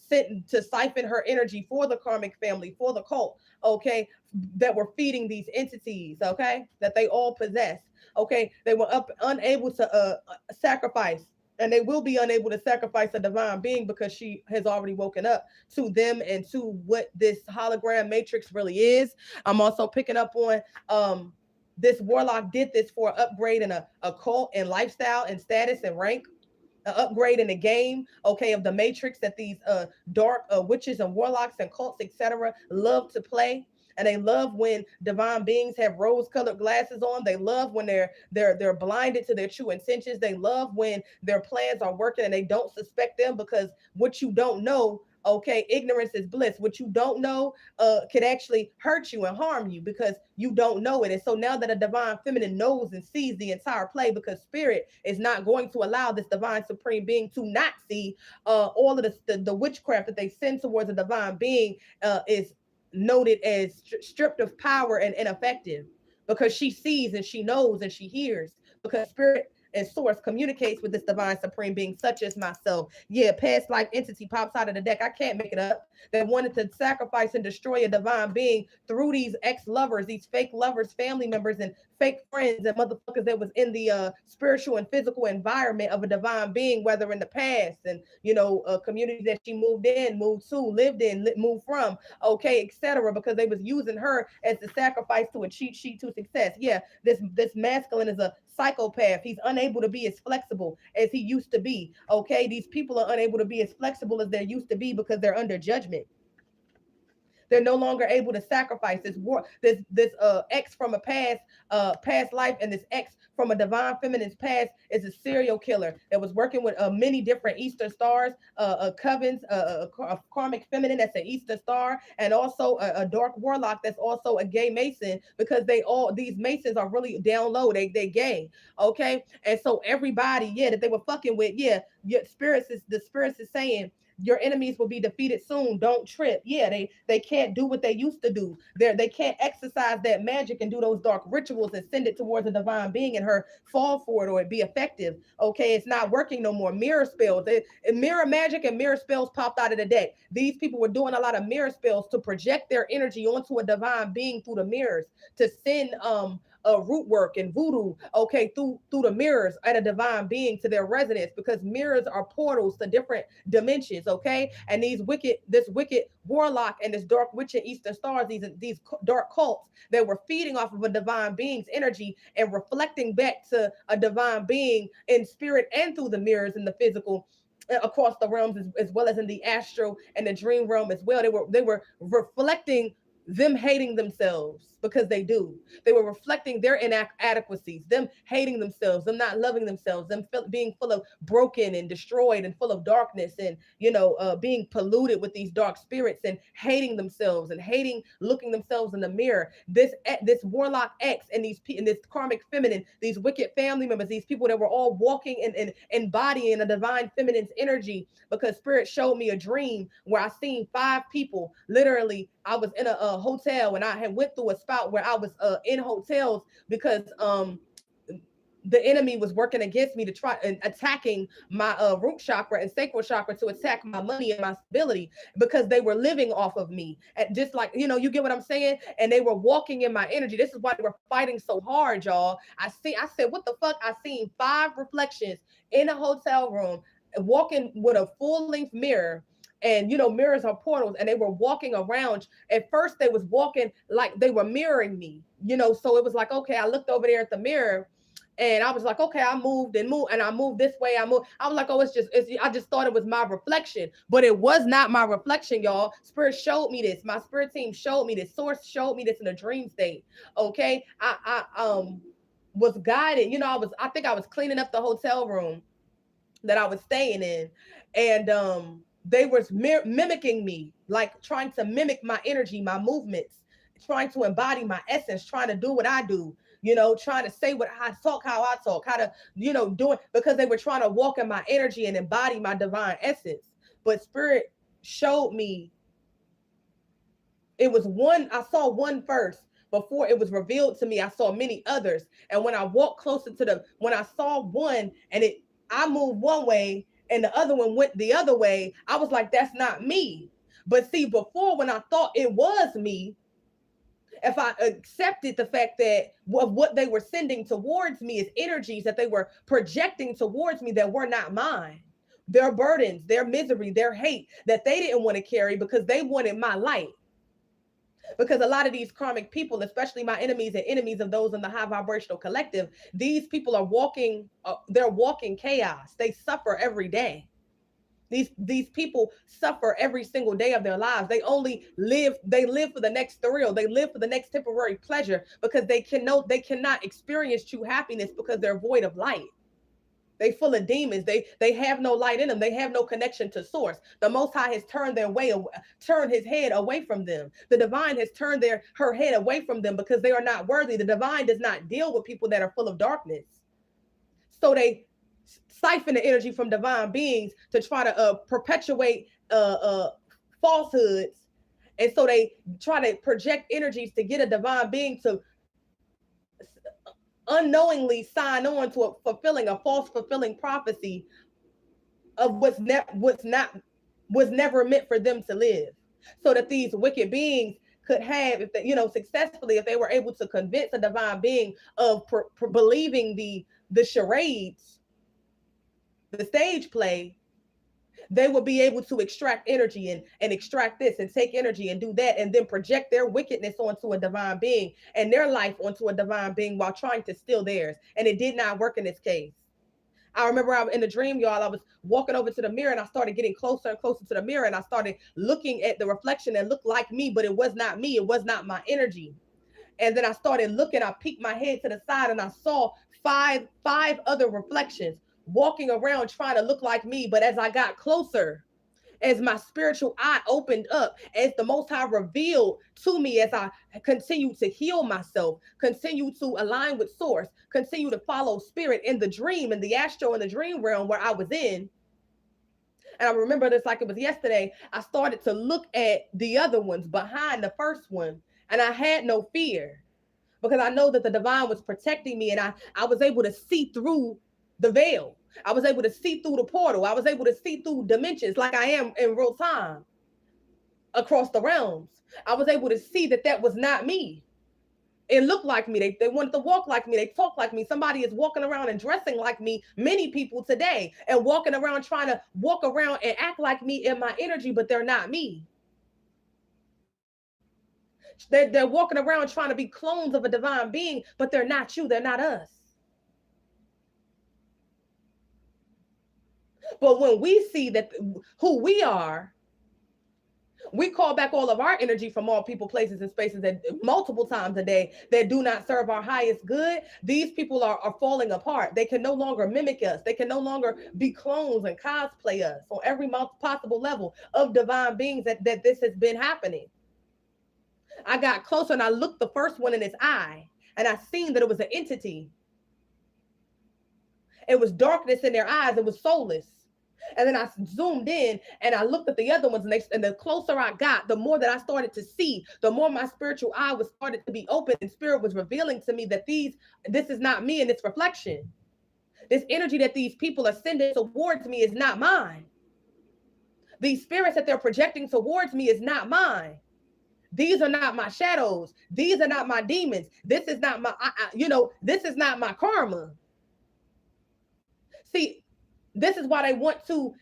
to siphon her energy for the karmic family, for the cult, okay, that were feeding these entities, okay, that they all possess, okay. They were unable to sacrifice, and they will be unable to sacrifice a divine being, because she has already woken up to them and to what this hologram matrix really is. I'm also picking up on this warlock did this for an upgrade in a cult and lifestyle and status and rank, an upgrade in the game, okay, of the matrix that these dark witches and warlocks and cults, etc., love to play. And they love when divine beings have rose-colored glasses on. They love when they're blinded to their true intentions. They love when their plans are working and they don't suspect them, because what you don't know, okay, ignorance is bliss. What you don't know could actually hurt you and harm you, because you don't know it. And so now that a divine feminine knows and sees the entire play, because spirit is not going to allow this divine supreme being to not see all of the witchcraft that they send towards a divine being is noted as stripped of power and ineffective, because she sees and she knows and she hears, because spirit and source communicates with this divine supreme being, such as myself. Yeah, past life entity pops out of the deck. I can't make it up. They wanted to sacrifice and destroy a divine being through these ex-lovers, these fake lovers, family members, and fake friends and motherfuckers that was in the spiritual and physical environment of a divine being, whether in the past and communities that she moved in, moved to, lived in, moved from, okay, etc. Because they was using her as the sacrifice to a cheat sheet to success. Yeah, this masculine is a psychopath. He's unable to be as flexible as he used to be. Okay, these people are unable to be as flexible as they used to be because they're under judgment. They're no longer able to sacrifice this ex from a past life, and this ex from a divine feminine's past is a serial killer that was working with many different Eastern stars, covens, a karmic feminine that's an Eastern star, and also a dark warlock that's also a gay mason, because these masons are really down low. They gay, okay? And so everybody, yeah, that they were fucking with, yeah, the spirits is saying your enemies will be defeated soon. Don't trip. Yeah, they can't do what they used to do. They can't exercise that magic and do those dark rituals and send it towards a divine being and her fall for it or it be effective. Okay, it's not working no more. Mirror spells, mirror magic and mirror spells popped out of the deck. These people were doing a lot of mirror spells to project their energy onto a divine being through the mirrors, to send root work and voodoo, okay, through the mirrors at a divine being to their residence, because mirrors are portals to different dimensions, okay? And this wicked warlock and this dark witch and Eastern stars, these dark cults that were feeding off of a divine being's energy and reflecting back to a divine being in spirit and through the mirrors in the physical, across the realms, as well as in the astral and the dream realm as well. They were reflecting them hating themselves, because they do. They were reflecting their inadequacies, them hating themselves, them not loving themselves, them being full of broken and destroyed and full of darkness, and being polluted with these dark spirits, and hating themselves and hating looking themselves in the mirror. This warlock X and this karmic feminine, these wicked family members, these people that were all walking and embodying a divine feminine's energy, because spirit showed me a dream where I seen 5 people. Literally, I was in a hotel, and I had went through a spot where I was in hotels, because the enemy was working against me to try and attacking my root chakra and sacral chakra, to attack my money and my stability, because they were living off of me. And just like, you get what I'm saying? And they were walking in my energy. This is why they were fighting so hard, y'all. I said, what the fuck? I seen 5 reflections in a hotel room, walking with a full-length mirror. And mirrors are portals, and they were walking around. At first they was walking like they were mirroring me, so it was like, okay, I looked over there at the mirror, and I was like, okay, I moved and I moved this way. I was like, oh, I just thought it was my reflection, but it was not my reflection, y'all. Spirit showed me this. My spirit team showed me this. Source showed me this in a dream state. Okay. I was guided. I think I was cleaning up the hotel room that I was staying in, and they were mimicking me, like trying to mimic my energy, my movements, trying to embody my essence, trying to do what I do, trying to say what I talk, how I talk, how to, do it, because they were trying to walk in my energy and embody my divine essence. But spirit showed me it was one. I saw one first. Before it was revealed to me, I saw many others. And when I walked closer when I saw one, and I moved one way, and the other one went the other way, I was like, that's not me. But see, before, when I thought it was me, if I accepted the fact that what they were sending towards me is energies that they were projecting towards me that were not mine, their burdens, their misery, their hate that they didn't want to carry, because they wanted my light. Because a lot of these karmic people, especially my enemies and enemies of those in the high vibrational collective, these people are they're walking chaos. They suffer every day. These people suffer every single day of their lives. They live for the next thrill. They live for the next temporary pleasure, because they cannot experience true happiness, because they're void of light. They full of demons. They have no light in them. They have no connection to source. The Most High has turned his head away from them. The divine has turned her head away from them, because they are not worthy. The divine does not deal with people that are full of darkness. So they siphon the energy from divine beings to try to perpetuate falsehoods. And so they try to project energies to get a divine being to unknowingly sign on to a false fulfilling prophecy of was never meant for them to live, so that these wicked beings could have, if they, successfully, if they were able to convince a divine being of believing the charades, the stage play, they will be able to extract energy and extract this and take energy and do that, and then project their wickedness onto a divine being and their life onto a divine being while trying to steal theirs. And it did not work in this case. I remember in the dream, y'all, I was walking over to the mirror and I started getting closer and closer to the mirror and I started looking at the reflection that looked like me, but it was not me. It was not my energy. And then I started looking, I peeked my head to the side and I saw five other reflections walking around trying to look like me. But as I got closer, as my spiritual eye opened up, as the Most High revealed to me, as I continue to heal myself, continue to align with Source, continue to follow Spirit in the dream, in the astro, in the dream realm where I was in. And I remember this like it was yesterday. I started to look at the other ones behind the first one, and I had no fear because I know that the divine was protecting me, and I was able to see through the veil. I was able to see through the portal. I was able to see through dimensions like I am in real time across the realms. I was able to see that that was not me. It looked like me. They wanted to walk like me. They talk like me. Somebody is walking around and dressing like me. Many people today and walking around trying to walk around and act like me in my energy, but they're not me. They're walking around trying to be clones of a divine being, but they're not you. They're not us. But when we see that who we are, we call back all of our energy from all people, places, and spaces that multiple times a day that do not serve our highest good. These people are falling apart. They can no longer mimic us. They can no longer be clones and cosplay us on every possible level of divine beings that this has been happening. I got closer and I looked the first one in his eye and I seen that it was an entity. It was darkness in their eyes. It was soulless. And then I zoomed in and I looked at the other ones, and the closer I got, the more that I started to see, the more my spiritual eye was started to be open, and Spirit was revealing to me that this is not me in its reflection. This energy that these people are sending towards me is not mine. These spirits that they're projecting towards me is not mine. These are not my shadows. These are not my demons. This is not my, this is not my karma. See, this is why they want to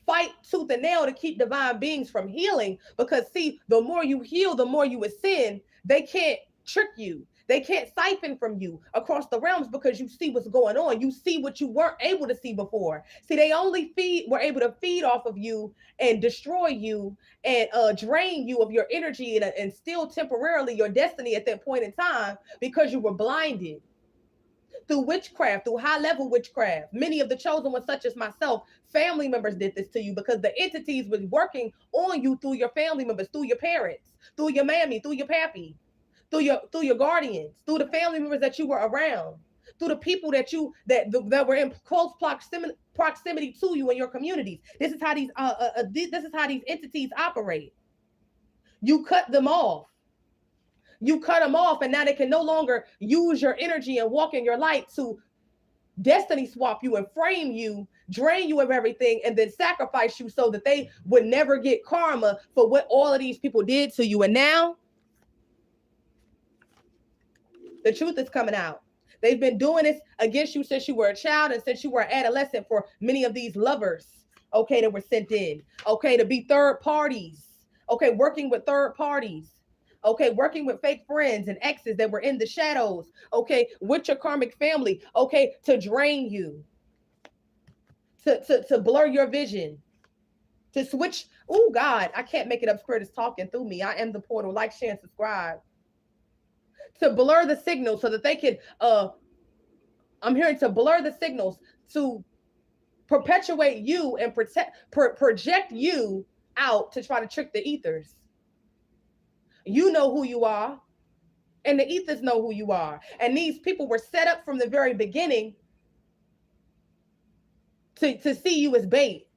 fight tooth and nail to keep divine beings from healing. Because see, the more you heal, the more you ascend. They can't trick you. They can't siphon from you across the realms because you see what's going on. You see what you weren't able to see before. See, they only were able to feed off of you and destroy you and drain you of your energy and steal temporarily your destiny at that point in time because you were blinded through witchcraft, through high-level witchcraft. Many of the chosen ones, such as myself, family members did this to you because the entities was working on you through your family members, through your parents, through your mammy, through your pappy, through your guardians, through the family members that you were around, through the people that were in close proximity to you in your communities. This is how these entities operate. You cut them off. You cut them off, and now they can no longer use your energy and walk in your light to destiny swap you and frame you, drain you of everything, and then sacrifice you so that they would never get karma for what all of these people did to you. And now the truth is coming out. They've been doing this against you since you were a child and since you were an adolescent for many of these lovers, okay, that were sent in, okay, to be third parties, okay, working with third parties. Okay, working with fake friends and exes that were in the shadows, okay, with your karmic family, okay, to drain you, to blur your vision, to switch. Oh God, I can't make it up. Spirit is talking through me. I am the portal. Like, share, and subscribe. To blur the signals so that they can, I'm hearing to blur the signals to perpetuate you and project you out to try to trick the ethers. You know who you are, and the ethers know who you are. And these people were set up from the very beginning to see you as bait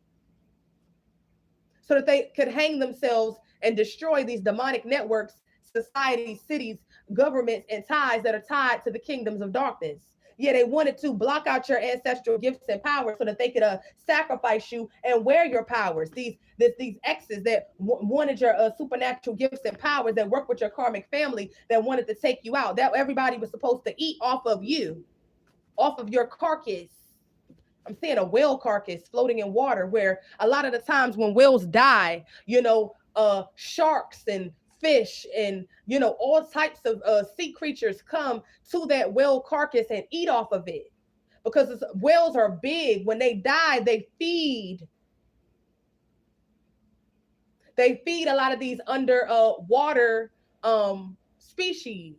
so that they could hang themselves and destroy these demonic networks, societies, cities, governments, and ties that are tied to the kingdoms of darkness. Yeah, they wanted to block out your ancestral gifts and powers so that they could sacrifice you and wear your powers. These exes that wanted your supernatural gifts and powers, that work with your karmic family, that wanted to take you out. That everybody was supposed to eat off of you, off of your carcass. I'm seeing a whale carcass floating in water, where a lot of the times when whales die, sharks and fish and all types of sea creatures come to that whale carcass and eat off of it because whales are big. When they die, they feed a lot of these under water species.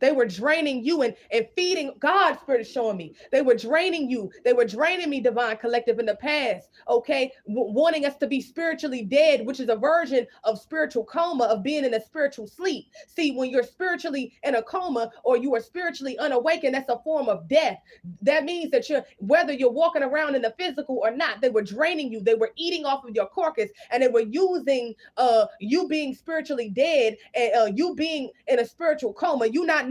They were draining you and feeding. God's spirit is showing me. They were draining you. They were draining me, Divine Collective, in the past. Okay. Wanting us to be spiritually dead, which is a version of spiritual coma, of being in a spiritual sleep. See, when you're spiritually in a coma or you are spiritually unawakened, that's a form of death. That means that whether you're walking around in the physical or not, they were draining you. They were eating off of your carcass, and they were using you being spiritually dead, and you being in a spiritual coma, you not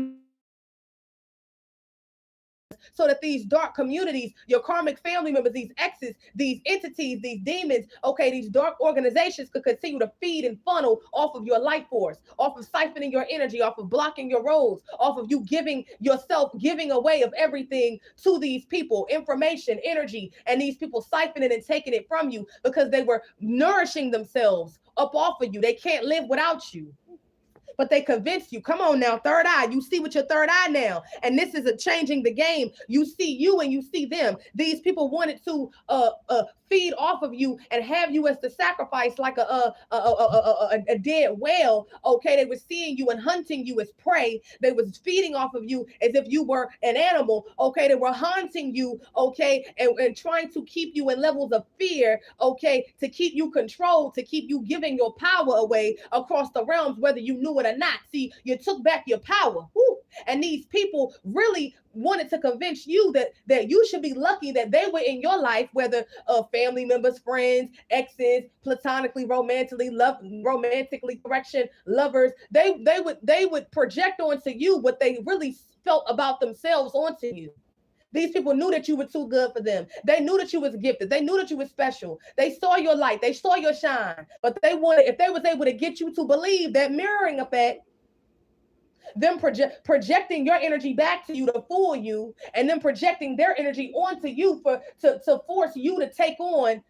so that these dark communities, your karmic family members, these exes, these entities, these demons, okay, these dark organizations could continue to feed and funnel off of your life force, off of siphoning your energy, off of blocking your roads, off of you giving yourself, giving away of everything to these people, information, energy, and these people siphoning and taking it from you because they were nourishing themselves up off of you. They can't live without you, but they convince you. Come on now, third eye. You see with your third eye now. And this is a changing the game. You see you and you see them. These people wanted to feed off of you and have you as the sacrifice, like a dead whale. Okay, they were seeing you and hunting you as prey. They was feeding off of you as if you were an animal. Okay, they were haunting you. Okay, and trying to keep you in levels of fear. Okay, to keep you controlled, to keep you giving your power away across the realms, whether you knew it or not. See, you took back your power. Woo. And these people really wanted to convince you that you should be lucky that they were in your life, whether family members, friends, exes, platonically, romantically, correction, lovers. They would project onto you what they really felt about themselves onto you. These people knew that you were too good for them. They knew that you was gifted. They knew that you were special. They saw your light. They saw your shine. But they wanted, if they was able to get you to believe that mirroring effect, them projecting your energy back to you to fool you, and then projecting their energy onto you to force you to take on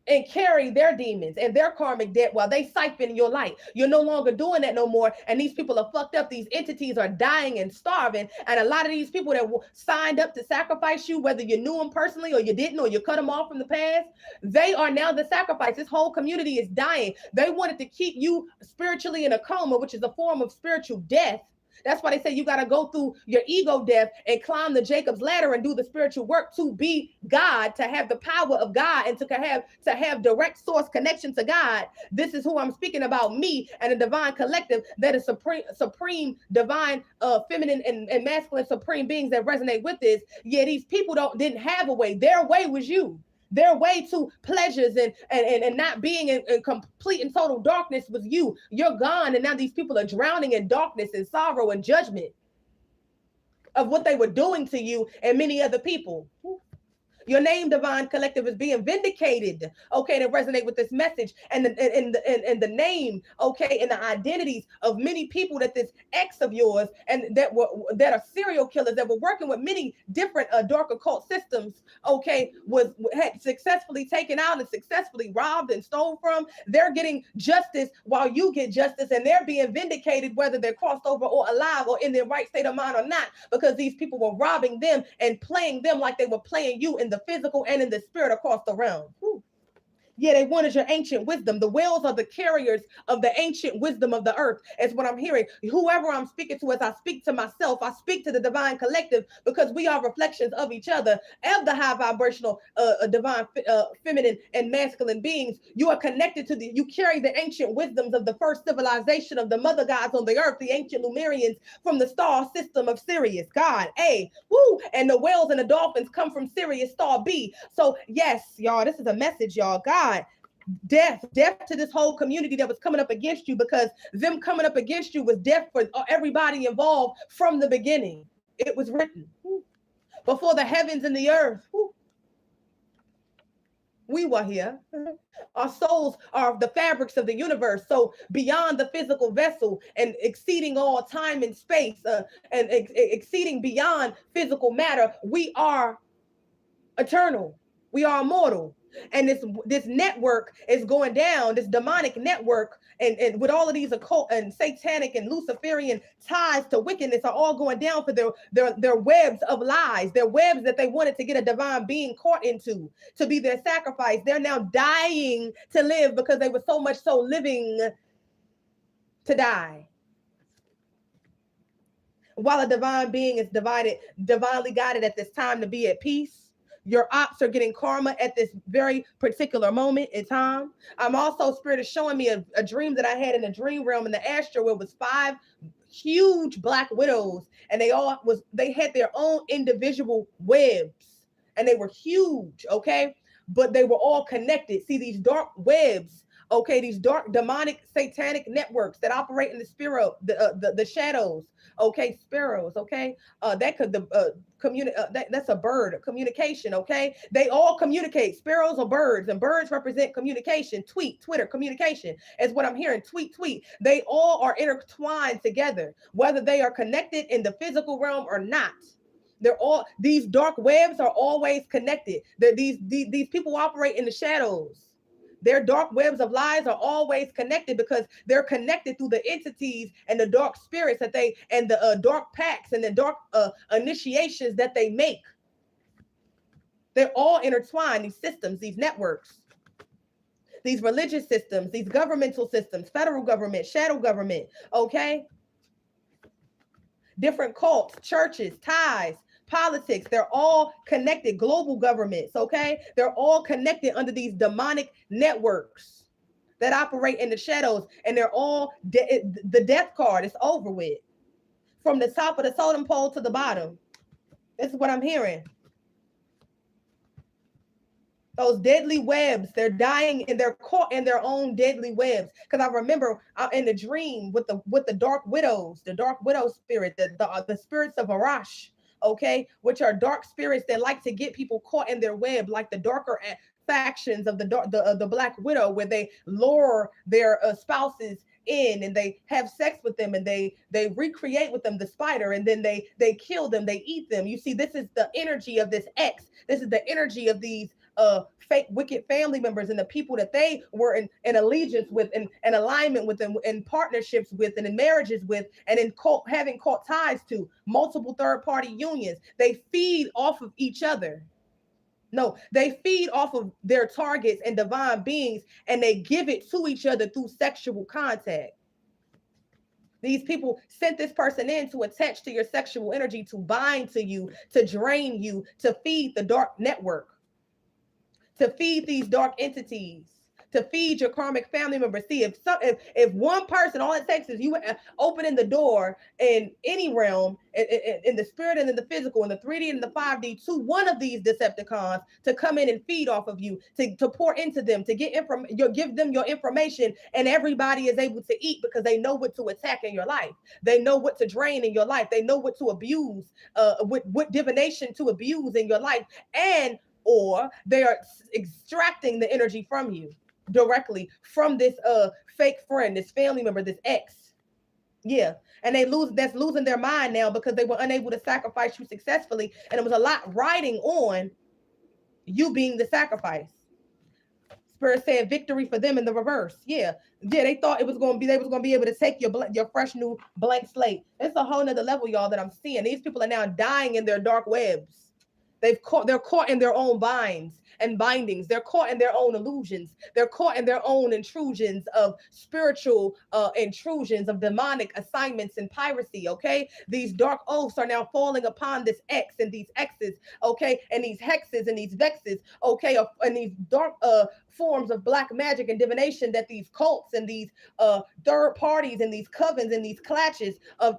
and carry their demons and their karmic debt while they siphon your light. You're no longer doing that no more. And these people are fucked up. These entities are dying and starving. And a lot of these people that signed up to sacrifice you, whether you knew them personally or you didn't, or you cut them off from the past, they are now the sacrifice. This whole community is dying. They wanted to keep you spiritually in a coma, which is a form of spiritual death. That's why they say you got to go through your ego death and climb the Jacob's ladder and do the spiritual work to be God, to have the power of God, and to have direct source connection to God. This is who I'm speaking about, me and a divine collective that is supreme divine feminine and masculine supreme beings that resonate with this. Yeah, these people didn't have a way. Their way was you. Their way to pleasures and not being in complete and total darkness was you. You're gone, and now these people are drowning in darkness and sorrow and judgment of what they were doing to you and many other people. Your name, Divine Collective, is being vindicated. Okay, to resonate with this message and the name, okay, and the identities of many people that this ex of yours and that are serial killers that were working with many different dark occult systems. Okay, had successfully taken out and successfully robbed and stole from. They're getting justice while you get justice, and they're being vindicated whether they're crossed over or alive or in their right state of mind or not, because these people were robbing them and playing them like they were playing you in the physical and in the spirit across the realm. Whew. Yeah, they wanted your ancient wisdom. The whales are the carriers of the ancient wisdom of the earth, is what I'm hearing. Whoever I'm speaking to, as I speak to myself, I speak to the divine collective, because we are reflections of each other, of the high vibrational divine feminine and masculine beings. You are connected to you carry the ancient wisdoms of the first civilization of the mother gods on the earth, the ancient Lemurians from the star system of Sirius, God A. Woo! And the whales and the dolphins come from Sirius, star B. So yes, y'all, this is a message, y'all. God, death to this whole community that was coming up against you, because them coming up against you was death for everybody involved from the beginning. It was written before the heavens and the earth. We were here. Our souls are the fabrics of the universe. So beyond the physical vessel and exceeding all time and space, and exceeding beyond physical matter, we are eternal. We are immortal. And this network is going down, this demonic network, and with all of these occult and satanic and Luciferian ties to wickedness are all going down for their webs of lies, their webs that they wanted to get a divine being caught into to be their sacrifice. They're now dying to live because they were so much so living to die. While a divine being is divinely guided at this time to be at peace, your ops are getting karma at this very particular moment in time. I'm also, Spirit is showing me a dream that I had in the dream realm in the astral where it was 5 huge black widows, and they had their own individual webs, and they were huge, okay? But they were all connected. See, these dark webs, okay, these dark demonic satanic networks that operate in the spirit, the shadows, okay, sparrows, okay, that could that's a bird, communication, okay, they all communicate. Sparrows are birds, and birds represent communication. Twitter, communication is what I'm hearing. Tweet, they all are intertwined together, whether they are connected in the physical realm or not. They're all, these dark webs are always connected. These people operate in the shadows. Their dark webs of lies are always connected because they're connected through the entities and the dark spirits that they, and the dark pacts and the dark initiations that they make. They're all intertwined, these systems, these networks, these religious systems, these governmental systems, federal government, shadow government, okay? Different cults, churches, ties, politics, they're all connected. Global governments, okay? They're all connected under these demonic networks that operate in the shadows, and they're all the death card is over with. From the top of the totem pole to the bottom. This is what I'm hearing. Those deadly webs, they're dying and they're caught in their own deadly webs. Because I remember in the dream with the dark widows, the dark widow spirit, the spirits of Arash, okay, which are dark spirits that like to get people caught in their web, like the darker factions of the Black Widow, where they lure their spouses in and they have sex with them, and they recreate with them the spider, and then they kill them, they eat them. You see, this is the energy of this X. This is the energy of these fake wicked family members and the people that they were in allegiance with, and alignment with, them in partnerships with, and in marriages with, and in having cult ties to multiple third-party unions. They feed off of each other. No, they feed off of their targets and divine beings, and they give it to each other through sexual contact. These people sent this person in to attach to your sexual energy, to bind to you, to drain you, to feed the dark network, to feed these dark entities, to feed your karmic family members. See, if one person, all it takes is you opening the door in any realm, in the spirit and in the physical, in the 3D and the 5D, to one of these Decepticons to come in and feed off of you, to pour into them, to give them your information, and everybody is able to eat because they know what to attack in your life. They know what to drain in your life. They know what to abuse, what divination to abuse in your life, or they are extracting the energy from you directly from this fake friend, this family member, this ex. Yeah. And that's losing their mind now because they were unable to sacrifice you successfully. And it was a lot riding on you being the sacrifice. Spirit said victory for them in the reverse. Yeah. They thought they was going to be able to take your fresh new blank slate. It's a whole nother level, y'all, that I'm seeing. These people are now dying in their dark webs. They're caught in their own binds and bindings. They're caught in their own illusions. They're caught in their own intrusions of spiritual intrusions, of demonic assignments and piracy, okay? These dark oaths are now falling upon this X and these X's, okay? And these hexes and these vexes, okay? And these dark forms of black magic and divination that these cults and these third parties and these covens and these clashes of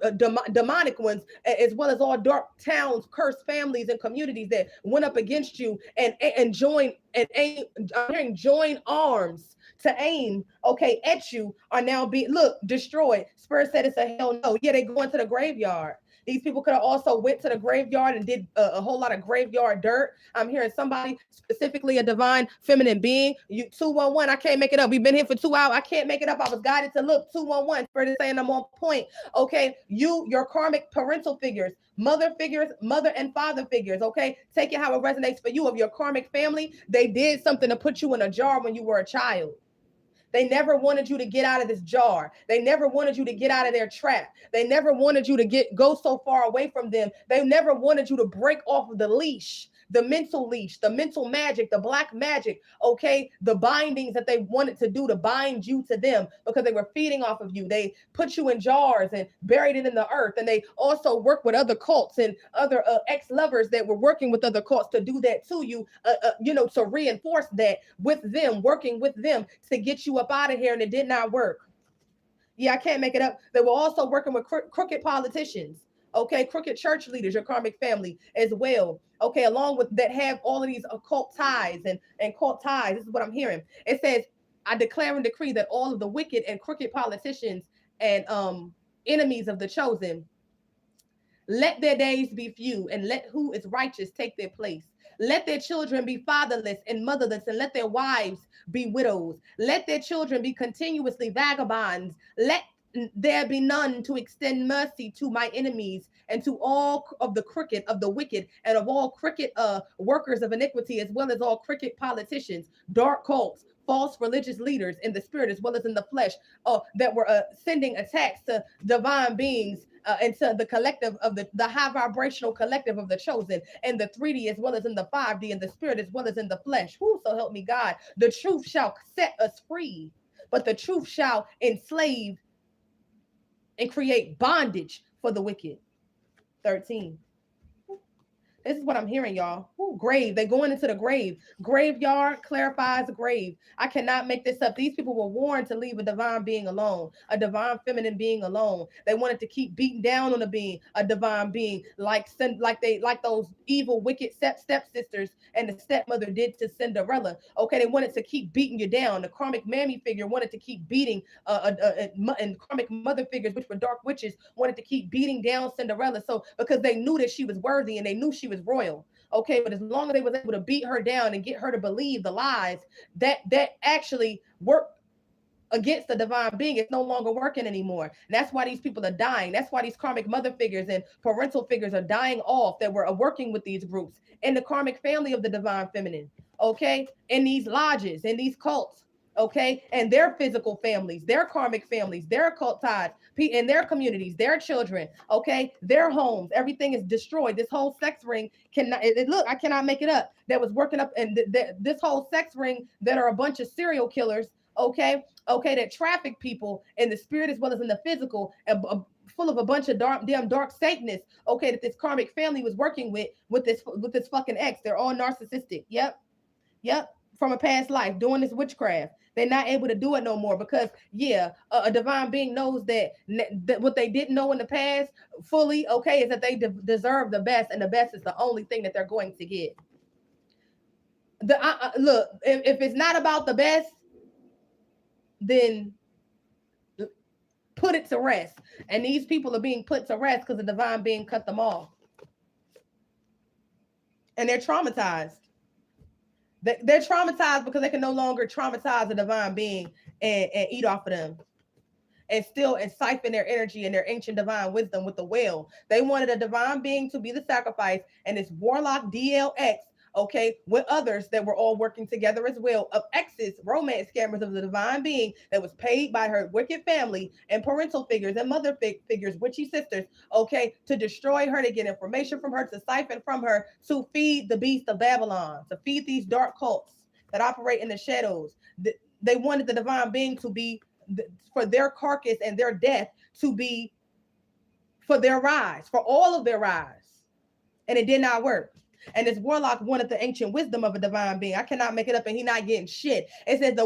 demonic ones, as well as all dark towns, cursed families and communities that went up against you and join and aim, I'm hearing join arms to aim, okay, at you, are now being destroyed. Spirit said it's a hell no. Yeah, they go into the graveyard. These people could have also went to the graveyard and did a whole lot of graveyard dirt. I'm hearing somebody, specifically a divine feminine being. You 211. I can't make it up. We've been here for 2 hours. I can't make it up. I was guided to look 211. Spirit is saying I'm on point. Okay, your karmic parental figures, mother figures, mother and father figures. Okay, take it how it resonates for you. Of your karmic family, they did something to put you in a jar when you were a child. They never wanted you to get out of this jar. They never wanted you to get out of their trap. They never wanted you to go so far away from them. They never wanted you to break off of the leash, the mental magic, the black magic, okay? The bindings that they wanted to do to bind you to them because they were feeding off of you. They put you in jars and buried it in the earth. And they also work with other cults and other ex-lovers that were working with other cults to do that to you, to reinforce that with them, working with them to get you up out of here, and it did not work. Yeah, I can't make it up. They were also working with crooked politicians, okay, crooked church leaders, your karmic family as well, okay, along with that have all of these occult ties and cult ties. This is what I'm hearing. It says, I declare and decree that all of the wicked and crooked politicians and enemies of the chosen, let their days be few, and let who is righteous take their place. Let their children be fatherless and motherless, and let their wives be widows. Let their children be continuously vagabonds. Let there be none to extend mercy to my enemies and to all of the crooked, of the wicked, and of all crooked workers of iniquity, as well as all crooked politicians, dark cults, false religious leaders in the spirit as well as in the flesh, that were sending attacks to divine beings, and to the collective of the high vibrational collective of the chosen, and the 3D as well as in the 5D, in the spirit as well as in the flesh. Who so help me God? The truth shall set us free, but the truth shall enslave and create bondage for the wicked. 13. This is what I'm hearing, y'all. Ooh, grave. They going into the grave. Graveyard clarifies the grave. I cannot make this up. These people were warned to leave a divine being alone, a divine feminine being alone. They wanted to keep beating down on a divine being, like those evil, wicked stepsisters and the stepmother did to Cinderella. Okay, they wanted to keep beating you down. The karmic mammy figure wanted to keep beating, and karmic mother figures, which were dark witches, wanted to keep beating down Cinderella. So because they knew that she was worthy and they knew she was royal. Okay, but as long as they was able to beat her down and get her to believe the lies that actually worked against the divine being, it's no longer working anymore. And that's why these people are dying. That's why these karmic mother figures and parental figures are dying off that were working with these groups in the karmic family of the divine feminine. Okay, in these lodges, in these cults. Okay, and their physical families, their karmic families, their occult ties, in their communities, their children, okay, their homes, everything is destroyed. This whole sex ring cannot, look, I cannot make it up. That was working up, and this whole sex ring that are a bunch of serial killers, okay, that traffic people in the spirit as well as in the physical, and full of a bunch of dark Satanists, okay, that this karmic family was working with this fucking ex. They're all narcissistic. Yep. From a past life, doing this witchcraft. They're not able to do it no more because, a divine being knows that what they didn't know in the past fully, okay, is that they deserve the best, and the best is the only thing that they're going to get. Look, if it's not about the best, then put it to rest. And these people are being put to rest because the divine being cut them off. And they're traumatized. They're traumatized because they can no longer traumatize a divine being and eat off of them and still and siphon their energy and their ancient divine wisdom with the whale. They wanted a divine being to be the sacrifice, and this warlock DLX, okay, with others that were all working together as well, of exes, romance scammers of the divine being that was paid by her wicked family and parental figures and mother figures, witchy sisters, okay, to destroy her, to get information from her, to siphon from her, to feed the beast of Babylon, to feed these dark cults that operate in the shadows. They wanted the divine being to be, for their carcass and their death, to be for their rise, for all of their rise. And it did not work. And this warlock wanted the ancient wisdom of a divine being. I cannot make it up, and he not getting shit. It says the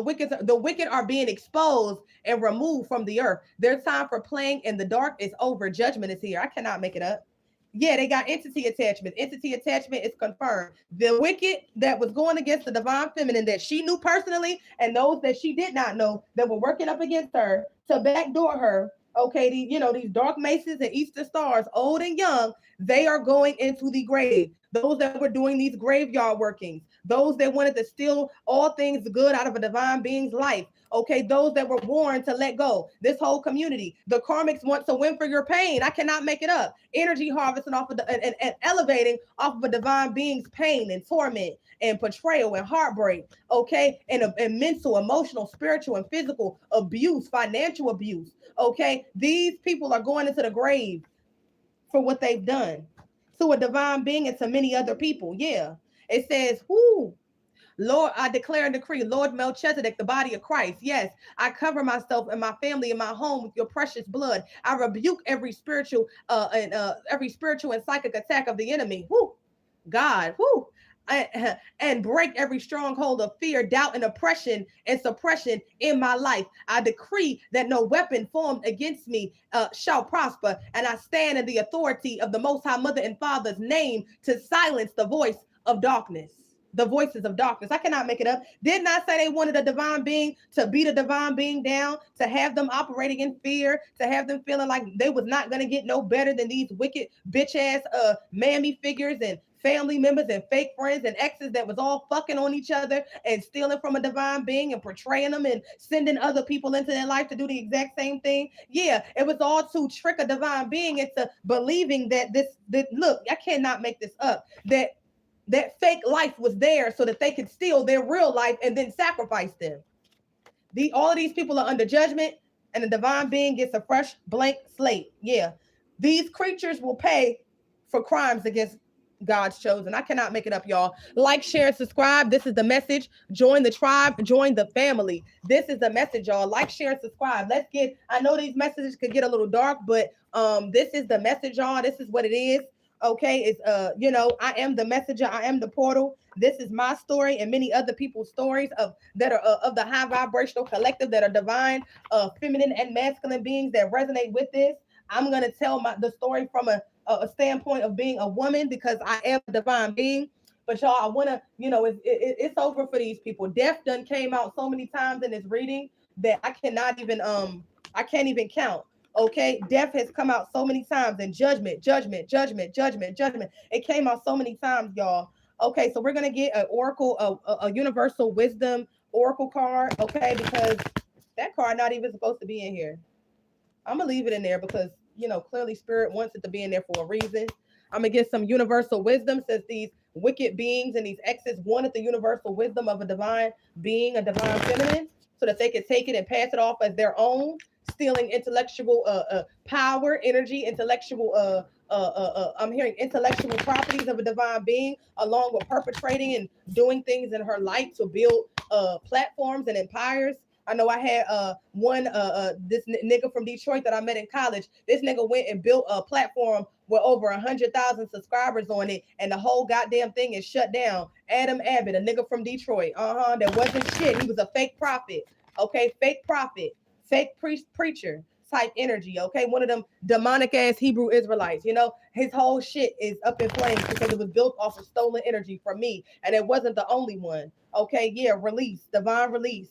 wicked are being exposed and removed from the earth. Their time for playing in the dark is over. Judgment is here. I cannot make it up. Yeah, they got entity attachment. Entity attachment is confirmed. The wicked that was going against the divine feminine that she knew personally, and those that she did not know that were working up against her to backdoor her, Okay, these dark maces and Easter stars, old and young, they are going into the grave. Those that were doing these graveyard workings, those that wanted to steal all things good out of a divine being's life. Okay, those that were warned to let go. This whole community, the karmics want to win for your pain. I cannot make it up. Energy harvesting off of and elevating off of a divine being's pain and torment and betrayal and heartbreak. Okay, and mental, emotional, spiritual, and physical abuse, financial abuse. Okay, these people are going into the grave for what they've done to a divine being and to many other people. Yeah, it says, "Whoo, Lord, I declare and decree, Lord Melchizedek, the body of Christ. Yes, I cover myself and my family and my home with your precious blood. I rebuke every spiritual and psychic attack of the enemy. Whoo, God, whoo." And break every stronghold of fear, doubt, and oppression and suppression in my life. I decree that no weapon formed against me shall prosper, and I stand in the authority of the Most High Mother and Father's name to silence the voice of darkness. The voices of darkness. I cannot make it up. Did not say they wanted a divine being to beat a divine being down, to have them operating in fear, to have them feeling like they was not going to get no better than these wicked bitch ass mammy figures and family members and fake friends and exes that was all fucking on each other and stealing from a divine being and portraying them and sending other people into their life to do the exact same thing. Yeah, it was all to trick a divine being into believing that look, I cannot make this up, that fake life was there so that they could steal their real life and then sacrifice them. All of these people are under judgment, and the divine being gets a fresh blank slate. Yeah, these creatures will pay for crimes against God's chosen. I cannot make it up, y'all. Like, share, and subscribe. This is the message. Join the tribe. Join the family. This is the message, y'all. Like, share, and subscribe. Let's get. I know these messages could get a little dark, but this is the message, y'all. This is what it is. Okay, it's I am the messenger. I am the portal. This is my story and many other people's stories that are of the high vibrational collective that are divine, feminine and masculine beings that resonate with this. I'm gonna tell the story from a standpoint of being a woman because I am a divine being. But y'all, I wanna, it's over for these people. Death done came out so many times in this reading that I can't even count. Okay, death has come out so many times, and judgment, judgment, judgment, judgment, judgment. It came out so many times, y'all. Okay, so we're gonna get an oracle, a universal wisdom oracle card. Okay, because that card not even supposed to be in here. I'm gonna leave it in there because clearly spirit wants it to be in there for a reason. I'm gonna get some universal wisdom since these wicked beings and these exes wanted the universal wisdom of a divine being, a divine feminine, so that they could take it and pass it off as their own, stealing intellectual power, energy, intellectual I'm hearing intellectual properties of a divine being, along with perpetrating and doing things in her life to build platforms and empires. I know I had one this nigga from Detroit that I met in college. This nigga went and built a platform with over 100,000 subscribers on it, and the whole goddamn thing is shut down. Adam Abbott, a nigga from Detroit, that wasn't shit. He was a fake prophet, okay, fake prophet, fake preacher type energy, okay, one of them demonic ass Hebrew Israelites. His whole shit is up in flames because it was built off of stolen energy from me, and it wasn't the only one. Okay, yeah, release, divine release.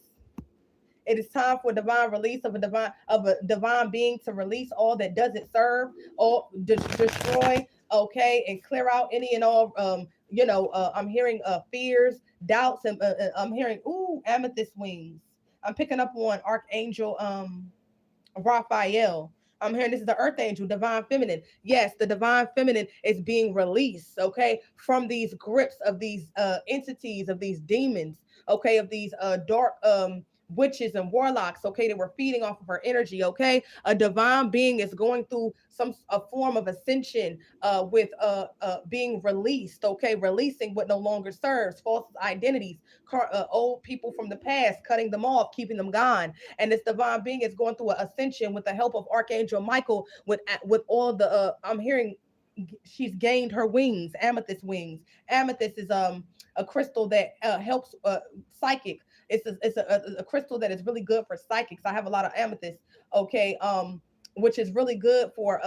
It is time for divine release of a divine being to release all that doesn't serve, all destroy, okay, and clear out any and all. I'm hearing fears, doubts, and I'm hearing amethyst wings. I'm picking up on Archangel Raphael. I'm hearing this is the earth angel, divine feminine. Yes, the divine feminine is being released, okay, from these grips of these entities, of these demons, okay, of these dark witches and warlocks, okay, that were feeding off of her energy, okay. A divine being is going through a form of ascension with being released, okay, releasing what no longer serves, false identities, old people from the past, cutting them off, keeping them gone. And this divine being is going through an ascension with the help of Archangel Michael, with all the I'm hearing she's gained her wings, amethyst wings. Amethyst is a crystal that helps psychic. It's a crystal that is really good for psychics. I have a lot of amethyst. Okay, which is really good for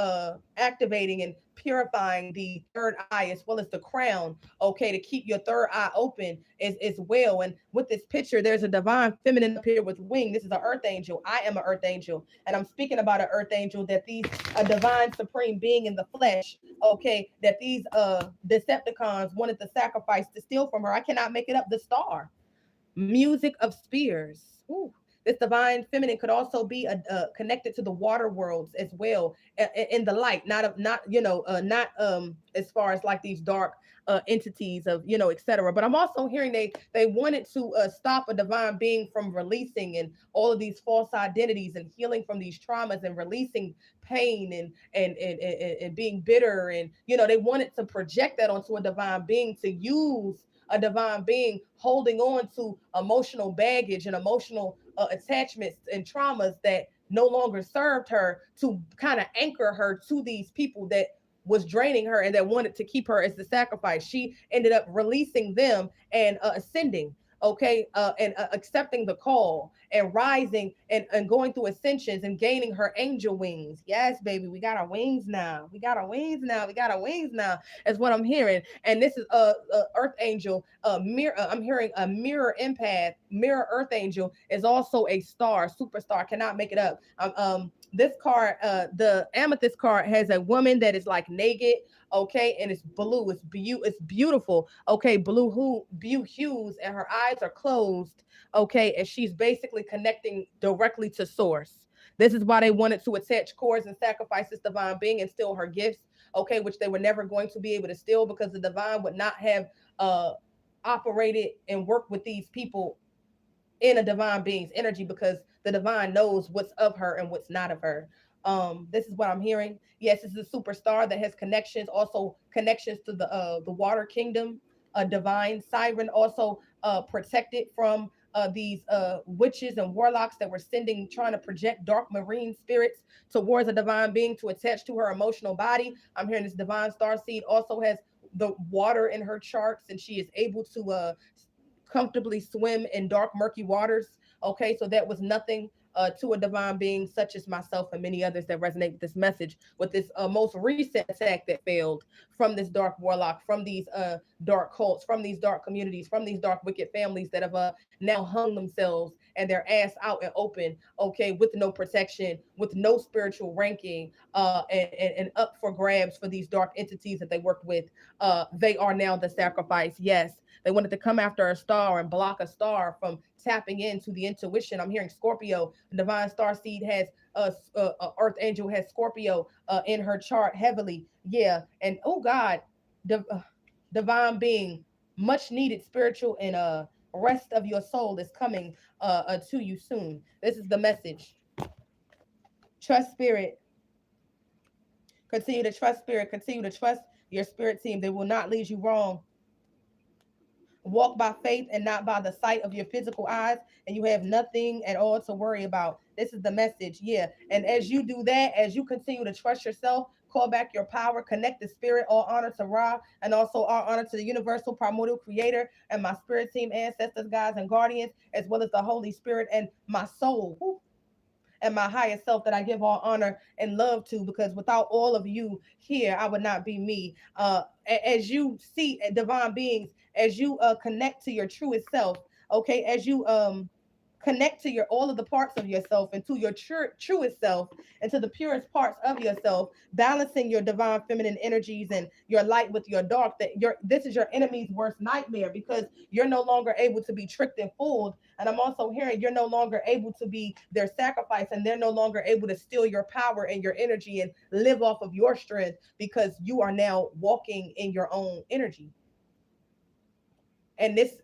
activating and purifying the third eye as well as the crown, okay, to keep your third eye open as well. And with this picture, there's a divine feminine up here with wing. This is an earth angel. I am an earth angel, and I'm speaking about an earth angel, that these a divine supreme being in the flesh, okay, that these Decepticons wanted to sacrifice to steal from her. I cannot make it up. The star, music of spears. Ooh. This divine feminine could also be connected to the water worlds as well, in the light, not not as far as like these dark entities of etc. But I'm also hearing they wanted to stop a divine being from releasing and all of these false identities and healing from these traumas and releasing pain and being bitter, and they wanted to project that onto a divine being, to use a divine being holding on to emotional baggage and emotional attachments and traumas that no longer served her, to kind of anchor her to these people that was draining her and that wanted to keep her as the sacrifice. She ended up releasing them and ascending, okay, and accepting the call and rising and going through ascensions and gaining her angel wings. Yes, baby, we got our wings now. We got our wings now. We got our wings now, is what I'm hearing. And this is earth angel, mirror. I'm hearing a mirror empath, mirror earth angel is also a star, superstar. Cannot make it up. This card, the amethyst card, has a woman that is like naked, okay, and it's blue. It's beautiful, okay, blue hues, and her eyes are closed, okay, and she's basically connecting directly to source. This is why they wanted to attach cords and sacrifice this divine being and steal her gifts, okay, which they were never going to be able to steal, because the divine would not have uh operated and worked with these people in a divine being's energy, because the divine knows what's of her and what's not of her. This is what I'm hearing. Yes, this is a superstar that has connections, also connections to the water kingdom. A divine siren, also protected from these witches and warlocks that were sending, trying to project dark marine spirits towards a divine being to attach to her emotional body. I'm hearing this divine star seed also has the water in her charts, and she is able to comfortably swim in dark, murky waters. Okay, so that was nothing to a divine being such as myself and many others that resonate with this message, with this most recent attack that failed from this dark warlock, from these dark cults, from these dark communities, from these dark wicked families that have now hung themselves and their ass out and open, okay, with no protection, with no spiritual ranking, and up for grabs for these dark entities that they worked with. They are now the sacrifice. Yes, they wanted to come after a star and block a star from tapping into the intuition. I'm hearing Scorpio. The divine star seed has Earth angel has Scorpio in her chart heavily. Yeah, and oh God, div- uh, divine being, much needed spiritual and rest of your soul is coming to you soon. This is the message. Trust spirit. Continue to trust spirit. Continue to trust your spirit team. They will not lead you wrong. Walk by faith and not by the sight of your physical eyes, and you have nothing at all to worry about. This is the message. Yeah. And as you do that, as you continue to trust yourself, call back your power, connect the spirit, all honor to Ra, and also all honor to the universal primordial creator and my spirit team, ancestors, guides, and guardians, as well as the Holy Spirit and my soul. Woo, and my higher self, that I give all honor and love to, because without all of you here, I would not be me. As you see divine beings, as you connect to your truest self, okay, as you connect to your all of the parts of yourself and to your truest self and to the purest parts of yourself, balancing your divine feminine energies and your light with your dark, that your this is your enemy's worst nightmare, because you're no longer able to be tricked and fooled. And I'm also hearing you're no longer able to be their sacrifice, and they're no longer able to steal your power and your energy and live off of your strength, because you are now walking in your own energy. And this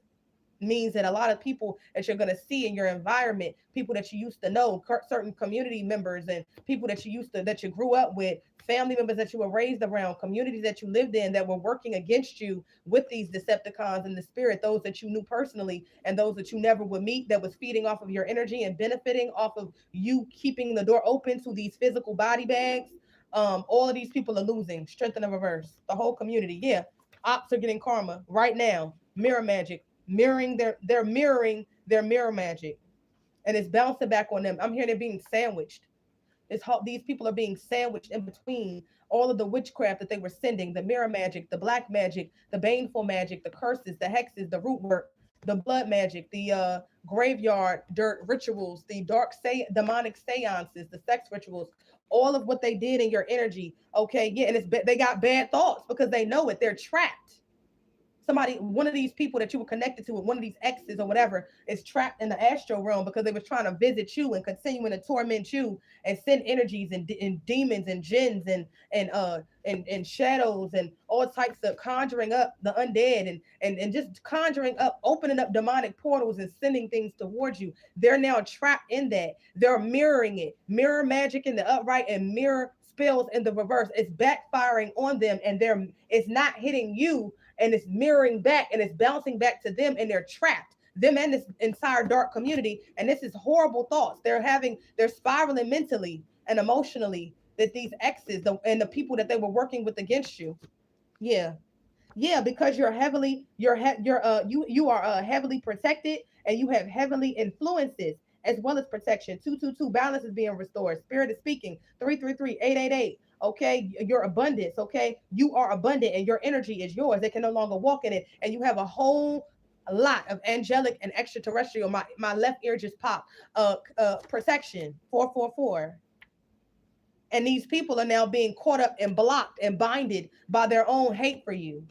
means that a lot of people that you're going to see in your environment, people that you used to know, certain community members and people that you used to, that you grew up with, family members that you were raised around, communities that you lived in, that were working against you with these Decepticons in the spirit, those that you knew personally and those that you never would meet, that was feeding off of your energy and benefiting off of you keeping the door open to these physical body bags. All of these people are losing strength in the reverse, the whole community. Yeah, ops are getting karma right now, mirror magic, mirroring they're mirroring their mirror magic, and it's bouncing back on them. I'm hearing it being sandwiched. These people are being sandwiched in between all of the witchcraft that they were sending, the mirror magic, the black magic, the baneful magic, the curses, the hexes, the root work, the blood magic, the graveyard dirt rituals, the demonic seances, the sex rituals, all of what they did in your energy. Okay, yeah, and they got bad thoughts because they know it. They're trapped. One of these people that you were connected to, with one of these exes or whatever, is trapped in the astral realm because they were trying to visit you and continuing to torment you and send energies and demons and jinns and shadows and all types of conjuring up the undead and just conjuring up, opening up demonic portals and sending things towards you. They're now trapped in that. They're mirroring it, mirror magic in the upright and mirror spells in the reverse. It's backfiring on them, and it's not hitting you, and it's mirroring back and it's bouncing back to them, and they're trapped, them and this entire dark community. And this is horrible thoughts they're spiraling mentally and emotionally, that these exes and the people that they were working with against you. Yeah, yeah, because you are heavily protected, and you have heavily influences as well as protection. 222 balance is being restored. Spirit is speaking. 333 888. Okay, your abundance. Okay, you are abundant, and your energy is yours. They can no longer walk in it, and you have a whole lot of angelic and extraterrestrial. My left ear just popped. Protection. 444. And these people are now being caught up and blocked and binded by their own hate for you.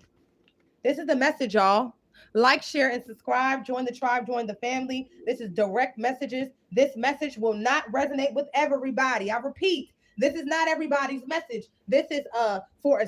This is the message, y'all. Like, share, and subscribe. Join the tribe, join the family. This is direct messages. This message will not resonate with everybody. I repeat, this is not everybody's message. This is for a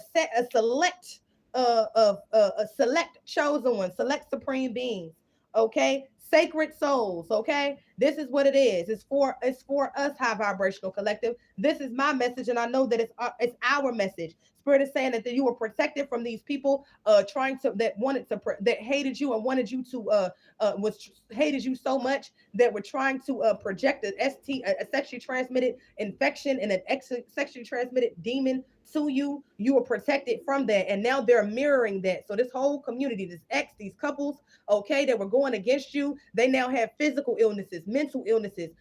select a select chosen one, select supreme beings. Okay, sacred souls. Okay, this is what it is. It's for us, high vibrational collective. This is my message, and I know that it's our message. Spirit is saying that you were protected from these people trying to that wanted to that hated you and wanted you to was hated you so much that were trying to project a sexually transmitted infection and sexually transmitted demon to you. You were protected from that, and now they're mirroring that. So this whole community, these couples, okay, that were going against you, they now have physical illnesses, mental illnesses,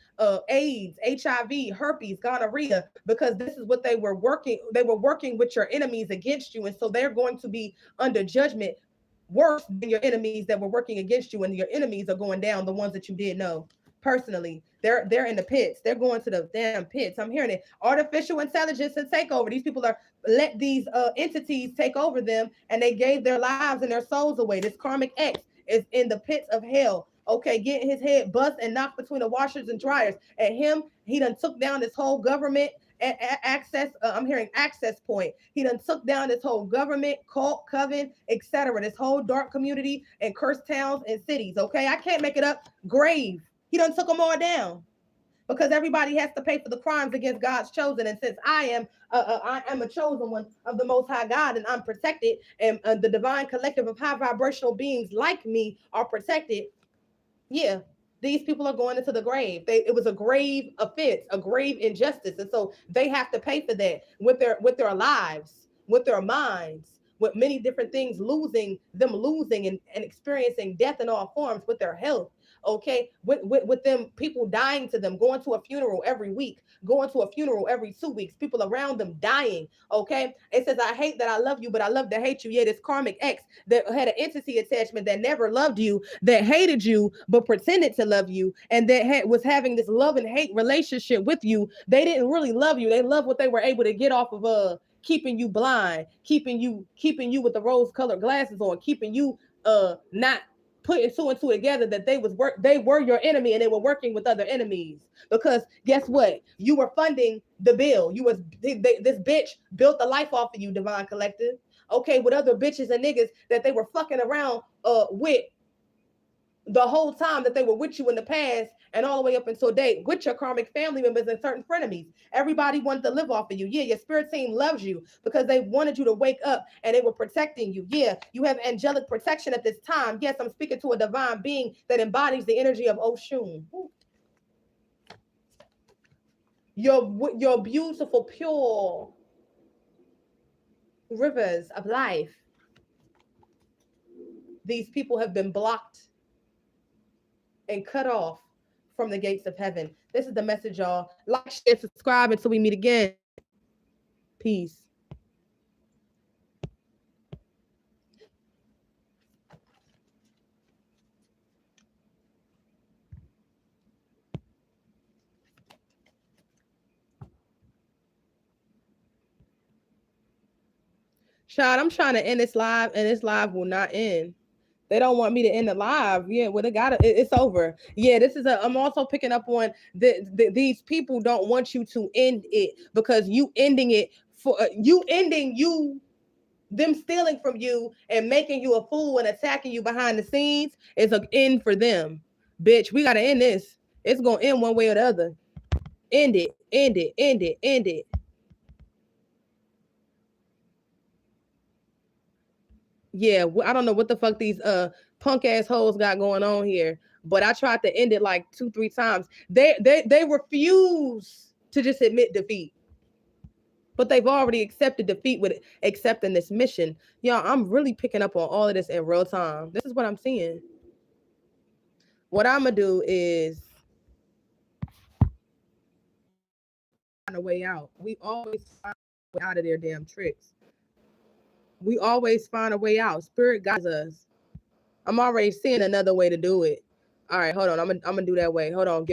AIDS, HIV, herpes, gonorrhea, because this is what they were working. They were working with your enemies against you, and so they're going to be under judgment worse than your enemies that were working against you. And your enemies are going down, the ones that you did know personally. They're in the pits. They're going to the damn pits. I'm hearing it. Artificial intelligence and takeover. These people are let these entities take over them, and they gave their lives and their souls away. This karmic X is in the pits of hell. Okay, getting his head bust and knocked between the washers and dryers. And he done took down this whole government access. I'm hearing access point. He done took down this whole government, cult, coven, etc. This whole dark community and cursed towns and cities. Okay, I can't make it up. Grave. He done took them all down, because everybody has to pay for the crimes against God's chosen. And since I am a chosen one of the Most High God, and I'm protected, and the divine collective of high vibrational beings like me are protected. Yeah, these people are going into the grave. It was a grave offense, a grave injustice, and so they have to pay for that with their lives, with their minds, with many different things, losing and experiencing death in all forms, with their health. Okay, with them, people dying to them, going to a funeral every week, going to a funeral every 2 weeks, people around them dying. Okay, it says, I hate that I love you, but I love to hate you. Yeah, this karmic X that had an entity attachment, that never loved you, that hated you but pretended to love you, and that was having this love and hate relationship with you. They didn't really love you. They loved what they were able to get off of keeping you blind, keeping you with the rose colored glasses on, keeping you not putting two and two together, that they were your enemy, and they were working with other enemies. Because guess what? You were funding the bill. This bitch built the life off of you, divine collective. Okay, with other bitches and niggas that they were fucking around with the whole time that they were with you in the past, and all the way up until date, with your karmic family members and certain frenemies. Everybody wanted to live off of you. Yeah, your spirit team loves you because they wanted you to wake up, and they were protecting you. Yeah, you have angelic protection at this time. Yes, I'm speaking to a divine being that embodies the energy of Oshun. Your beautiful, pure rivers of life. These people have been blocked and cut off from the gates of heaven. This is the message, y'all. Like, share, subscribe until we meet again. Peace. Shad, I'm trying to end this live, and this live will not end. They don't want me to end the live. Yeah, well, they got it. It's over. Yeah, this is a. I'm also picking up on these people don't want you to end it because you ending it for you ending you them stealing from you and making you a fool and attacking you behind the scenes is an end for them. Bitch, we gotta end this. It's gonna end one way or the other. End it. End it. End it. End it. Yeah, I don't know what the fuck these punk ass hoes got going on here, but I tried to end it like 2-3 times. They refuse to just admit defeat, but they've already accepted defeat with accepting this mission. Y'all, I'm really picking up on all of this in real time. This is what I'm seeing. What I'm gonna do is find a way out. We always find a way out of their damn tricks. We always find a way out. Spirit guides us. I'm already seeing another way to do it. All right, hold on. I'm gonna do that way. Hold on. Give